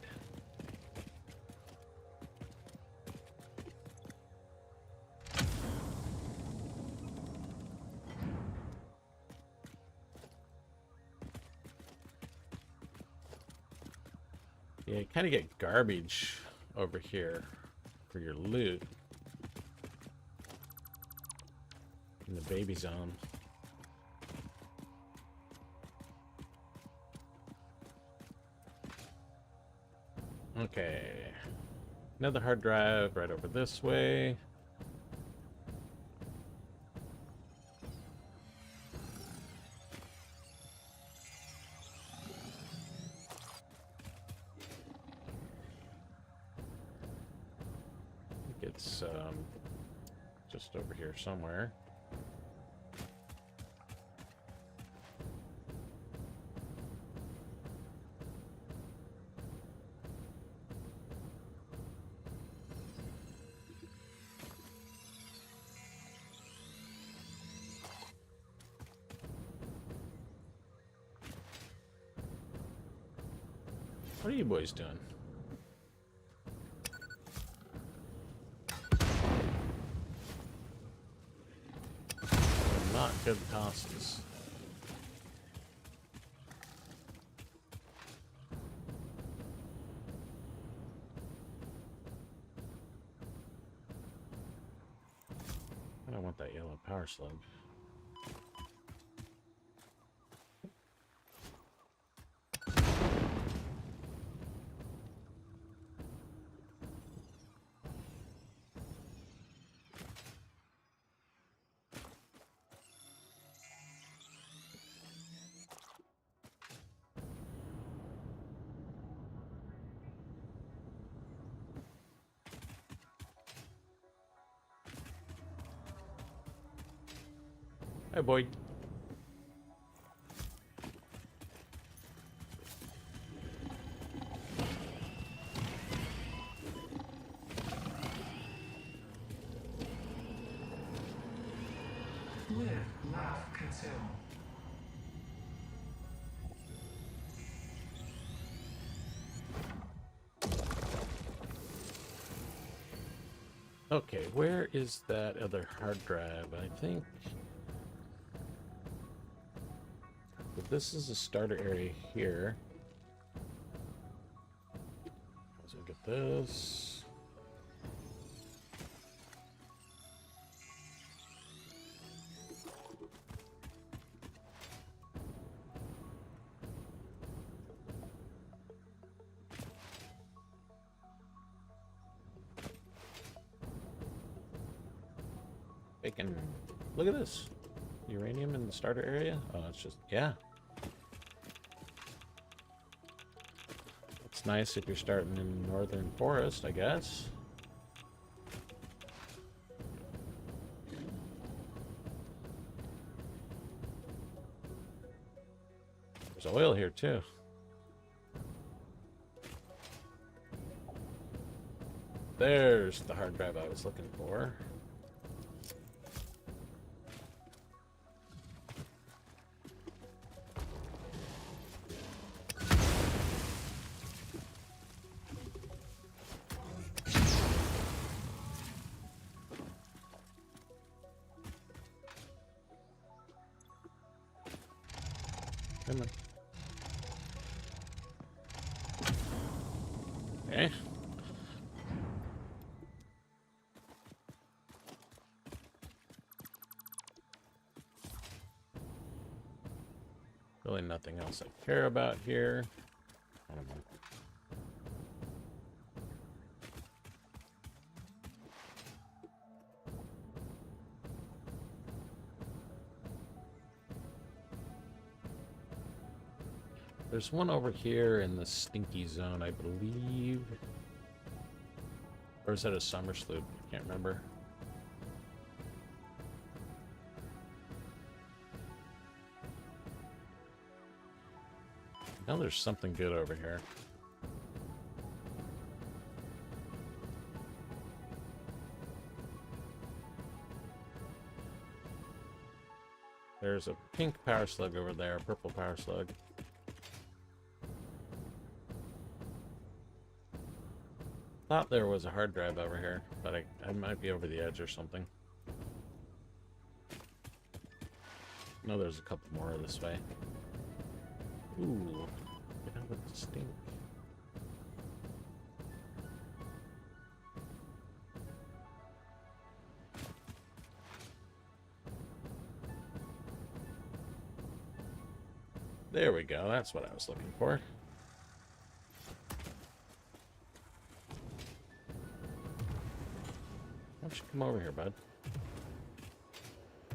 Yeah, you kind of get garbage over here for your loot in the baby zone. Okay, another hard drive right over this way. I think it's just over here somewhere. What are you boys doing? Not good tosses. I don't want that yellow power slug. Hey, boy.
Live, laugh, consume.
Okay, where is that other hard drive? I think but this is a starter area here. Let's look at this. Bacon. Look at this. Uranium in the starter area? Oh, it's just, yeah. It's nice if you're starting in northern forest, I guess. There's oil here too. There's the hard drive I was looking for. Come on. Okay. Really nothing else I care about here. I don't know. There's one over here in the stinky zone, I believe. Or is that a summer sloop? I can't remember. Now there's something good over here. There's a pink power slug over there, a purple power slug. Thought there was a hard drive over here, but I might be over the edge or something. No, there's a couple more this way. Ooh, get out of the stink. There we go, that's what I was looking for. Why don't you come over here, bud?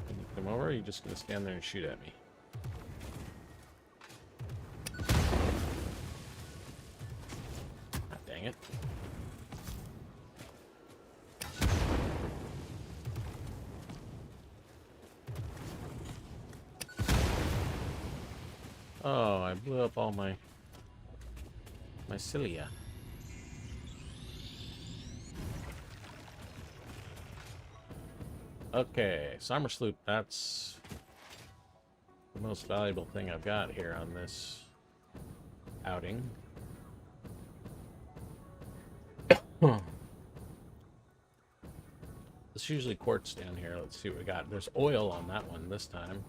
Can you come over, or are you just gonna stand there and shoot at me? Ah, dang it. Oh, I blew up all my cilia. Okay, summer sloop, that's the most valuable thing I've got here on this outing. It's usually quartz down here. Let's see what we got. There's oil on that one this time.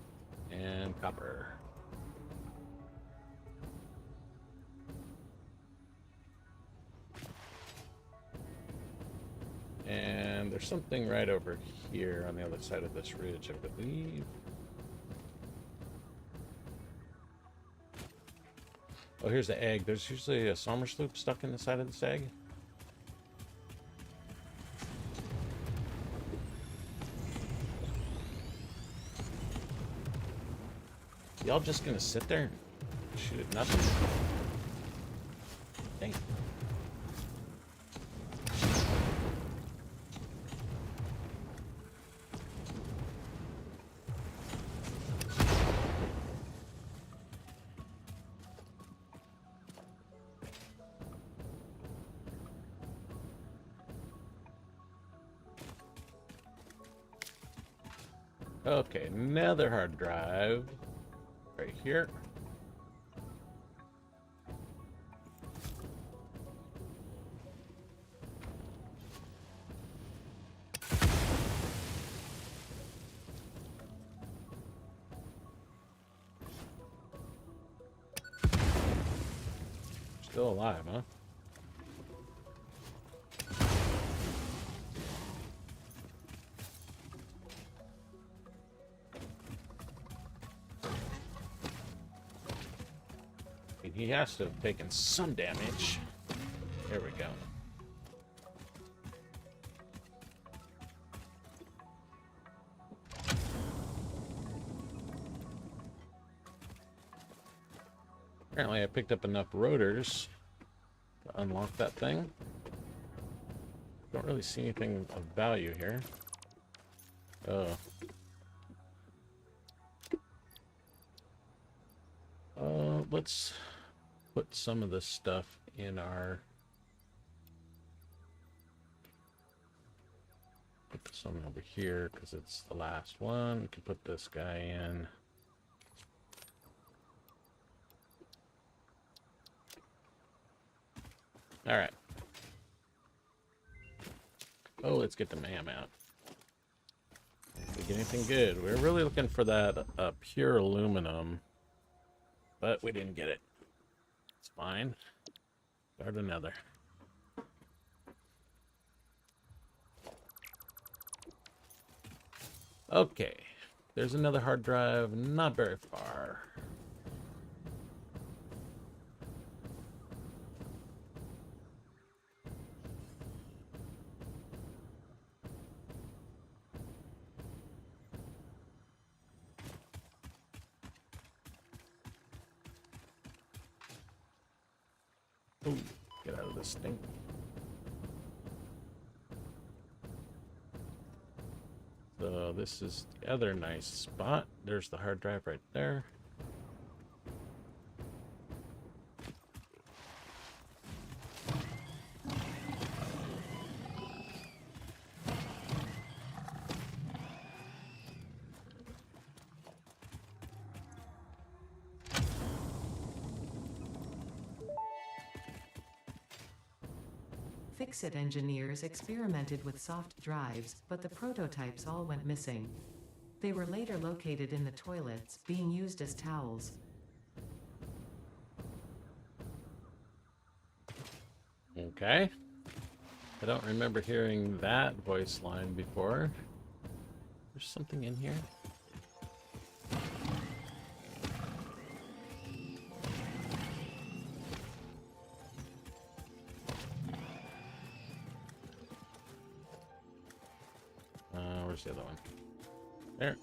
And copper. And there's something right over here on the other side of this ridge, I believe. Oh, here's the egg. There's usually a summer sloop stuck in the side of this egg. Y'all just gonna sit there and shoot at nothing? Dang. Okay, another hard drive right here. Still alive, huh? He has to have taken some damage. There we go. Apparently I picked up enough rotors to unlock that thing. Don't really see anything of value here. Oh. Let's put some of this stuff in our put this one over here because it's the last one. We can put this guy in. All right. Oh, let's get the MAM out. Did we get anything good? We're really looking for that pure aluminum, but we didn't get it. It's fine. Start another. Okay. There's another hard drive, not very far. Ooh, get out of this thing. So this is the other nice spot. There's the hard drive right there.
Fix-It engineers experimented with soft drives, but the prototypes all went missing. They were later located in the toilets, being used as towels.
Okay. I don't remember hearing that voice line before. There's something in here. Where's the other one? There.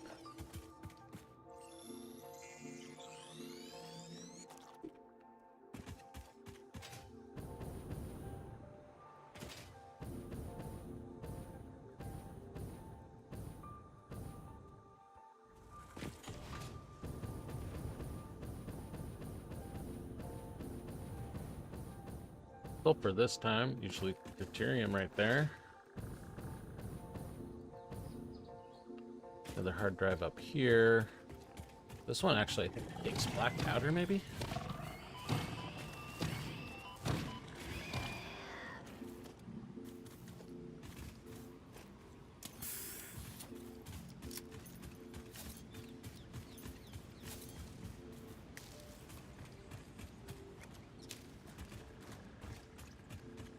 Sulfur this time, usually deuterium right there. Another hard drive up here. This one actually, I think, takes black powder, maybe?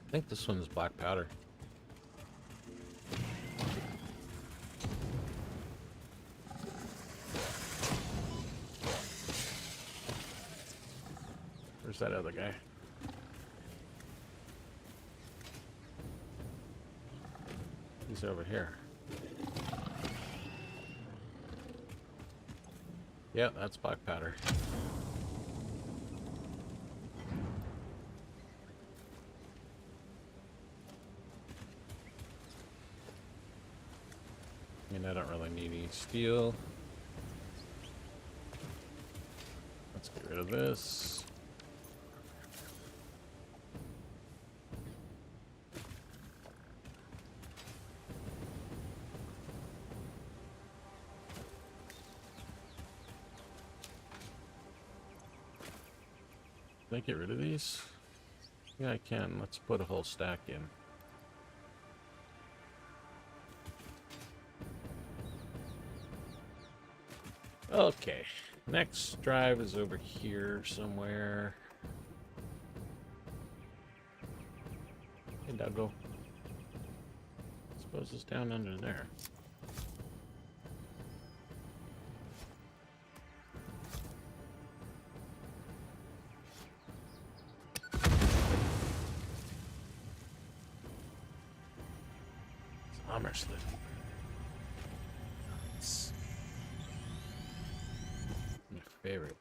I think this one is black powder. Where's that other guy? He's over here. Yeah, that's black powder. I mean, I don't really need any steel. Let's get rid of this. Can I get rid of these? Yeah, I can. Let's put a whole stack in. Okay, next drive is over here somewhere. Hey, doggo. Suppose it's down under there. Armor slit. It's my favorite.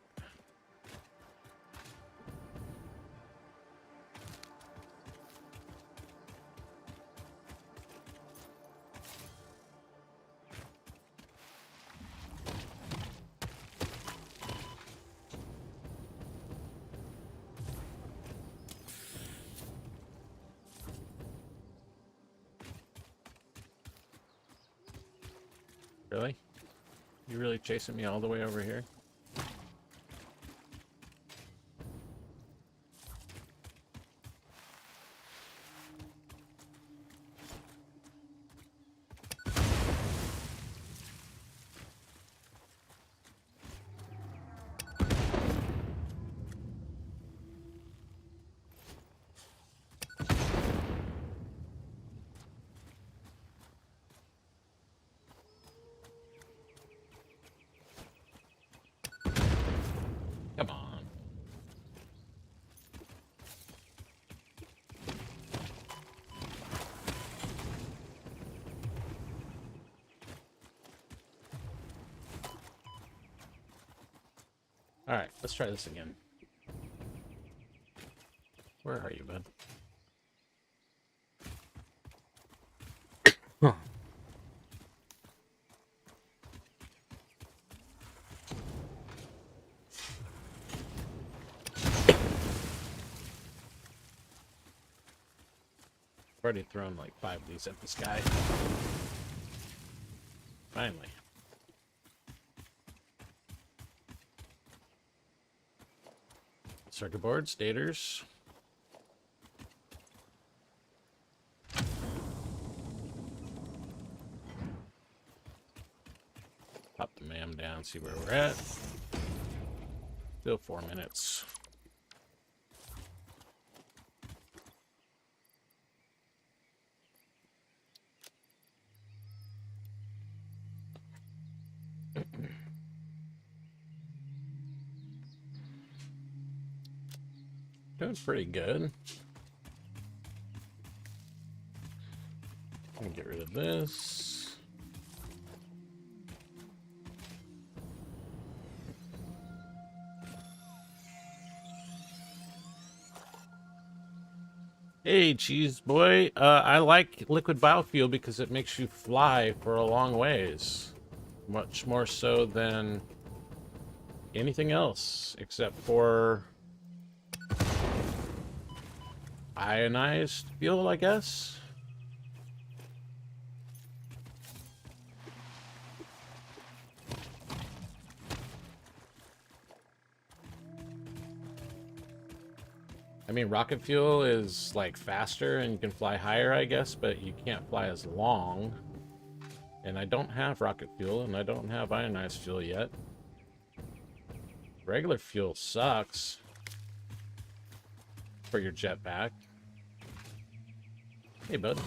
Really? You really chasing me all the way over here? Come on. All right, let's try this again. Where are you, bud? Huh. I've already thrown like 5 of these at this guy. Finally. Circuit boards, daters. Pop the MAM down, see where we're at. Still 4 minutes. Doing pretty good. I'm gonna get rid of this. Hey, cheese boy. I like liquid biofuel because it makes you fly for a long ways. Much more so than anything else, except for ionized fuel, I guess. I mean, rocket fuel is like faster and you can fly higher, I guess, but you can't fly as long. And I don't have rocket fuel and I don't have ionized fuel yet. Regular fuel sucks for your jetpack. Hey, bud.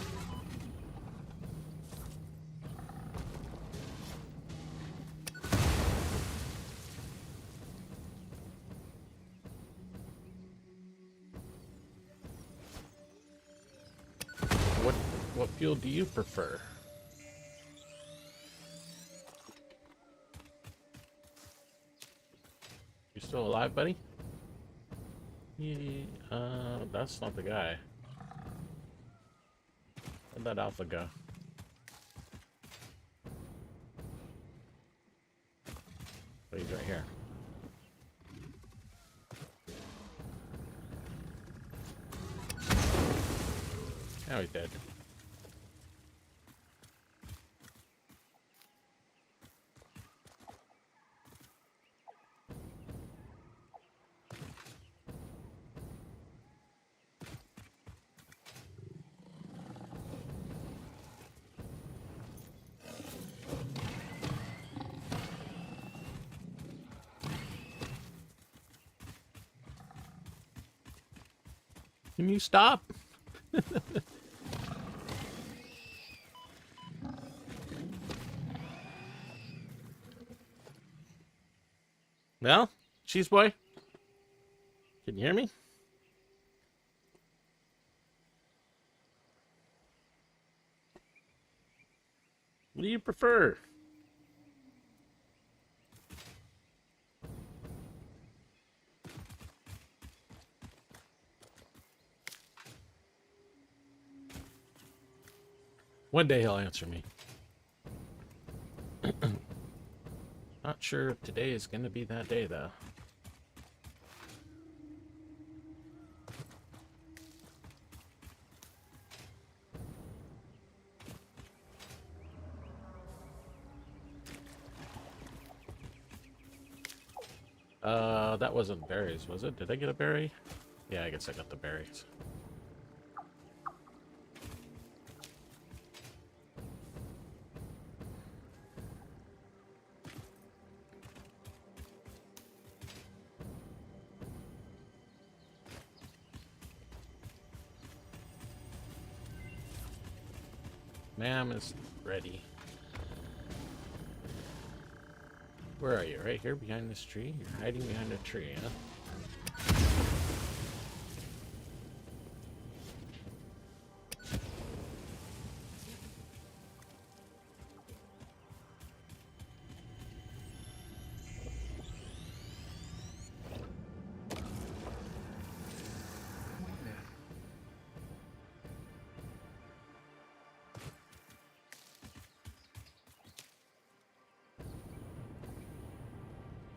What fuel do you prefer? You still alive, buddy? Yeah, that's not the guy. Where'd that alpha go? Oh, he's right here. Now he's dead. Can you stop? Well, cheese boy, can you hear me? What do you prefer? One day he'll answer me. Not sure if today is going to be that day, though. That wasn't berries, was it? Did I get a berry? Yeah, I guess I got the berries. Ma'am is ready. Where are you? Right here behind this tree? You're hiding behind a tree, huh?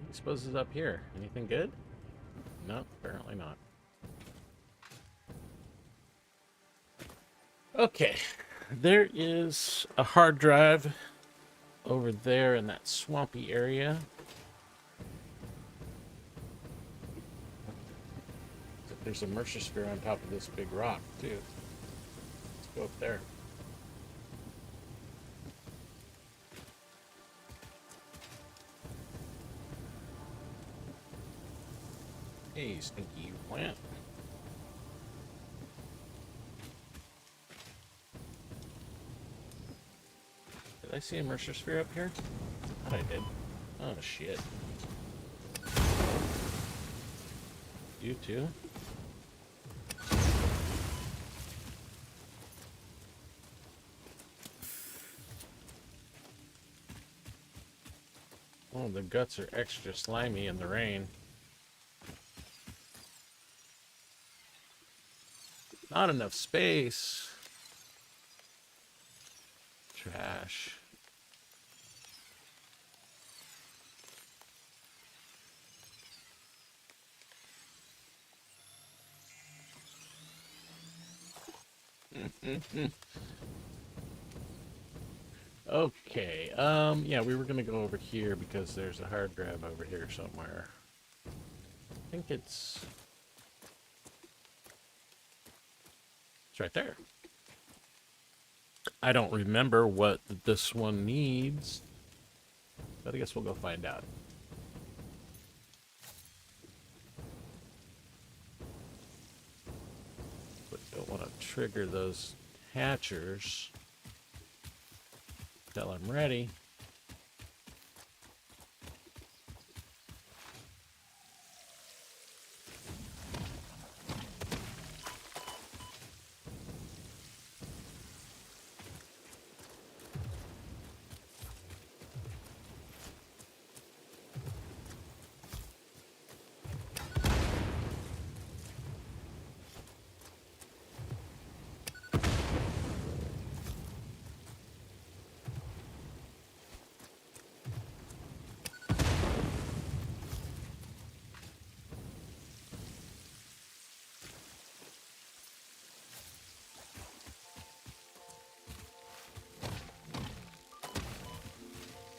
I suppose it's up here. Anything good? No, apparently not. Okay, there is a hard drive over there in that swampy area. There's a Mercer sphere on top of this big rock, too. Let's go up there. Hey, stinky plant. Did I see a Mercer sphere up here? I thought I did. Oh, shit. You too? Oh, the guts are extra slimy in the rain. Not enough space. Trash. Okay, yeah, we were gonna go over here because there's a hard drive over here somewhere. I think it's right there. I don't remember what this one needs, but I guess we'll go find out. But don't want to trigger those hatchers till I'm ready.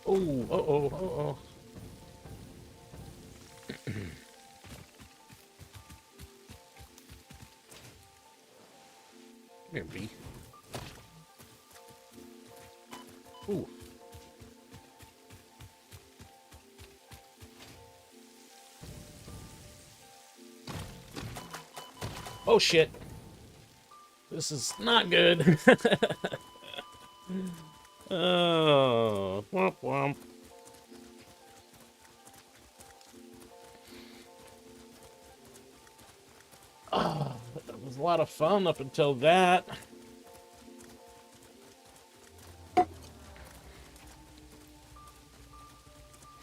Oh, oh. Come here, bee. Ooh. Oh, shit. This is not good. Oh, womp womp. Oh, that was a lot of fun up until that.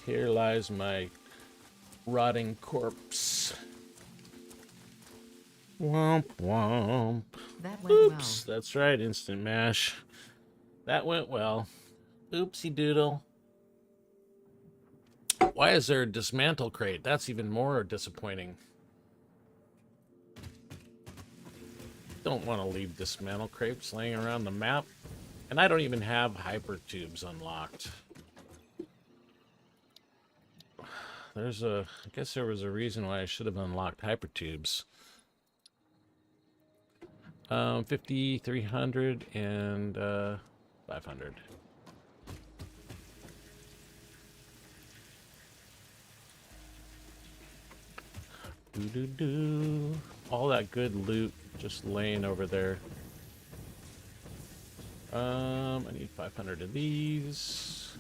Here lies my rotting corpse. Womp womp.
That went
Oops,
well.
that's right, instant mash. That went well. Oopsie doodle. Why is there a dismantle crate? That's even more disappointing. Don't want to leave dismantle crates laying around the map. And I don't even have hyper tubes unlocked. I guess there was a reason why I should have unlocked hypertubes. 50, 300, and 500. Doo-doo-doo. All that good loot just laying over there. I need 500 of these.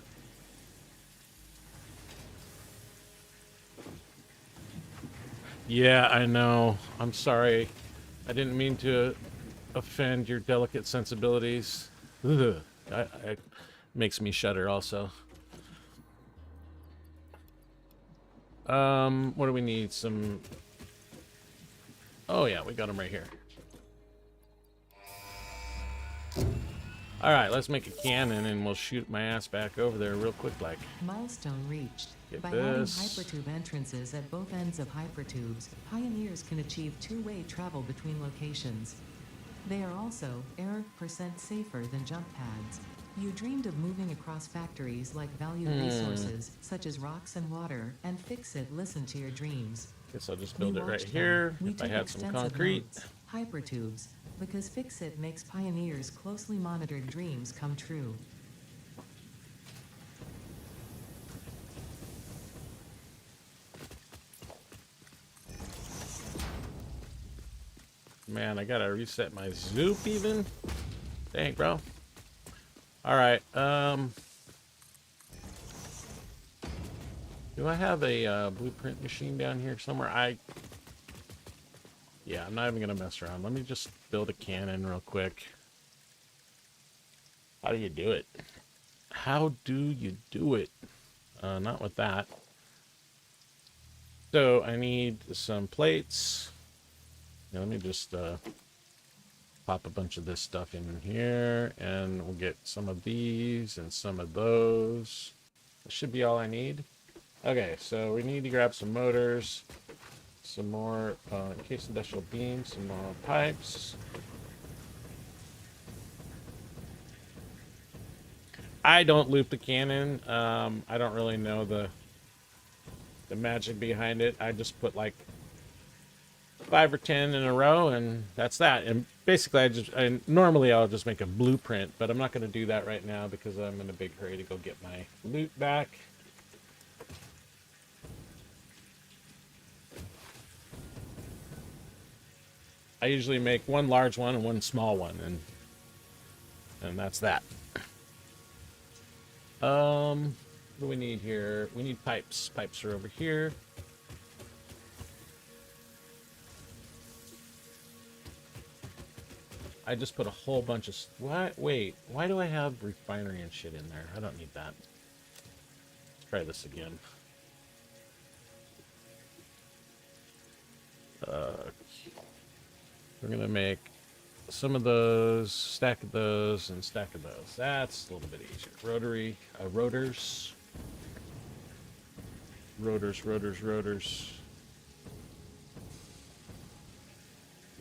Yeah, I know. I'm sorry. I didn't mean to offend your delicate sensibilities. Ugh. It makes me shudder also. What do we need? Some... Oh yeah, we got them right here. Alright, let's make a cannon and we'll shoot my ass back over there real quick like.
Milestone reached.
Get
By
this.
adding hypertube entrances at both ends of hypertubes, pioneers can achieve two-way travel between locations. They are also % safer than jump pads. You dreamed of moving across factories like valued resources, such as rocks and water, and Fix-It listened to your dreams.
Guess I'll just
We
build it right
watched them.
here.
We
If I
took
had some
extensive
concrete.
notes. Hypertubes, because Fix-It makes pioneers' closely monitored dreams come true.
Man, I gotta reset my zoop even. Dang, bro. Alright, do I have a blueprint machine down here somewhere? Yeah, I'm not even gonna mess around. Let me just build a cannon real quick. How do you do it? How do you do it? Not with that. So I need some plates. Now, let me just pop a bunch of this stuff in here, and we'll get some of these and some of those. That should be all I need. Okay, so we need to grab some motors, some more case industrial beams, some more pipes. I don't loop the cannon. I don't really know the magic behind it. I just put like 5 or 10 in a row, and that's that. And basically, normally I'll just make a blueprint, but I'm not going to do that right now because I'm in a big hurry to go get my loot back. I usually make one large one and one small one, and that's that. What do we need here? We need pipes. Pipes are over here. I just put a whole bunch of... What? Wait, why do I have refinery and shit in there? I don't need that. Let's try this again. We're gonna make some of those, stack of those, and stack of those. That's a little bit easier. Rotary, rotors. Rotors.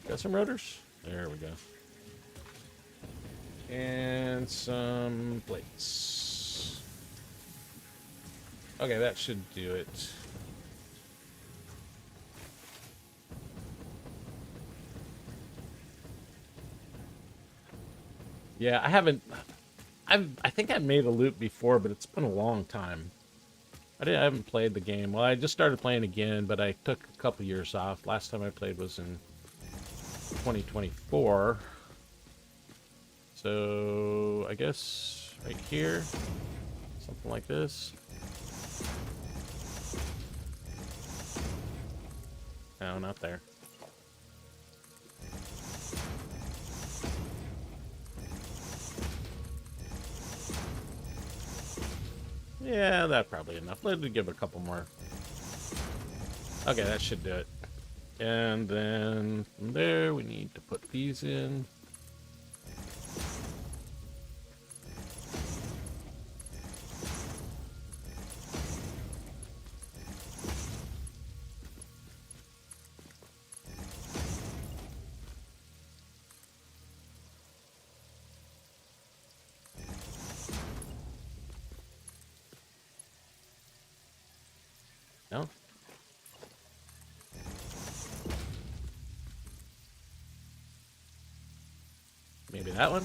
Got some rotors? There we go. And some plates. Okay, that should do it. Yeah, I think I made a loop before, but it's been a long time. I haven't played the game. Well, I just started playing again, but I took a couple years off. Last time I played was in 2024. So I guess right here, something like this. No, not there. Yeah, that's probably enough. Let's give it a couple more. Okay, that should do it. And then from there, we need to put these in. No? Maybe that one?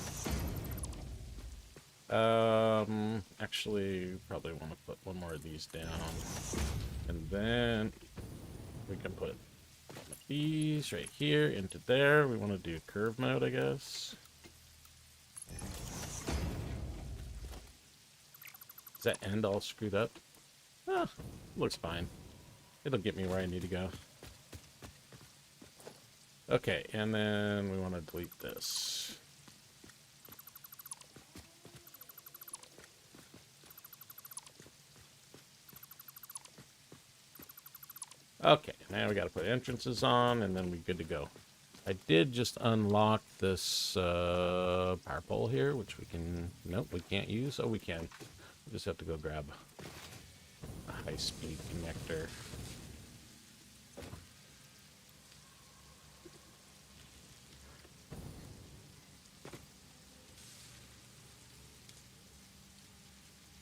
Actually, probably want to put one more of these down. And then we can put these right here into there. We want to do curve mode, I guess. Is that end all screwed up? Ah, looks fine. It'll get me where I need to go. Okay, and then we want to delete this. Okay, now we got to put entrances on, and then we're good to go. I did just unlock this power pole here, which we can... Nope, we can't use. Oh, we can. We just have to go grab a high-speed connector.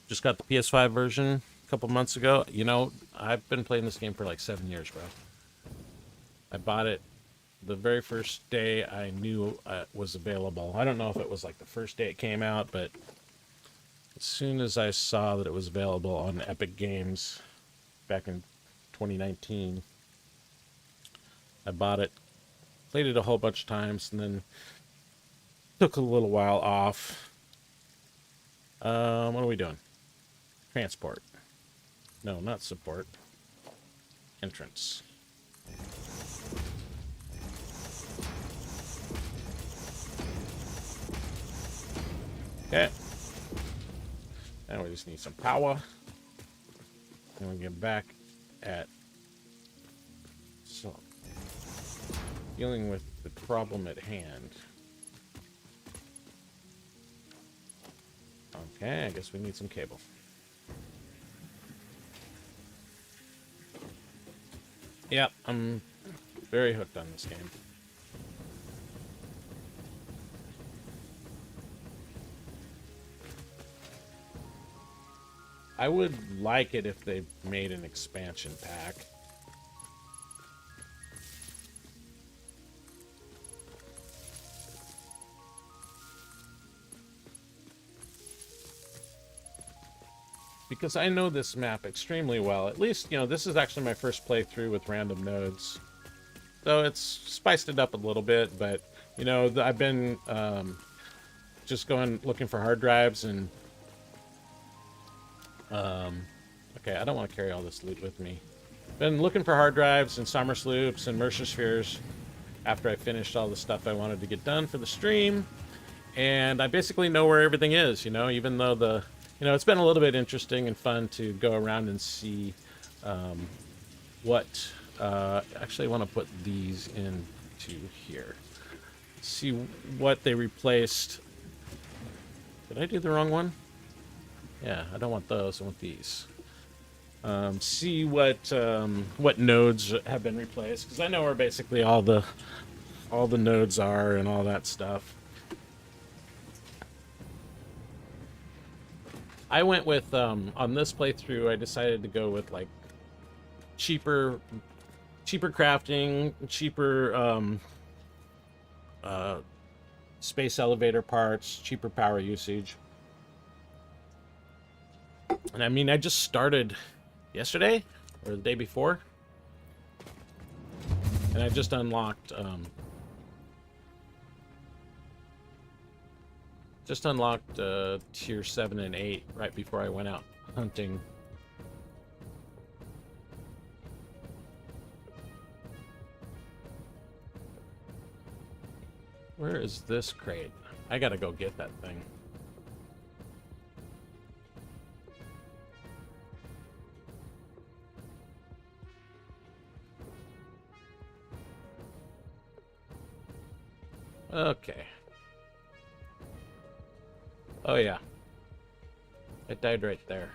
Just got the PS5 version a couple months ago. You know, I've been playing this game for like 7 years, bro. I bought it the very first day I knew it was available. I don't know if it was like the first day it came out, but as soon as I saw that it was available on Epic Games back in 2019, I bought it, played it a whole bunch of times, and then took a little while off. What are we doing? Transport. No, not support. Entrance. Okay. Now we just need some power. And we get back at dealing with the problem at hand. Okay, I guess we need some cable. Yep, I'm very hooked on this game. I would like it if they made an expansion pack. Because I know this map extremely well. At least, you know, this is actually my first playthrough with random nodes. So it's spiced it up a little bit, but, you know, I've been just going looking for hard drives and... okay, I don't want to carry all this loot with me. Been looking for hard drives and summer sloops and Mercer spheres after I finished all the stuff I wanted to get done for the stream. And I basically know where everything is, you know, even though the... You know, it's been a little bit interesting and fun to go around and see what... actually, I want to put these into here. See what they replaced. Did I do the wrong one? Yeah, I don't want those. I want these. See what nodes have been replaced, because I know where basically all the nodes are and all that stuff. I went with on this playthrough. I decided to go with like cheaper crafting, cheaper space elevator parts, cheaper power usage. And I mean, I just started yesterday or the day before, and I just unlocked tier 7 and 8 right before I went out hunting. Where is this crate? I gotta go get that thing. Okay. Oh yeah. It died right there.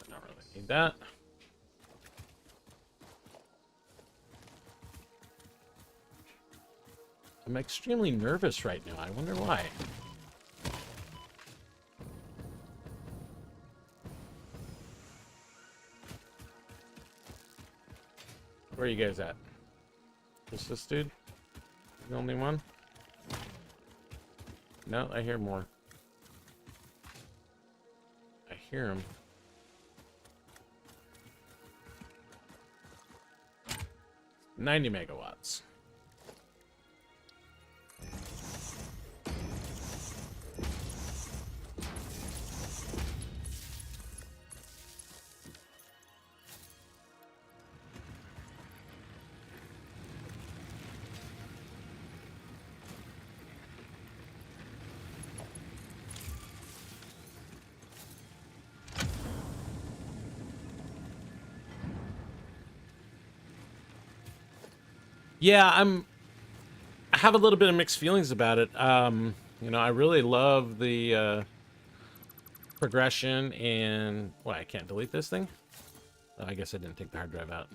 I don't really need that. I'm extremely nervous right now. I wonder why. Where are you guys at? Is this dude the only one? No, I hear more. I hear him. 90 megawatts. Yeah, I have a little bit of mixed feelings about it. You know, I really love the progression and I can't delete this thing. Oh, I guess I didn't take the hard drive out.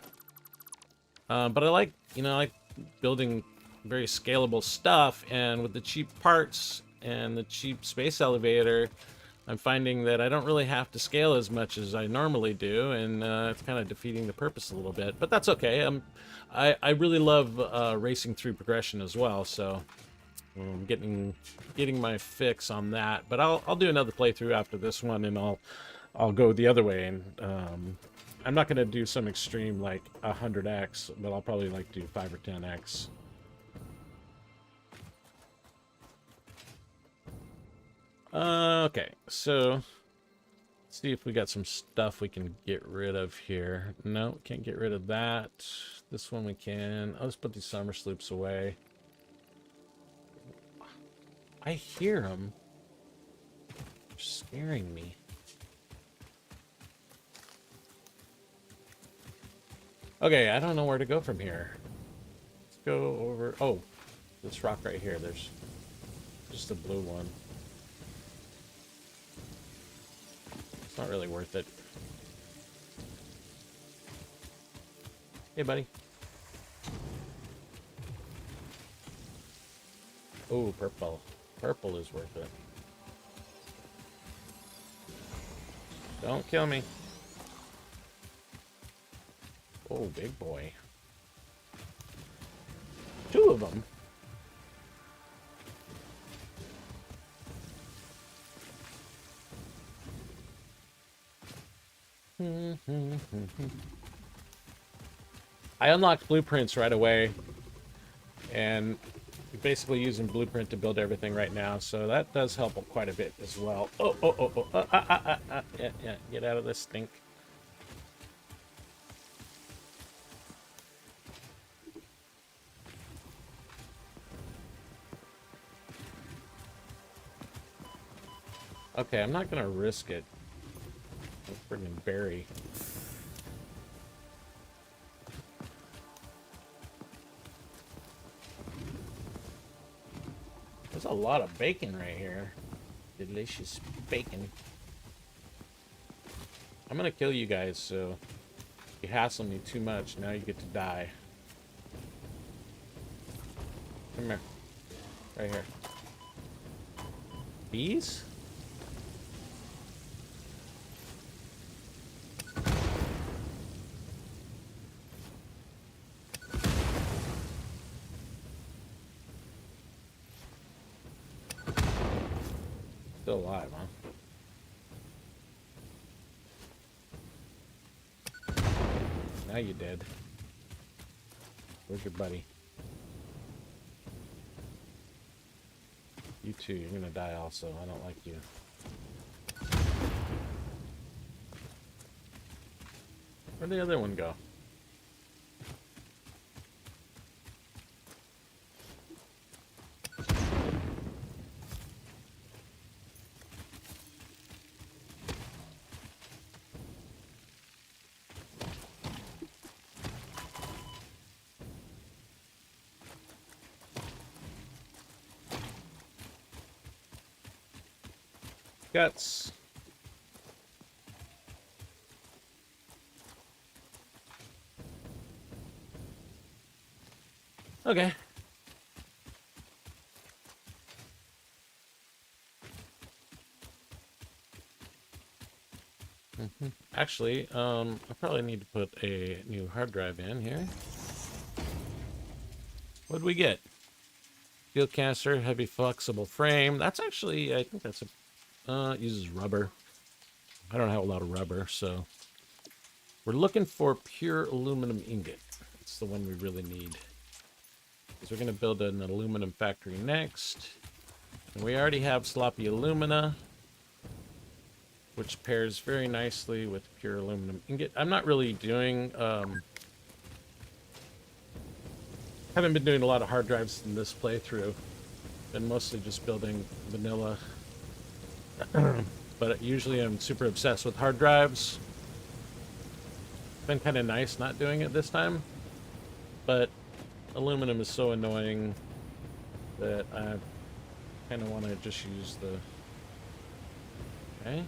But I like, you know, I like building very scalable stuff, and with the cheap parts and the cheap space elevator, I'm finding that I don't really have to scale as much as I normally do, and it's kind of defeating the purpose a little bit. But that's okay. I really love racing through progression as well, so I'm getting my fix on that. But I'll do another playthrough after this one, and I'll go the other way, and I'm not gonna do some extreme like 100x, but I'll probably like do 5 or 10x. Okay, so let's see if we got some stuff we can get rid of here. No, can't get rid of that. This one we can. I'll just put these summer sloops away. I hear them. They're scaring me. Okay, I don't know where to go from here. Let's go over... Oh, this rock right here. There's just a blue one. It's not really worth it. Hey, buddy. Oh, purple. Purple is worth it. Don't kill me. Oh, big boy. 2 of them. I unlocked blueprints right away, and basically using blueprint to build everything right now, so that does help quite a bit as well. Yeah, get out of this stink. Okay, I'm not gonna risk it. Friggin' berry. There's a lot of bacon right here. Delicious bacon. I'm gonna kill you guys, so you hassle me too much. Now you get to die. Come here. Right here. Bees? Still alive, huh? Now you're dead. Where's your buddy? You too, you're gonna die also. I don't like you. Where'd the other one go? Guts. Okay. Actually, I probably need to put a new hard drive in here. What did we get? Steel canister, heavy flexible frame. That's actually, I think that's a, it uses rubber. I don't have a lot of rubber, so. We're looking for pure aluminum ingot. That's the one we really need. Because we're going to build an aluminum factory next. And we already have sloppy alumina, which pairs very nicely with pure aluminum ingot. I'm not really doing, haven't been doing a lot of hard drives in this playthrough. Been mostly just building vanilla. But usually I'm super obsessed with hard drives. Been kind of nice not doing it this time. But aluminum is so annoying that I kind of want to just use the... Okay.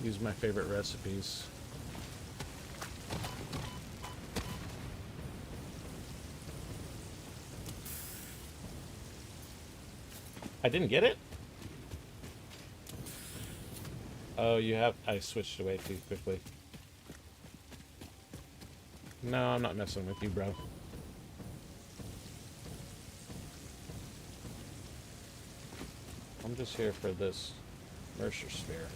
Use my favorite recipes. I didn't get it? Oh, you have... I switched away too quickly. No, I'm not messing with you, bro. I'm just here for this Mercer sphere.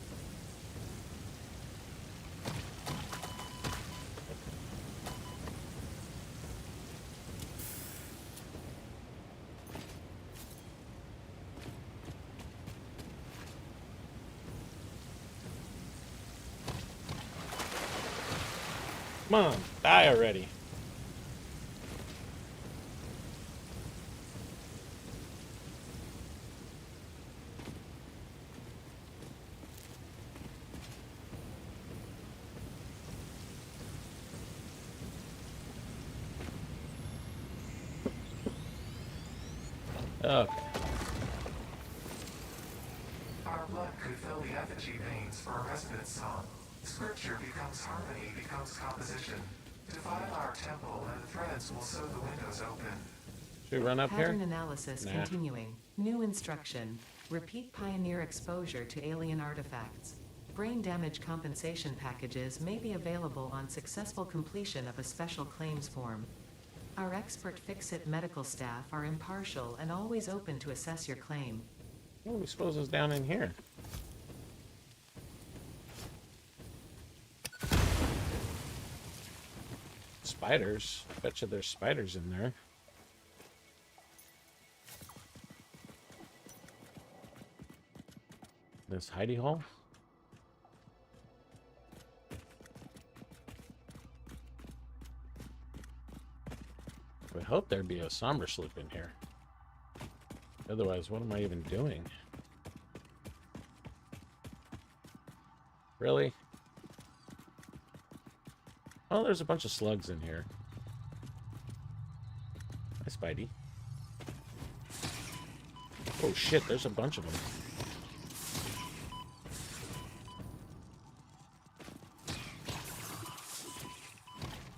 Come on, die already. Okay.
Our blood could fill the effigy veins for a resonance song. Scripture becomes harmony, becomes composition. Defile our temple, and the threads will sew the windows open.
Should we run up
Pattern
here?
analysis
Nah.
continuing. New instruction. Repeat pioneer exposure to alien artifacts. Brain damage compensation packages may be available on successful completion of a special claims form. Our expert Fix-It medical staff are impartial and always open to assess your claim.
What do we suppose is down in here? Spiders. Bet you there's spiders in there. This hidey hole? I would hope there'd be a somber sloop in here. Otherwise, what am I even doing? Really? Oh, there's a bunch of slugs in here. Hi, Spidey. Oh shit, there's a bunch of them.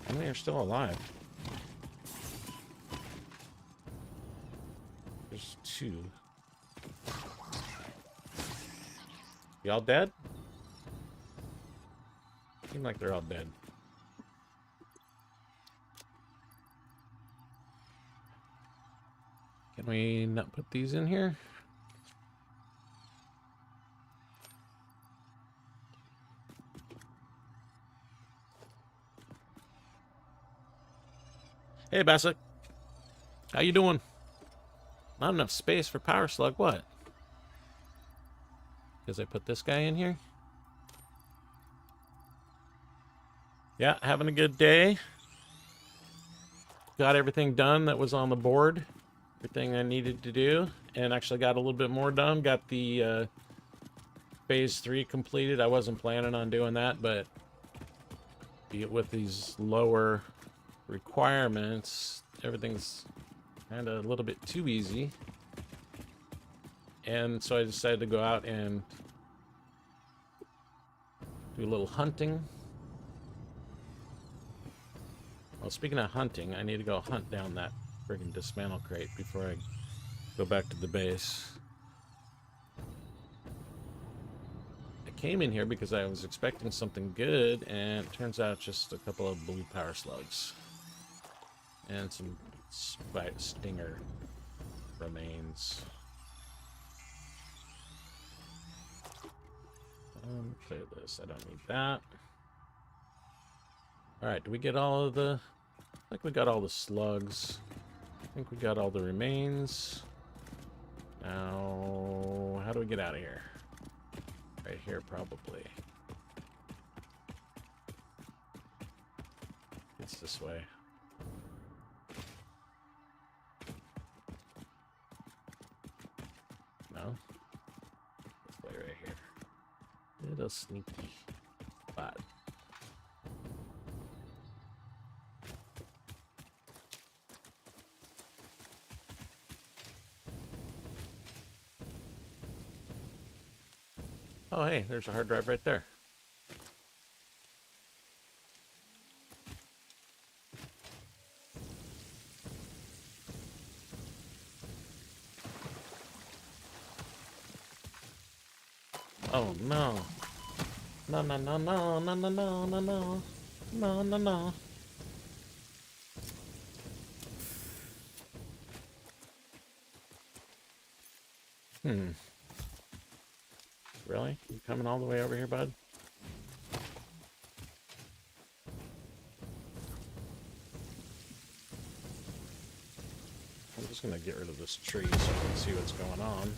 How many are still alive? There's 2. Y'all dead? Seem like they're all dead. Can we not put these in here? Hey, Bassett. How you doing? Not enough space for Power Slug, what? Because I put this guy in here? Yeah, having a good day. Got everything done that was on the board. Everything I needed to do. And actually got a little bit more done. Got the phase 3 completed. I wasn't planning on doing that, but with these lower requirements, everything's kind of a little bit too easy. And so I decided to go out and do a little hunting. Well, speaking of hunting, I need to go hunt down that friggin' dismantle crate before I go back to the base. I came in here because I was expecting something good, and it turns out just a couple of blue power slugs. And some stinger remains. Clear this. I don't need that. Alright, do we get all of the... I think we got all the slugs. I think we got all the remains. Now, how do we get out of here? Right here, probably. It's this way. No? This way right here. Little sneaky spot. Oh, hey, there's a hard drive right there. Oh, no. No, no, no, no, no, no, no, no, no. No, no, no. Really? You coming all the way over here, bud? I'm just gonna get rid of this tree so I can see what's going on.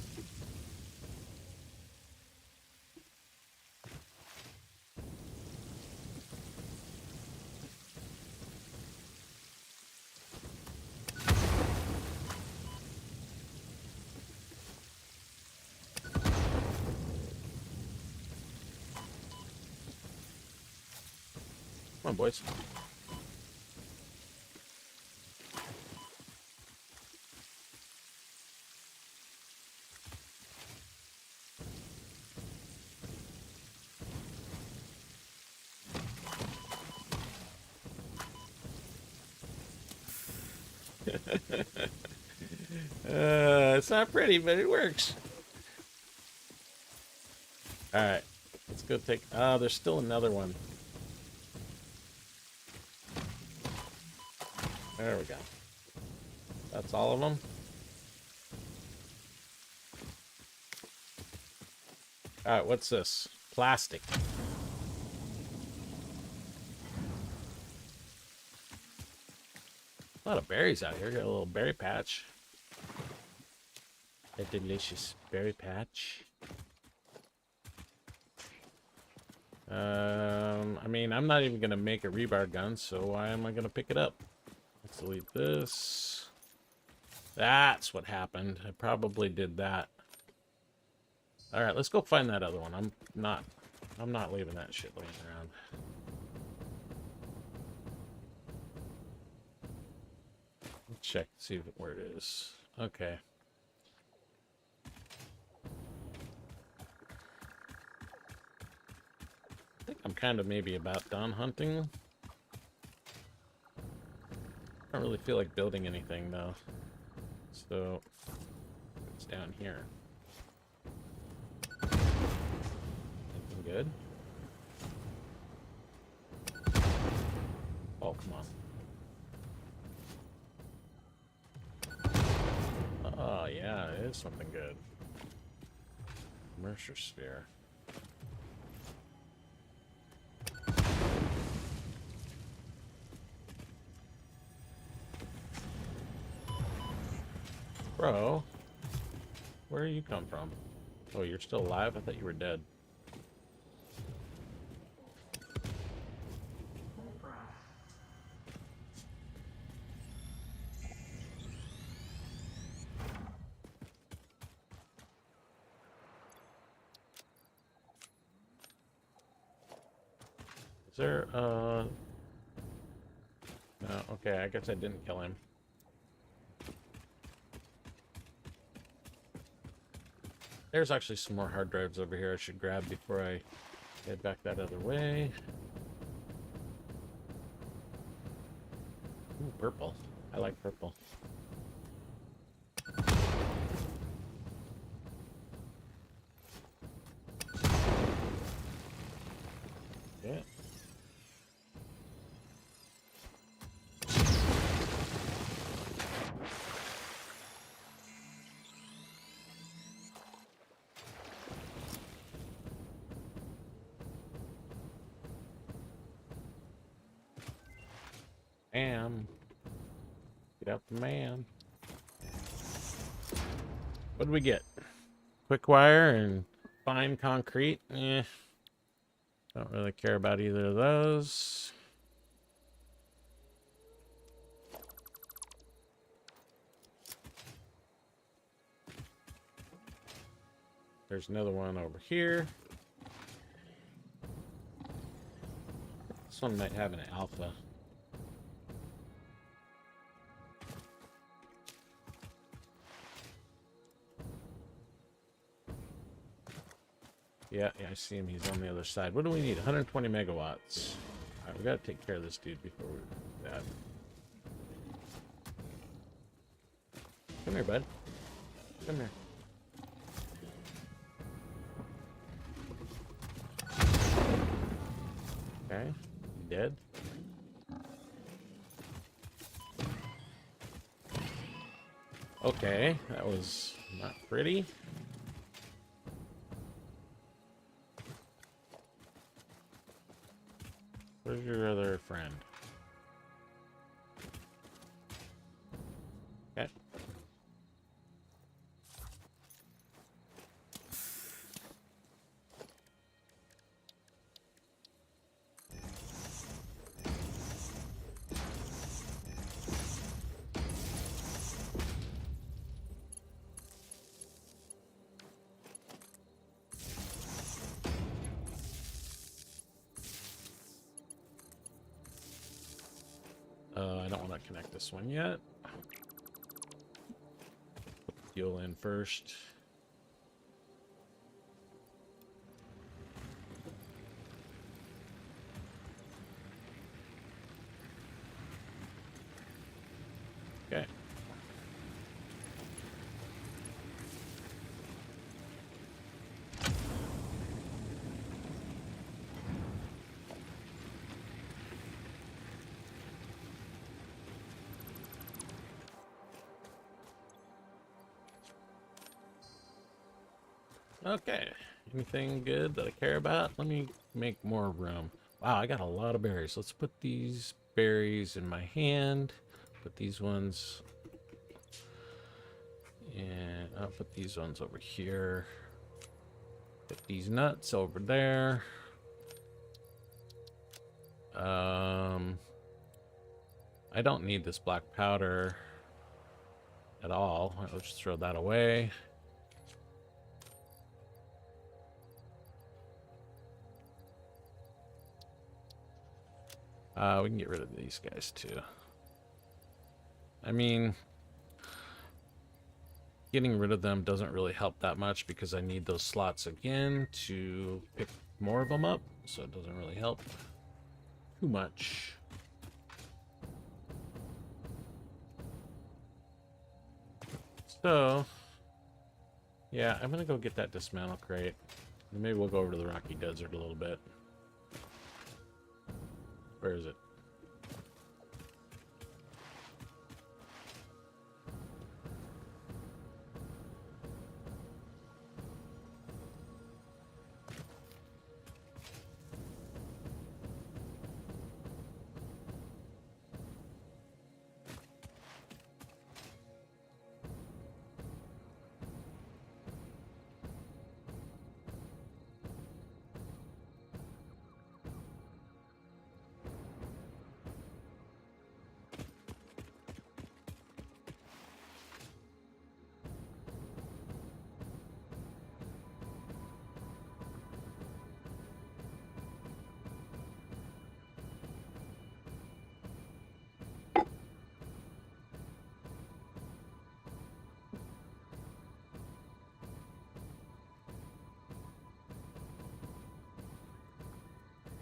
Come on, boys. It's not pretty, but it works. Alright, let's go take... Oh, there's still another one. There we go. That's all of them. Alright, what's this? Plastic. A lot of berries out here. Got a little berry patch. A delicious berry patch. I mean, I'm not even going to make a rebar gun, so why am I going to pick it up? Let's delete this. That's what happened. I probably did that. Alright, let's go find that other one. I'm not leaving that shit laying around. Let's check, see where it is. Okay. I think I'm kind of maybe about done hunting. I don't really feel like building anything though. So it's down here. Anything good? Oh, come on. Oh yeah, it is something good. Mercer sphere. Bro, where you come from? Oh, you're still alive? I thought you were dead. Is there, no, okay, I guess I didn't kill him. There's actually some more hard drives over here I should grab before I head back that other way. Ooh, purple. I like purple. Am. Get out the man. What do we get? Quick wire and fine concrete. Don't really care about either of those. There's another one over here. This one might have an alpha. Yeah, I see him. He's on the other side. What do we need? 120 megawatts. All right, we gotta take care of this dude before we do that. Come here, bud. Come here. Okay, dead. Okay, that was not pretty. Where's your other friend? Okay. I don't want to connect this one yet. Put the fuel in first. Okay. Okay. Anything good that I care about? Let me make more room. Wow, I got a lot of berries. Let's put these berries in my hand. Put these ones. And I'll put these ones over here. Put these nuts over there. I don't need this black powder at all. I'll just throw that away. We can get rid of these guys too. I mean, getting rid of them doesn't really help that much because I need those slots again to pick more of them up, so it doesn't really help too much. So, yeah, I'm gonna go get that dismantle crate. And maybe we'll go over to the Rocky Desert a little bit. Where is it?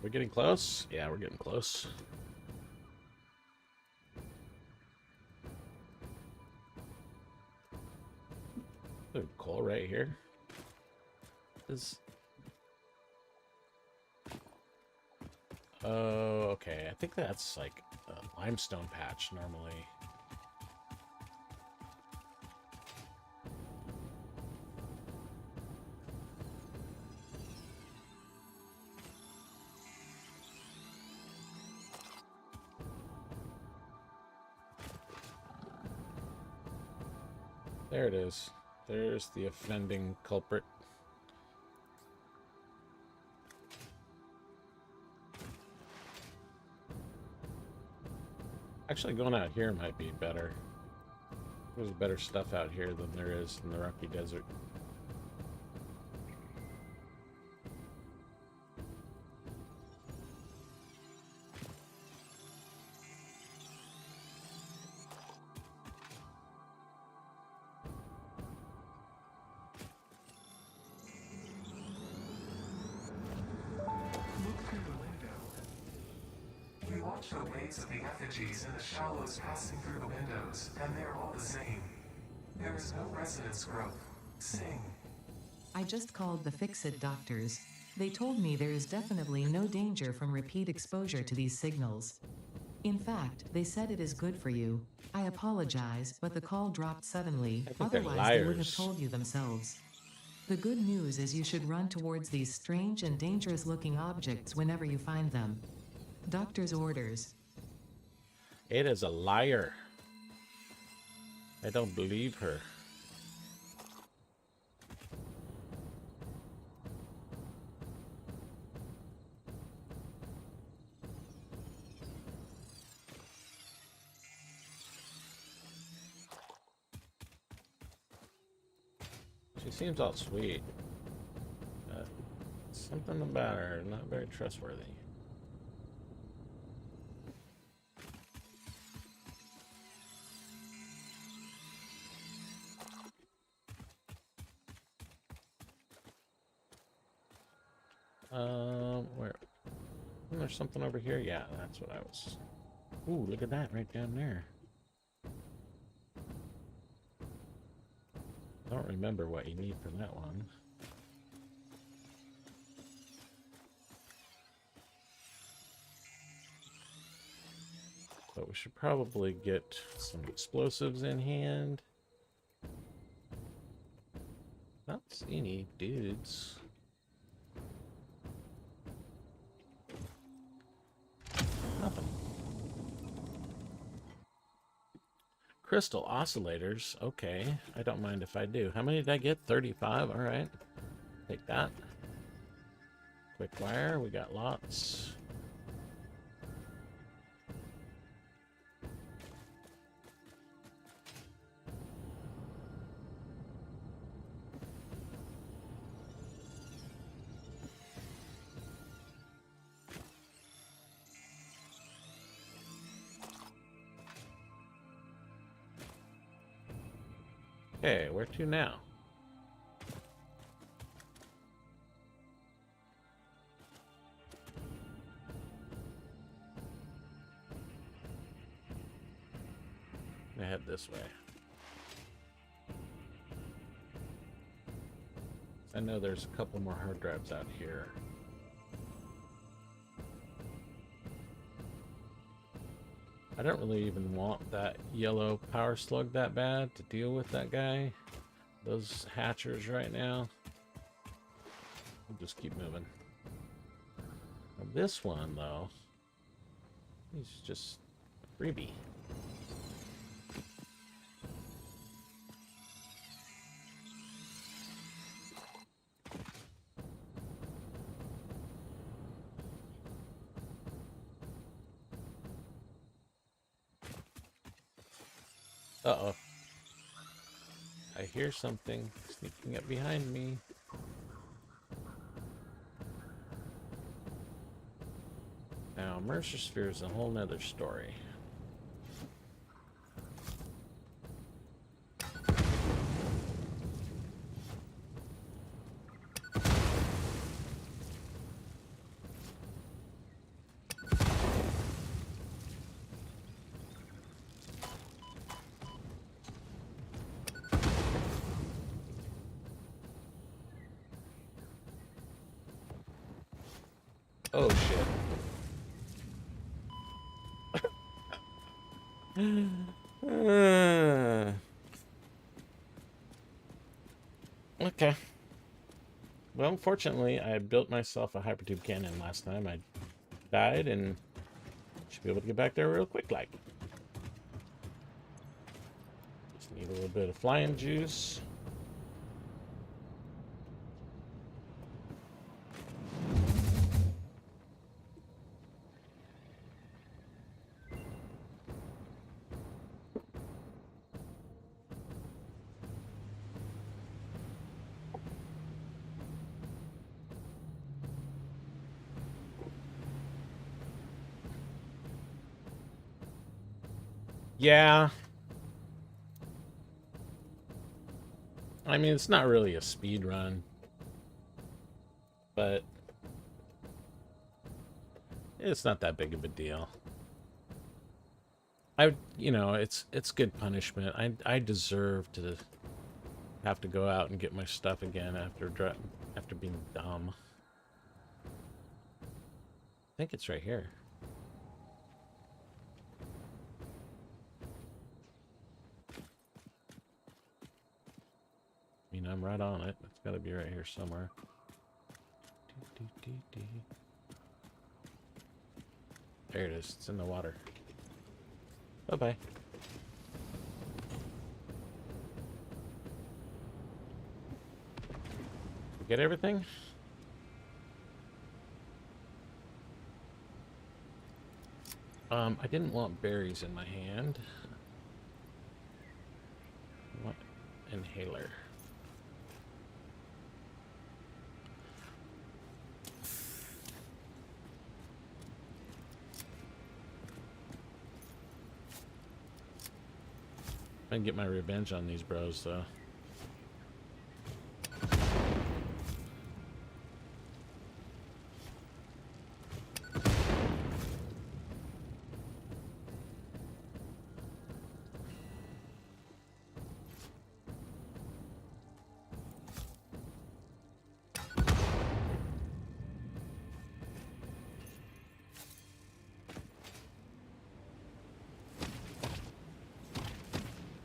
We're getting close? Yeah, we're getting close. There's coal right here. Oh, okay. I think that's like a limestone patch normally. There it is. There's the offending culprit. Actually, going out here might be better. There's better stuff out here than there is in the Rocky Desert.
Look through the window. We watch the waves of the effigies in the shallows passing through the windows, and they're all the same. There is no resonance growth. Sing.
I just called the Fix-It doctors. They told me there is definitely no danger from repeat exposure to these signals. In fact, they said it is good for you. I apologize, but the call dropped suddenly,
I think they're
otherwise they would have
liars.
told you themselves. The good news is you should run towards these strange and dangerous-looking objects whenever you find them. Doctor's orders.
It is a liar. I don't believe her. She seems all sweet. Something about her, not very trustworthy. Where? There's something over here. Yeah, that's what I was. Ooh, look at that right down there. I don't remember what you need for that one. But we should probably get some explosives in hand. Not see any dudes. Nothing. Crystal oscillators. Okay, I don't mind if I do. How many did I get? 35. All right. Take that. Quick wire. We got lots. Okay, where to now? I'm gonna head this way. I know there's a couple more hard drives out here. I don't really even want that yellow power slug that bad to deal with that guy. Those hatchers right now. We'll just keep moving. Now this one, though, he's just a freebie. Uh-oh. I hear something sneaking up behind me. Now, Mercer Sphere is a whole nother story. Oh shit. Okay. Well, fortunately, I built myself a hypertube cannon last time. I died and should be able to get back there real quick like. Just need Need a little bit of flying juice. Yeah. I mean, it's not really a speed run, but it's not that big of a deal. You know, it's good punishment. I deserve to have to go out and get my stuff again after being dumb. I think it's right here. I mean, I'm right on it. It's got to be right here somewhere. There it is. It's in the water. Bye-bye. Get everything? I didn't want berries in my hand. I want inhaler. I can get my revenge on these bros, though.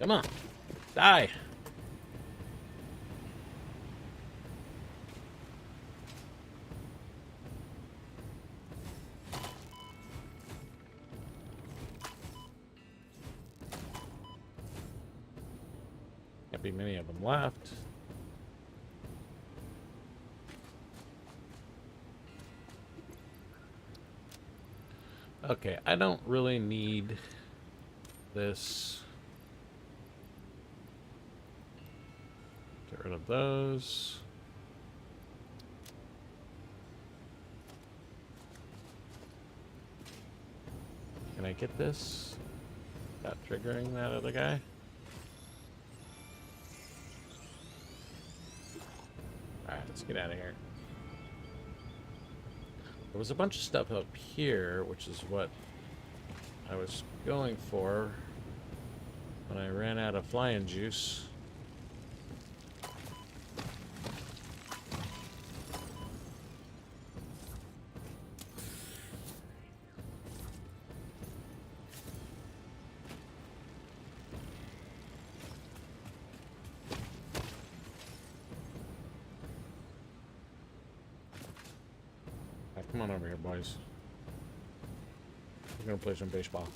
Come on. Die. Can't be many of them left. Okay, I don't really need this. Get rid of those. Can I get this without triggering that other guy? Alright, let's get out of here. There was a bunch of stuff up here, which is what I was going for when I ran out of flying juice. Come on over here, boys. We're gonna play some baseball.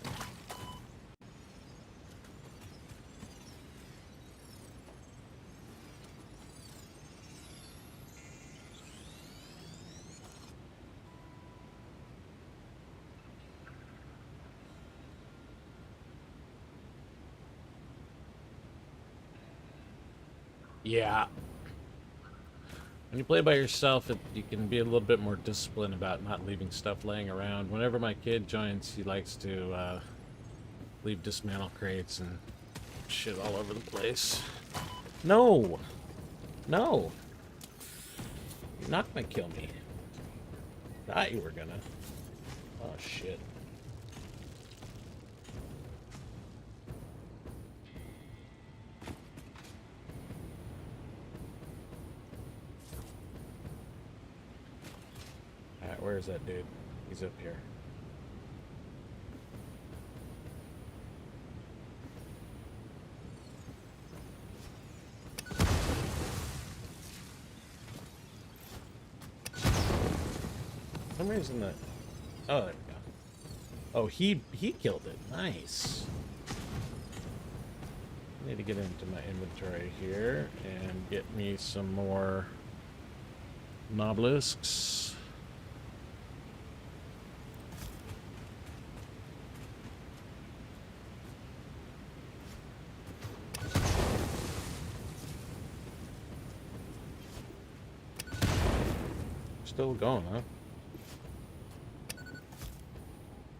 Yeah. When you play by yourself, you can be a little bit more disciplined about not leaving stuff laying around. Whenever my kid joins, he likes to leave dismantle crates and shit all over the place. No! No! You're not gonna kill me. Thought you were gonna. Oh, shit. Where's that dude? He's up here. For some reason that... Oh, there we go. Oh, he killed it. Nice. Need to get into my inventory here and get me some more nobelisks. Still going, huh?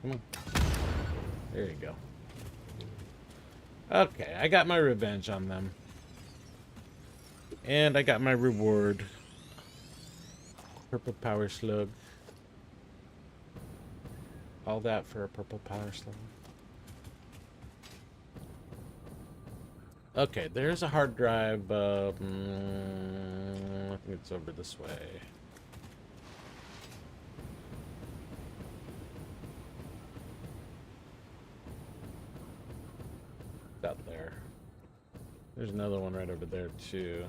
Come on. There you go. Okay, I got my revenge on them. And I got my reward. Purple power slug. All that for a purple power slug. Okay, there's a hard drive. I think it's over this way. It's out there. There's another one right over there, too.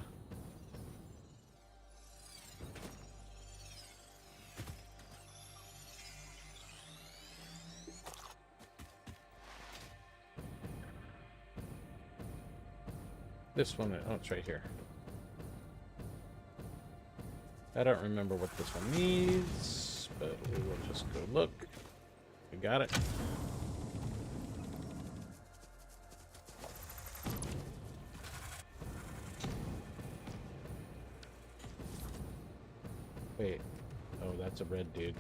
This one, oh, it's right here. I don't remember what this one needs, but we will just go look. We got it. Wait. Oh, that's a red dude.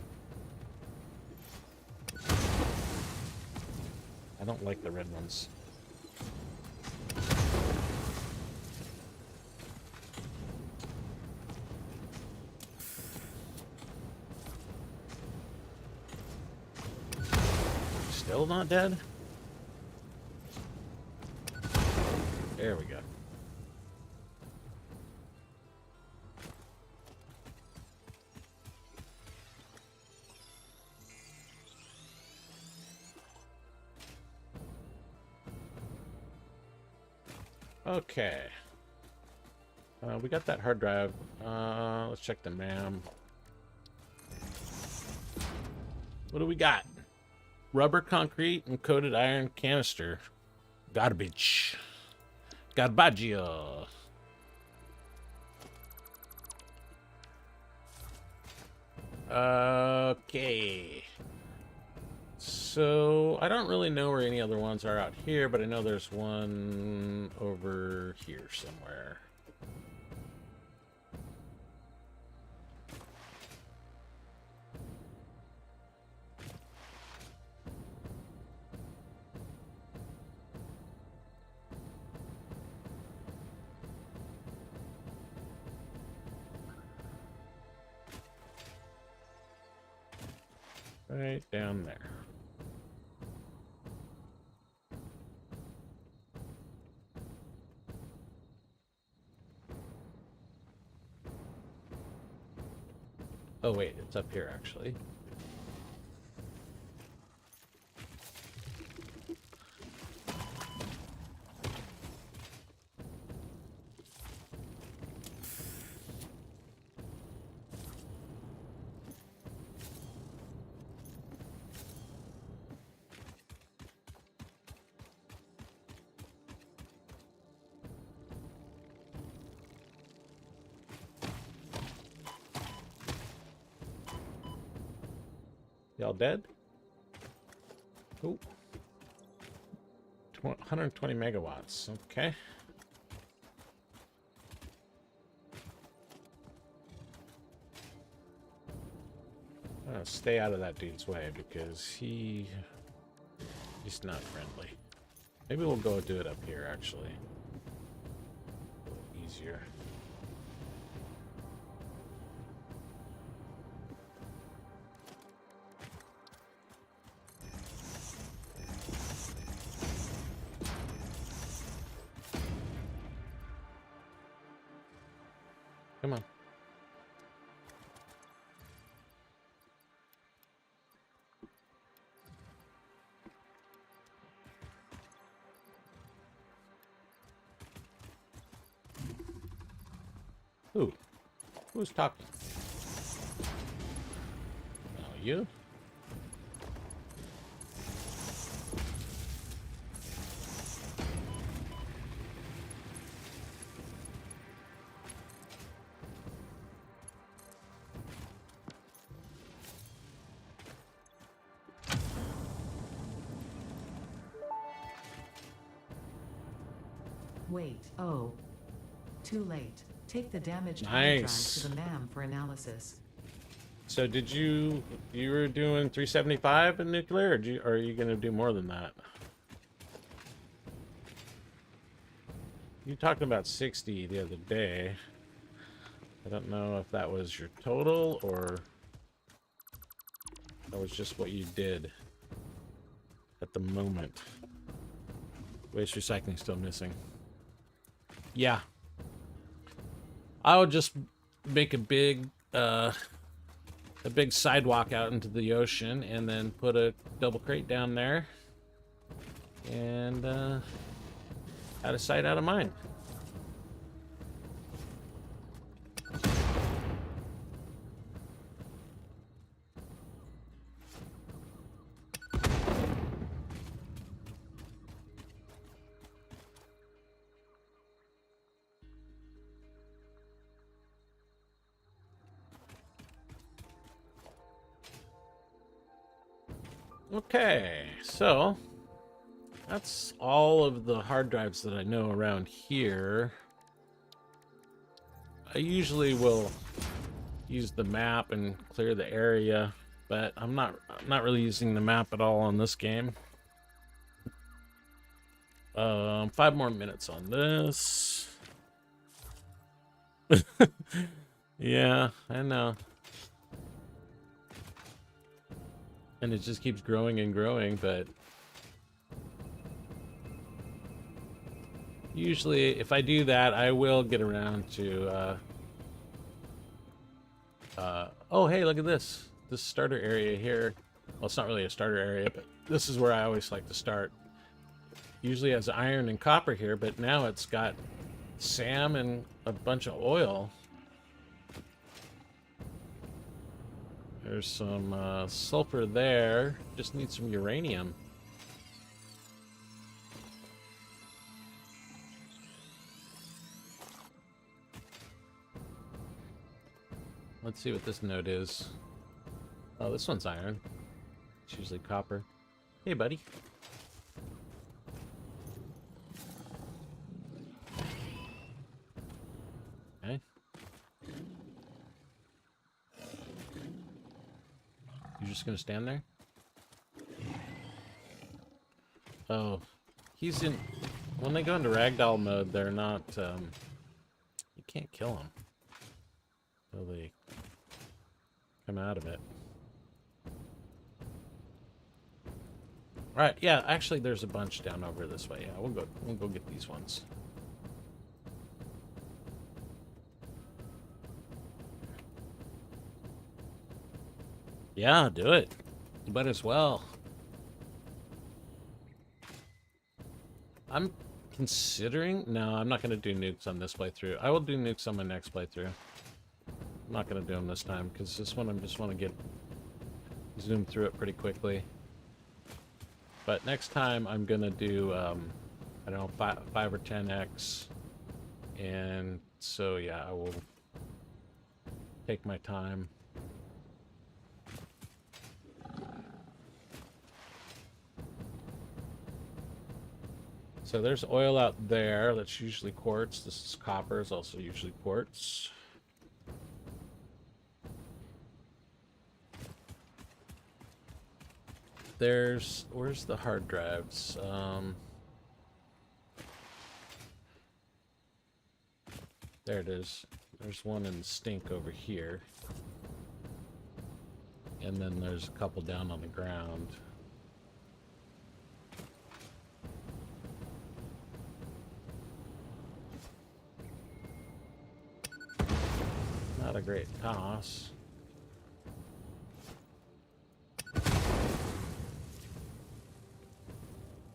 I don't like the red ones. Still not dead? There we go. Okay. We got that hard drive. Let's check the RAM. What do we got? Rubber, concrete, and coated iron canister. Garbage. Garbaggio. Okay. So, I don't really know where any other ones are out here, but I know there's one over here somewhere. Right down there. Oh wait, it's up here actually. Y'all dead? Oh. 120 megawatts. Okay. Stay out of that dude's way because he's not friendly. Maybe we'll go do it up here actually. A little easier. Come on. Who? Who's talking? Oh, you?
Wait, oh. Too late. Take the damaged hard drive
Nice.
to the MAM for analysis.
So did you were doing 375 in nuclear, or are you gonna do more than that? You talked about 60 the other day. I don't know if that was your total or that was just what you did at the moment. Waste recycling still missing. Yeah. I would just make a big sidewalk out into the ocean and then put a double crate down there and out of sight, out of mind. Okay, so that's all of the hard drives that I know around here. I usually will use the map and clear the area, but I'm not really using the map at all on this game. 5 more minutes on this. Yeah, I know. And it just keeps growing and growing, but usually if I do that, I will get around to oh, hey, look at this. This starter area here. Well, it's not really a starter area, but this is where I always like to start. Usually has iron and copper here, but now it's got SAM and a bunch of oil. There's some sulfur there. Just need some uranium. Let's see what this node is. Oh, this one's iron. It's usually copper. Hey, buddy. Okay. You're just gonna stand there? Oh, he's in... When they go into ragdoll mode, they're not, you can't kill them until they come out of it. Alright, yeah, actually there's a bunch down over this way. Yeah, we'll go get these ones. Yeah, do it. You might as well. I'm considering... No, I'm not going to do nukes on this playthrough. I will do nukes on my next playthrough. I'm not going to do them this time, because this one I just want to get... zoom through it pretty quickly. But next time I'm going to do, I don't know, 5 or 10x. And so, yeah, I will take my time. So there's oil out there. That's usually quartz. This is copper. It's also usually quartz. Where's the hard drives? There it is. There's one in stink over here. And then there's a couple down on the ground. Not a great toss.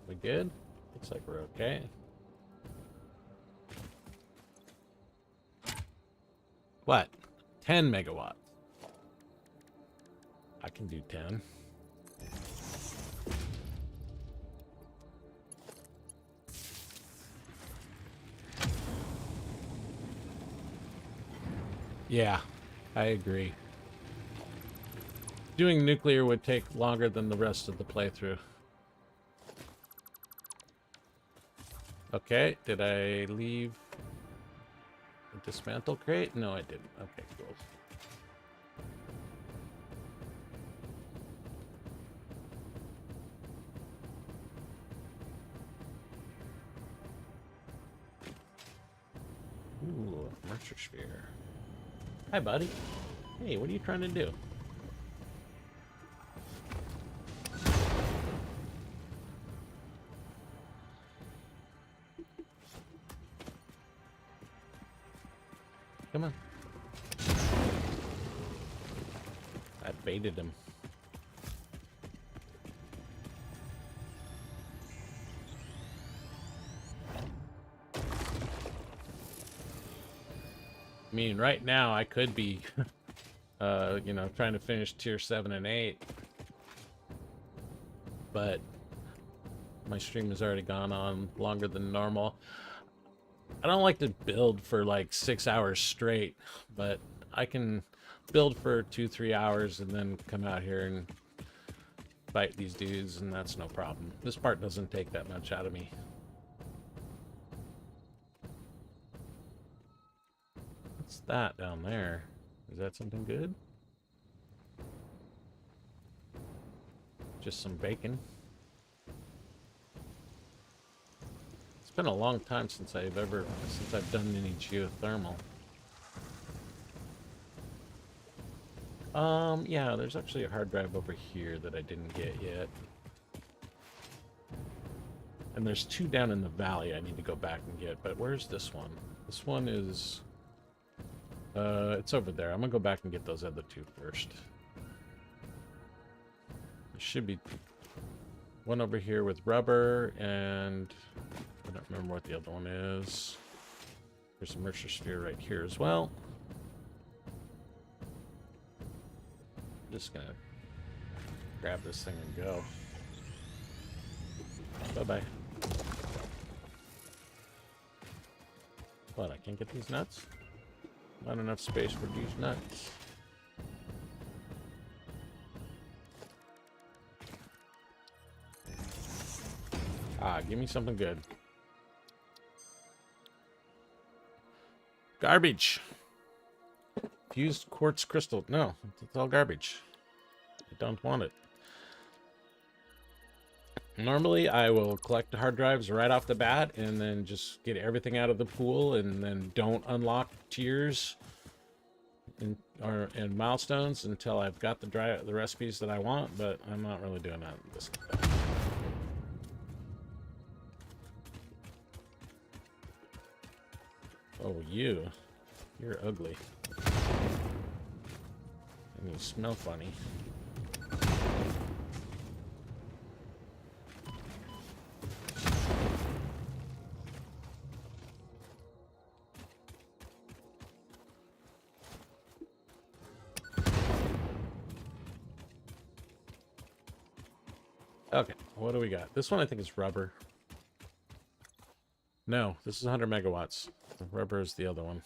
We good? Looks like we're okay. What? 10 megawatts. I can do 10. Yeah, I agree. Doing nuclear would take longer than the rest of the playthrough. Okay, did I leave a dismantle crate? No, I didn't. Okay, cool. Ooh, Mercer Sphere. Hi, buddy. Hey, what are you trying to do? Come on. I baited him. I mean, right now I could be, you know, trying to finish tier 7 and 8. But my stream has already gone on longer than normal. I don't like to build for like 6 hours straight, but I can build for 2-3 hours and then come out here and fight these dudes, and that's no problem. This part doesn't take that much out of me. What's that down there? Is that something good? Just some bacon. It's been a long time since I've done any geothermal. Yeah, there's actually a hard drive over here that I didn't get yet. And there's 2 down in the valley I need to go back and get, but where's this one? This one is... it's over there. I'm gonna go back and get those other 2 first. There should be one over here with rubber, and I don't remember what the other one is. There's a Mercer Sphere right here as well. Just gonna grab this thing and go. Bye-bye. What, I can't get these nuts? Not enough space for these nuts. Ah, give me something good. Garbage. Fused quartz crystal. No, it's all garbage. I don't want it. Normally, I will collect the hard drives right off the bat and then just get everything out of the pool and then don't unlock tiers and milestones until I've got the recipes that I want, but I'm not really doing that in this case. Oh, you're ugly. And you smell funny. Okay, what do we got? This one I think is rubber. No, this is 100 megawatts. The rubber is the other one.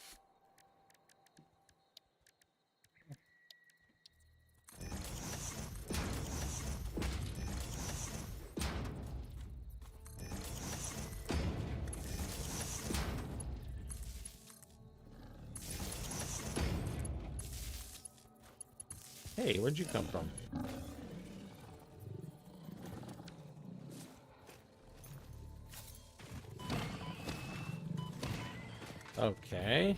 Hey, where'd you come from? Okay.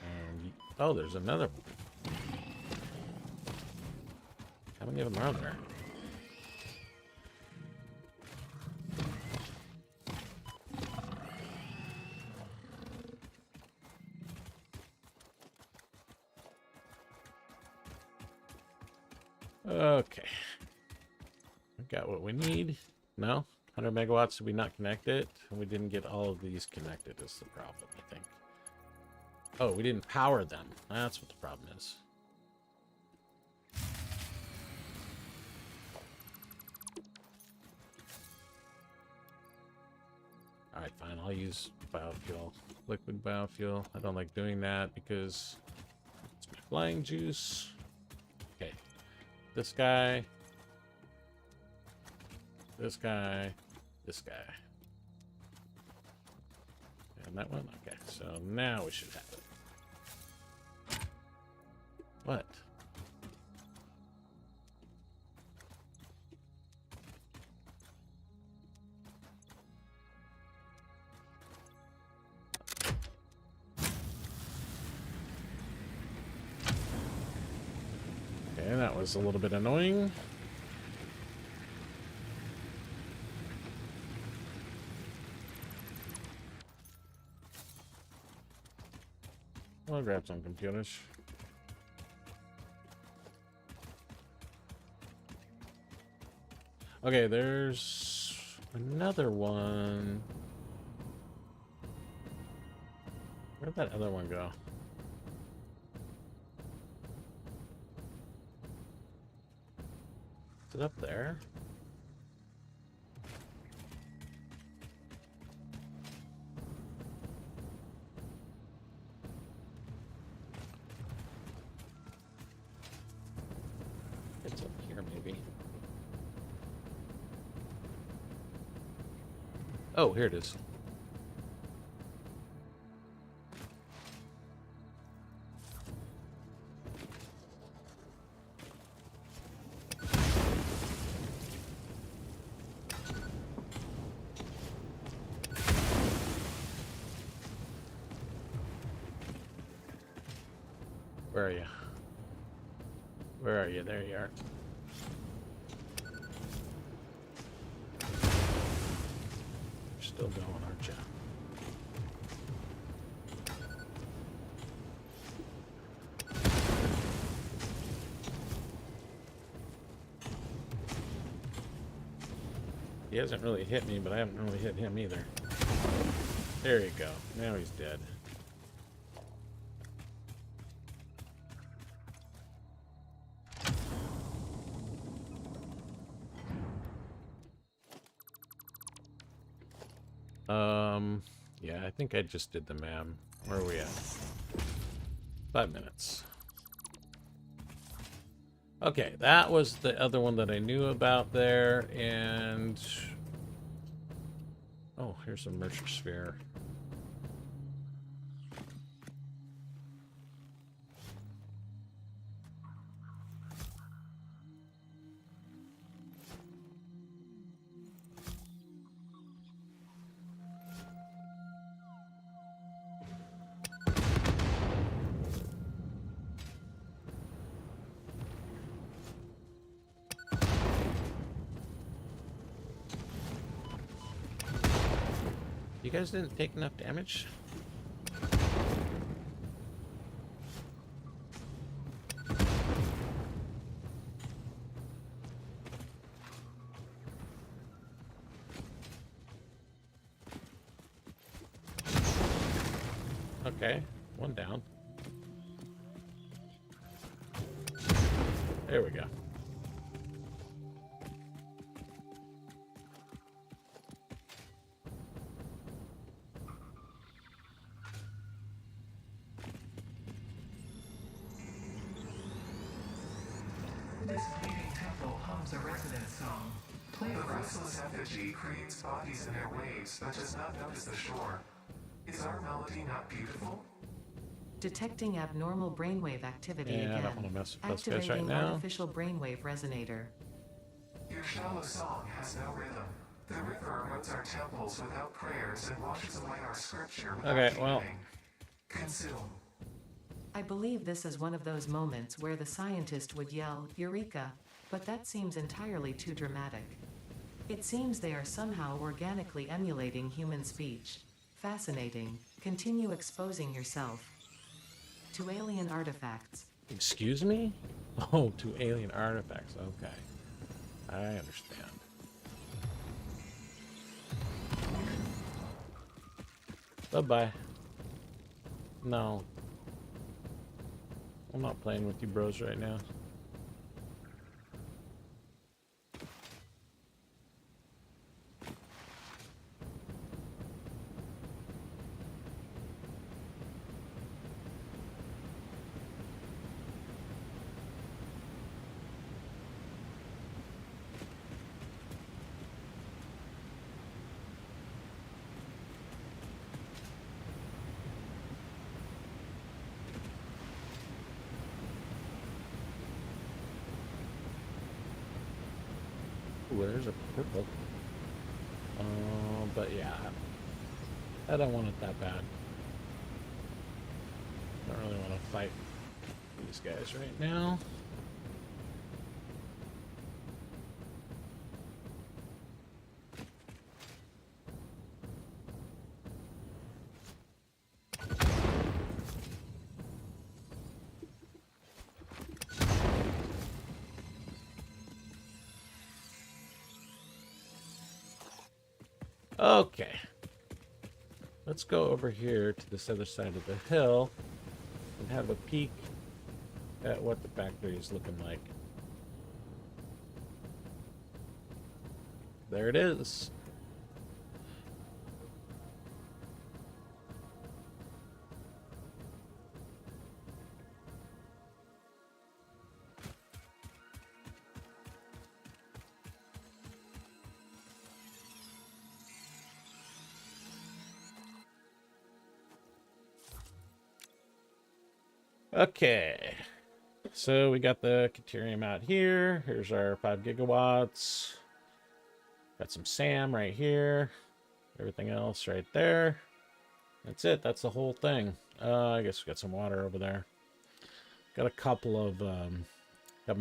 And oh, there's another one. How many of them are there? Okay. We got what we need. No? 100 megawatts, did we not connect it? We didn't get all of these connected is the problem, I think. Oh, we didn't power them. That's what the problem is. I'll use biofuel. Liquid biofuel. I don't like doing that because it's my flying juice. Okay. This guy. This guy. This guy. And that one? Okay, so now we should have it. What? Okay, that was a little bit annoying. I'll grab some computers. Okay, there's another one. Where'd that other one go? Is it up there? It's up here, maybe. Oh, here it is. Where are you? Where are you? There you are. You're still going, aren't you? He hasn't really hit me, but I haven't really hit him either. There you go. Now he's dead. Yeah, I think I just did the map. Where are we at? 5 minutes. Okay, that was the other one that I knew about there, and... Oh, here's a Mercer Sphere. You guys didn't take enough damage? Okay, one down. There we go.
This fleeting temple hums a resonant song. The restless effigy creates bodies in their waves, but does not notice the shore. Is our melody not beautiful?
Detecting abnormal brainwave activity
Yeah, I
again.
don't want to mess with those guys right
Activating
now.
artificial brainwave resonator.
Your shallow song has no rhythm. The river erodes our temples without prayers and washes away our scripture without
Okay, well.
deepening. Consume.
I believe this is one of those moments where the scientist would yell, "Eureka!" But that seems entirely too dramatic. It seems they are somehow organically emulating human speech. Fascinating. Continue exposing yourself to alien artifacts.
Excuse me? Oh, to alien artifacts. Okay. I understand. Bye-bye. No. I'm not playing with you bros right now. there's a purple. But yeah, I don't want it that bad. Don't really want to fight these guys right now. Okay. Let's go over here to this other side of the hill and have a peek at what the factory is looking like. There it is. Okay, so we got the Caterium out here. Here's our 5 gigawatts. Got some SAM right here. Everything else right there. That's it. That's the whole thing. I guess we got some water over there. Got a couple of got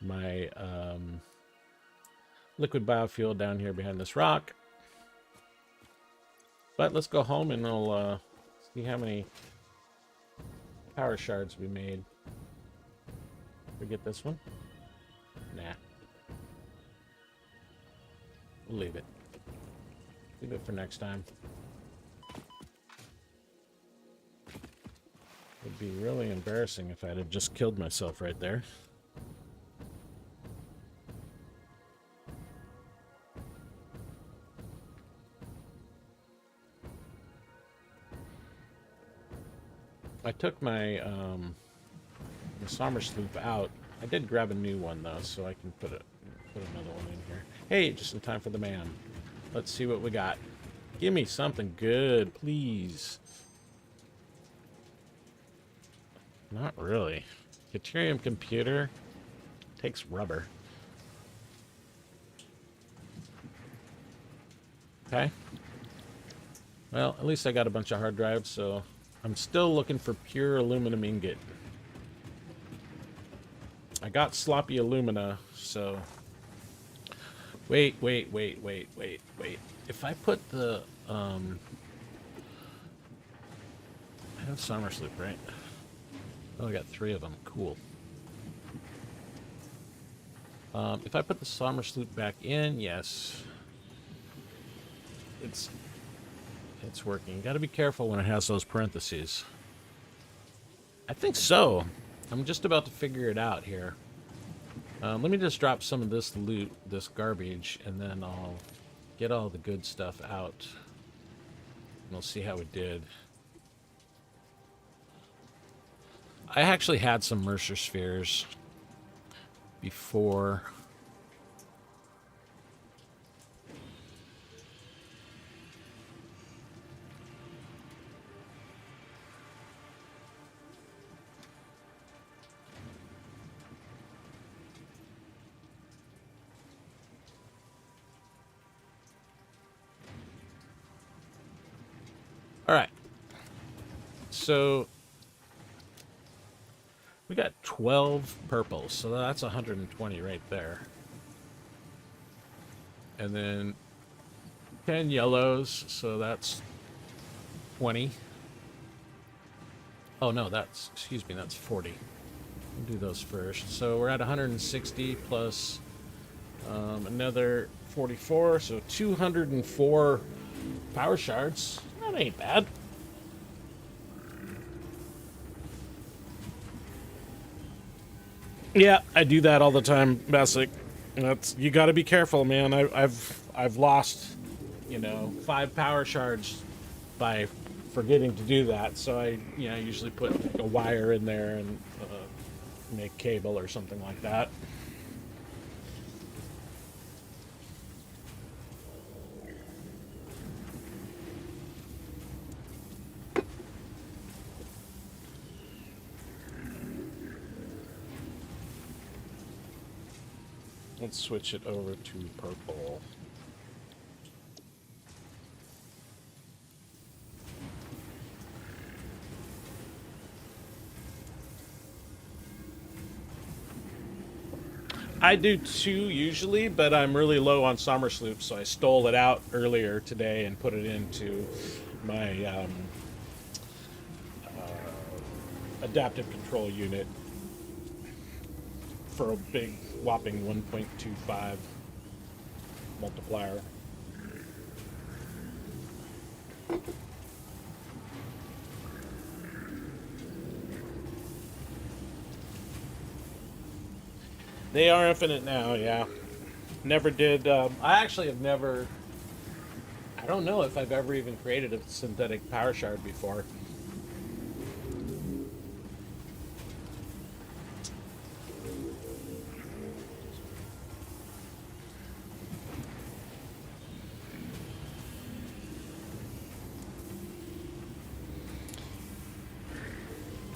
my liquid biofuel down here behind this rock. But let's go home and we'll see how many power shards we made. We get this one? Nah. We'll leave it. Leave it for next time. It'd be really embarrassing if I'd have just killed myself right there. I took my the Sommer sloop out. I did grab a new one though, so I can put another one in here. Hey, just in time for the man. Let's see what we got. Give me something good, please. Not really. Caterium computer takes rubber. Okay. Well, at least I got a bunch of hard drives, so I'm still looking for pure aluminum ingot. I got sloppy alumina, so... Wait. If I put the, I have Summer Sloop, right? Oh, I got 3 of them. Cool. If I put the Summer Sloop back in, yes. It's working. Got to be careful when it has those parentheses. I think so. I'm just about to figure it out here. Let me just drop some of this loot, this garbage, and then I'll get all the good stuff out. And we'll see how it did. I actually had some Mercer spheres before. All right. So we got 12 purples, so that's 120 right there. And then 10 yellows, so that's 20. Oh no, excuse me, that's 40. We'll do those first. So we're at 160 plus another 44, so 204 power shards. That ain't bad. Yeah, I do that all the time, Basic. You got to be careful, man. I've lost, 5 power shards by forgetting to do that. So I usually put a wire in there and make cable or something like that. Let's switch it over to purple. I do too usually, but I'm really low on summer sloops, so I stole it out earlier today and put it into my adaptive control unit for a big whopping 1.25 multiplier. They are infinite now, yeah. Never did. I actually have never. I don't know if I've ever even created a synthetic power shard before.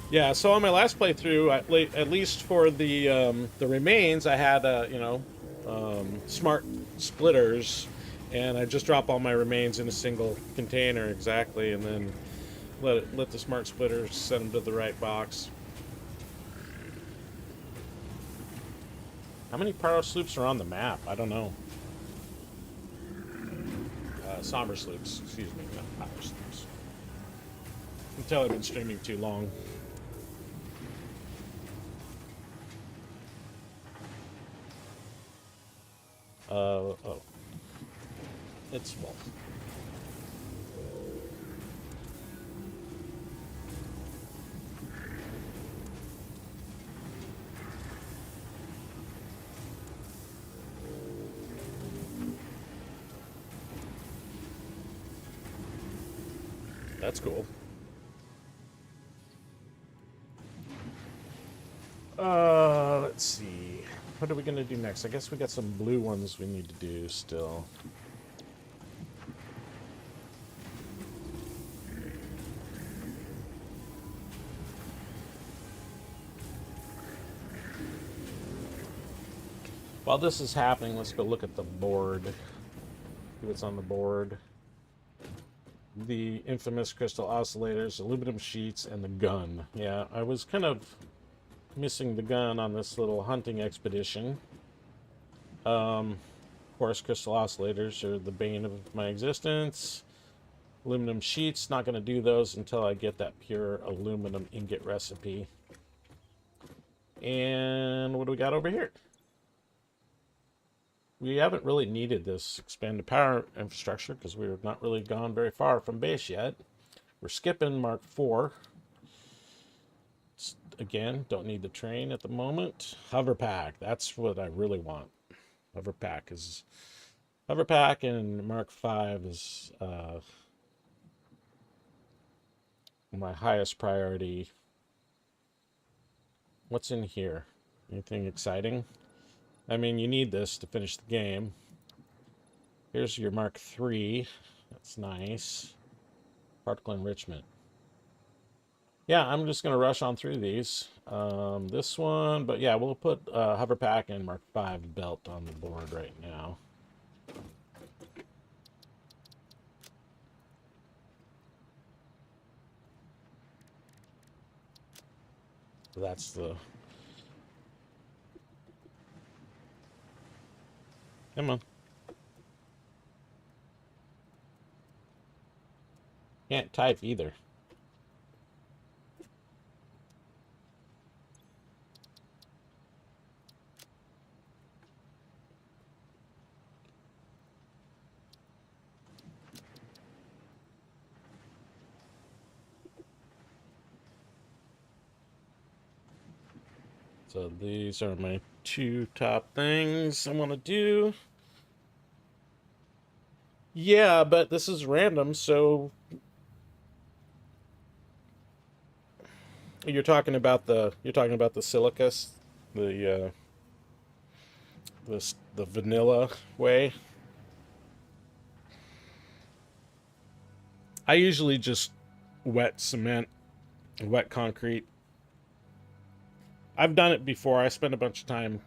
Yeah, so on my last playthrough, at least for the remains, I had smart splitters, and I just drop all my remains in a single container exactly, and then let the smart splitters send them to the right box. How many power sloops are on the map? I don't know. Somber sloops, excuse me, not power sloops. You can tell I've been streaming too long. Oh. It's full. That's cool. Let's see. What are we gonna do next? I guess we got some blue ones we need to do still. While this is happening, let's go look at the board. See what's on the board. The infamous crystal oscillators, aluminum sheets, and the gun. Yeah, I was kind of missing the gun on this little hunting expedition. Of course, crystal oscillators are the bane of my existence. Aluminum sheets, not going to do those until I get that pure aluminum ingot recipe. And what do we got over here? We haven't really needed this expanded power infrastructure because we've not really gone very far from base yet. We're skipping Mark IV. Again, don't need the train at the moment. Hover pack, that's what I really want. Hover pack and Mark V is my highest priority. What's in here? Anything exciting? I mean, you need this to finish the game. Here's your Mark III. That's nice. Particle enrichment. Yeah, I'm just going to rush on through these. This one, but yeah, we'll put Hover Pack and Mark V belt on the board right now. So that's the... Come on. Can't type either. So these are my two top things I want to do. Yeah, but this is random, so you're talking about the silicas, the vanilla way. I usually just wet cement, wet concrete. I've done it before. I spent a bunch of time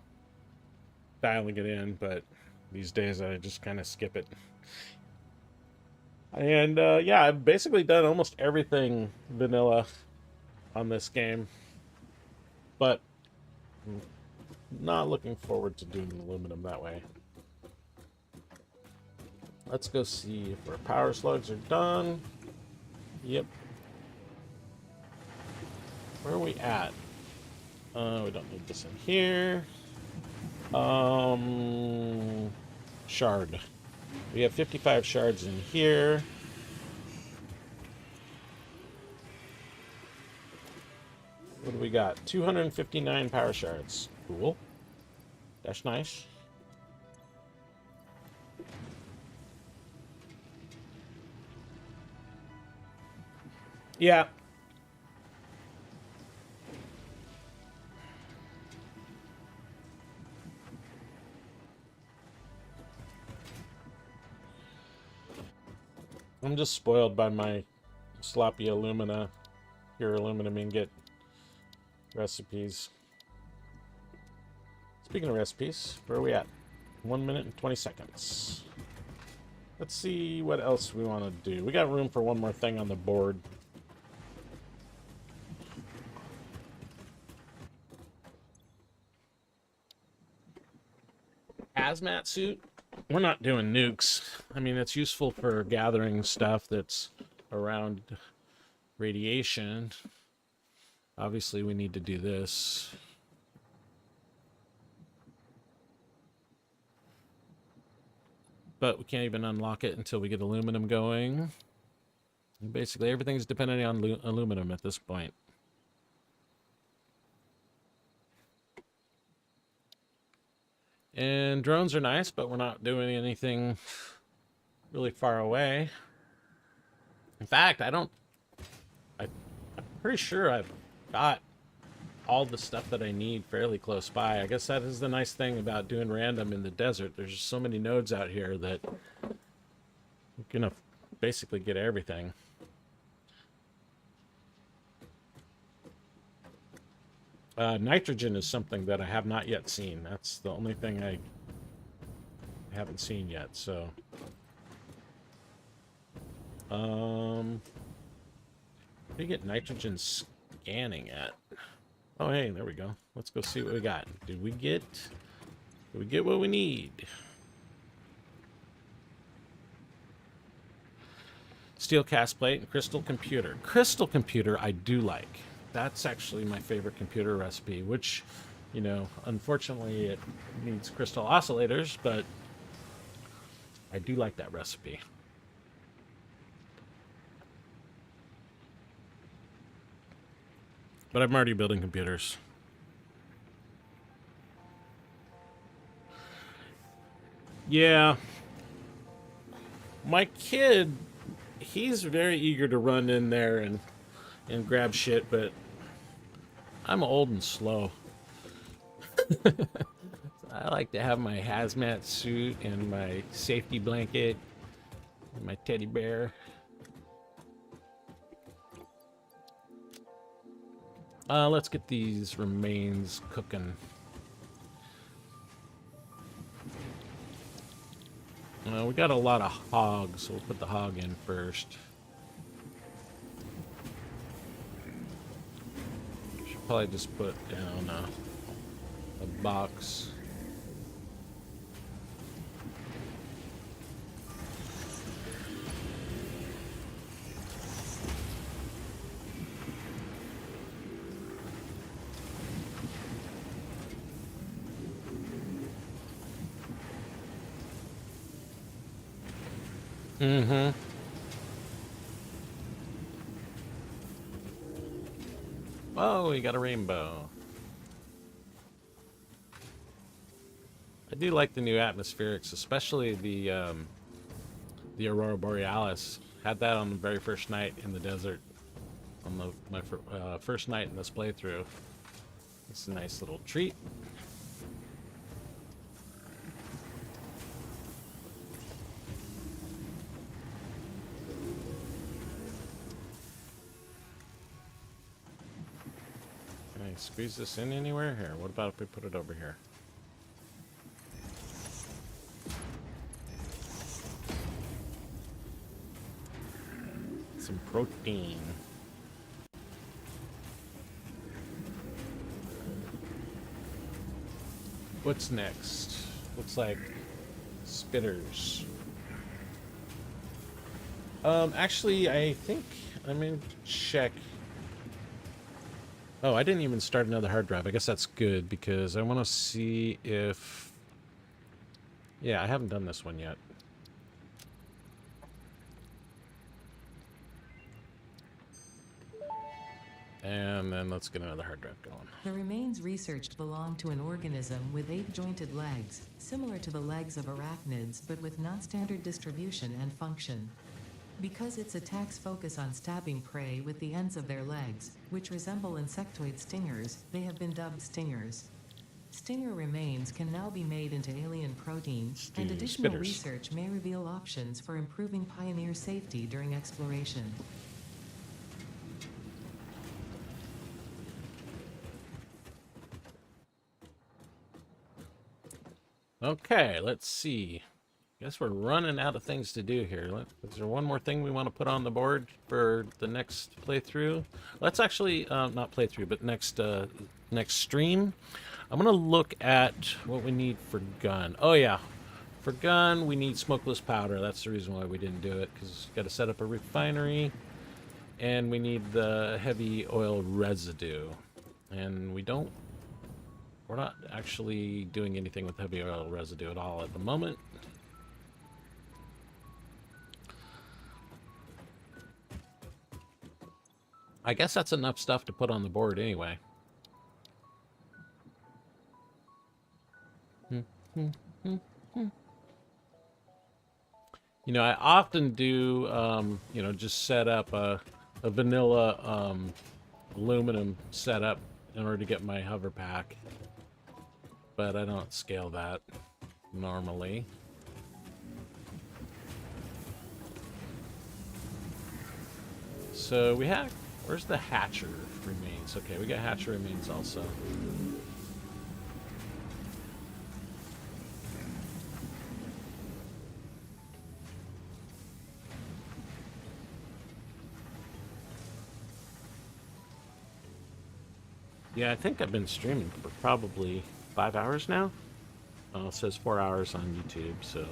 dialing it in, but these days I just kind of skip it. And yeah, I've basically done almost everything vanilla on this game, but I'm not looking forward to doing aluminum that way. Let's go see if our power slugs are done. Yep. Where are we at? We don't need this in here. Shard. We have 55 shards in here. What do we got? 259 power shards. Cool. That's nice. Yeah. I'm just spoiled by my sloppy alumina, pure aluminum ingot recipes. Speaking of recipes, where are we at? 1 minute and 20 seconds. Let's see what else we want to do. We got room for one more thing on the board. Hazmat suit? We're not doing nukes. I mean, it's useful for gathering stuff that's around radiation. Obviously, we need to do this. But we can't even unlock it until we get aluminum going. And basically, everything's dependent on aluminum at this point. And drones are nice, but we're not doing anything really far away. In fact, I'm pretty sure I've got all the stuff that I need fairly close by. I guess that is the nice thing about doing random in the desert. There's just so many nodes out here that you're gonna basically get everything. Nitrogen is something that I have not yet seen. That's the only thing I haven't seen yet, so. Where do you get nitrogen scanning at? Oh, hey, there we go. Let's go see what we got. Did we get what we need? Steel cast plate and crystal computer. Crystal computer I do like. That's actually my favorite computer recipe, which, you know, unfortunately it needs crystal oscillators, but I do like that recipe. But I'm already building computers. Yeah. My kid, he's very eager to run in there and grab shit, but I'm old and slow. I like to have my hazmat suit and my safety blanket and my teddy bear. Let's get these remains cooking. We got a lot of hogs, so we'll put the hog in first. Should probably just put down a box. Mm-hmm. Oh, we got a rainbow. I do like the new atmospherics, especially the Aurora Borealis. Had that on the very first night in the desert, on my first night in this playthrough. It's a nice little treat. Can I squeeze this in anywhere? Here, what about if we put it over here? Some protein. What's next? Looks like spitters. Actually, I think I'm gonna check. Oh, I didn't even start another hard drive. I guess that's good because I want to see if... Yeah, I haven't done this one yet. And then let's get another hard drive going.
The remains researched belong to an organism with 8 jointed legs, similar to the legs of arachnids but with non-standard distribution and function. Because its attacks focus on stabbing prey with the ends of their legs, which resemble insectoid stingers, they have been dubbed stingers. Stinger remains can now be made into alien protein, and additional
Spitters.
research may reveal options for improving Pioneer safety during exploration.
Okay, let's see. Guess we're running out of things to do here. Is there one more thing we want to put on the board for the next playthrough? Let's actually, not playthrough, but next stream. I'm going to look at what we need for gun. Oh yeah, for gun we need smokeless powder. That's the reason why we didn't do it, because we've got to set up a refinery. And we need the heavy oil residue. And we're not actually doing anything with heavy oil residue at all at the moment. I guess that's enough stuff to put on the board anyway. You know, I often do, you know, just set up a vanilla aluminum setup in order to get my hover pack. But I don't scale that normally. So we have... Where's the hatcher remains? Okay, we got hatcher remains also. Yeah, I think I've been streaming for probably 5 hours now. It says 4 hours on YouTube, so...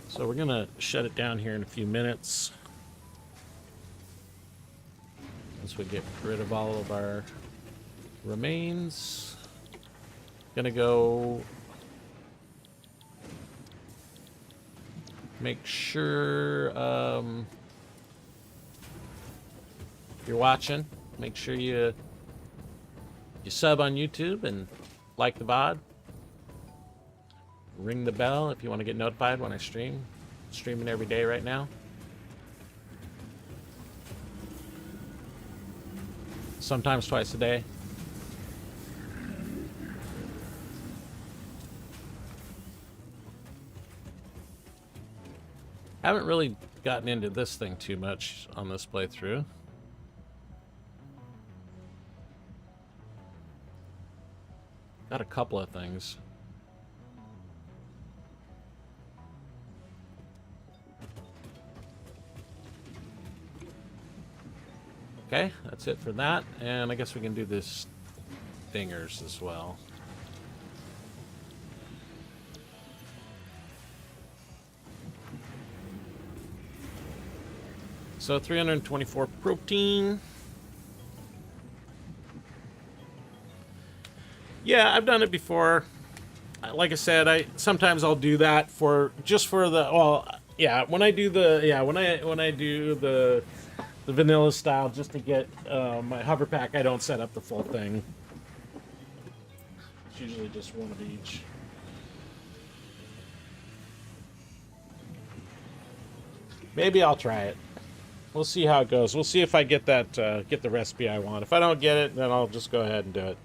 So we're gonna shut it down here in a few minutes. Once we get rid of all of our remains. Gonna go make sure you're watching. Make sure you sub on YouTube and like the VOD. Ring the bell if you want to get notified when I stream. Streaming every day right now. Sometimes twice a day. Haven't really gotten into this thing too much on this playthrough. Got a couple of things. Okay, that's it for that. And I guess we can do this stingers as well. So 324 protein. Yeah, I've done it before. Like I said, sometimes I'll do that just for the, well, yeah, when I do the vanilla style, just to get my hover pack, I don't set up the full thing. It's usually just one of each. Maybe I'll try it. We'll see how it goes. We'll see if I get that get the recipe I want. If I don't get it, then I'll just go ahead and do it.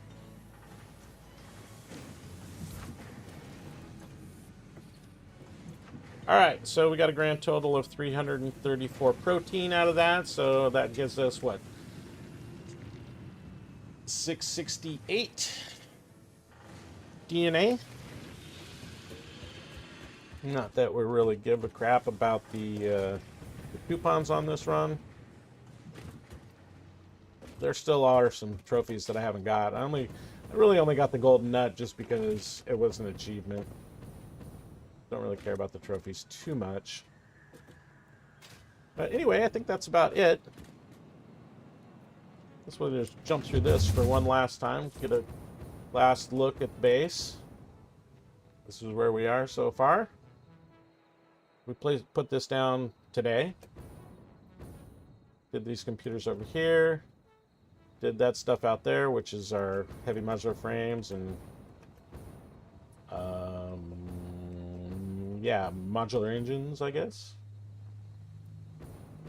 Alright, so we got a grand total of 334 protein out of that, so that gives us, what, 668 DNA? Not that we really give a crap about the coupons on this run. There still are some trophies that I haven't got. I really only got the golden nut just because it was an achievement. Don't really care about the trophies too much. But anyway, I think that's about it. This will just jump through this for one last time. Get a last look at the base. This is where we are so far. We put this down today. Did these computers over here. Did that stuff out there, which is our heavy muzzler frames and yeah, modular engines, I guess.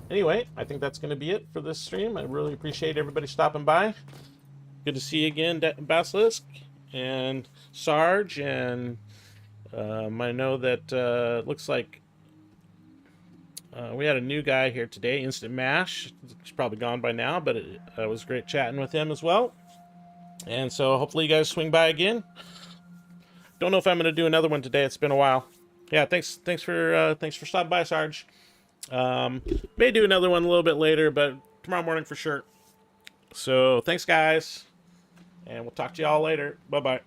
Anyway, I think that's going to be it for this stream. I really appreciate everybody stopping by. Good to see you again, Basilisk and Sarge, and I know that looks like we had a new guy here today, Instant Mash. He's probably gone by now, but it was great chatting with him as well. And so hopefully you guys swing by again. Don't know if I'm going to do another one today. It's been a while. Yeah, thanks for stopping by, Sarge. May do another one a little bit later, but tomorrow morning for sure. So thanks, guys, and we'll talk to you all later. Bye-bye.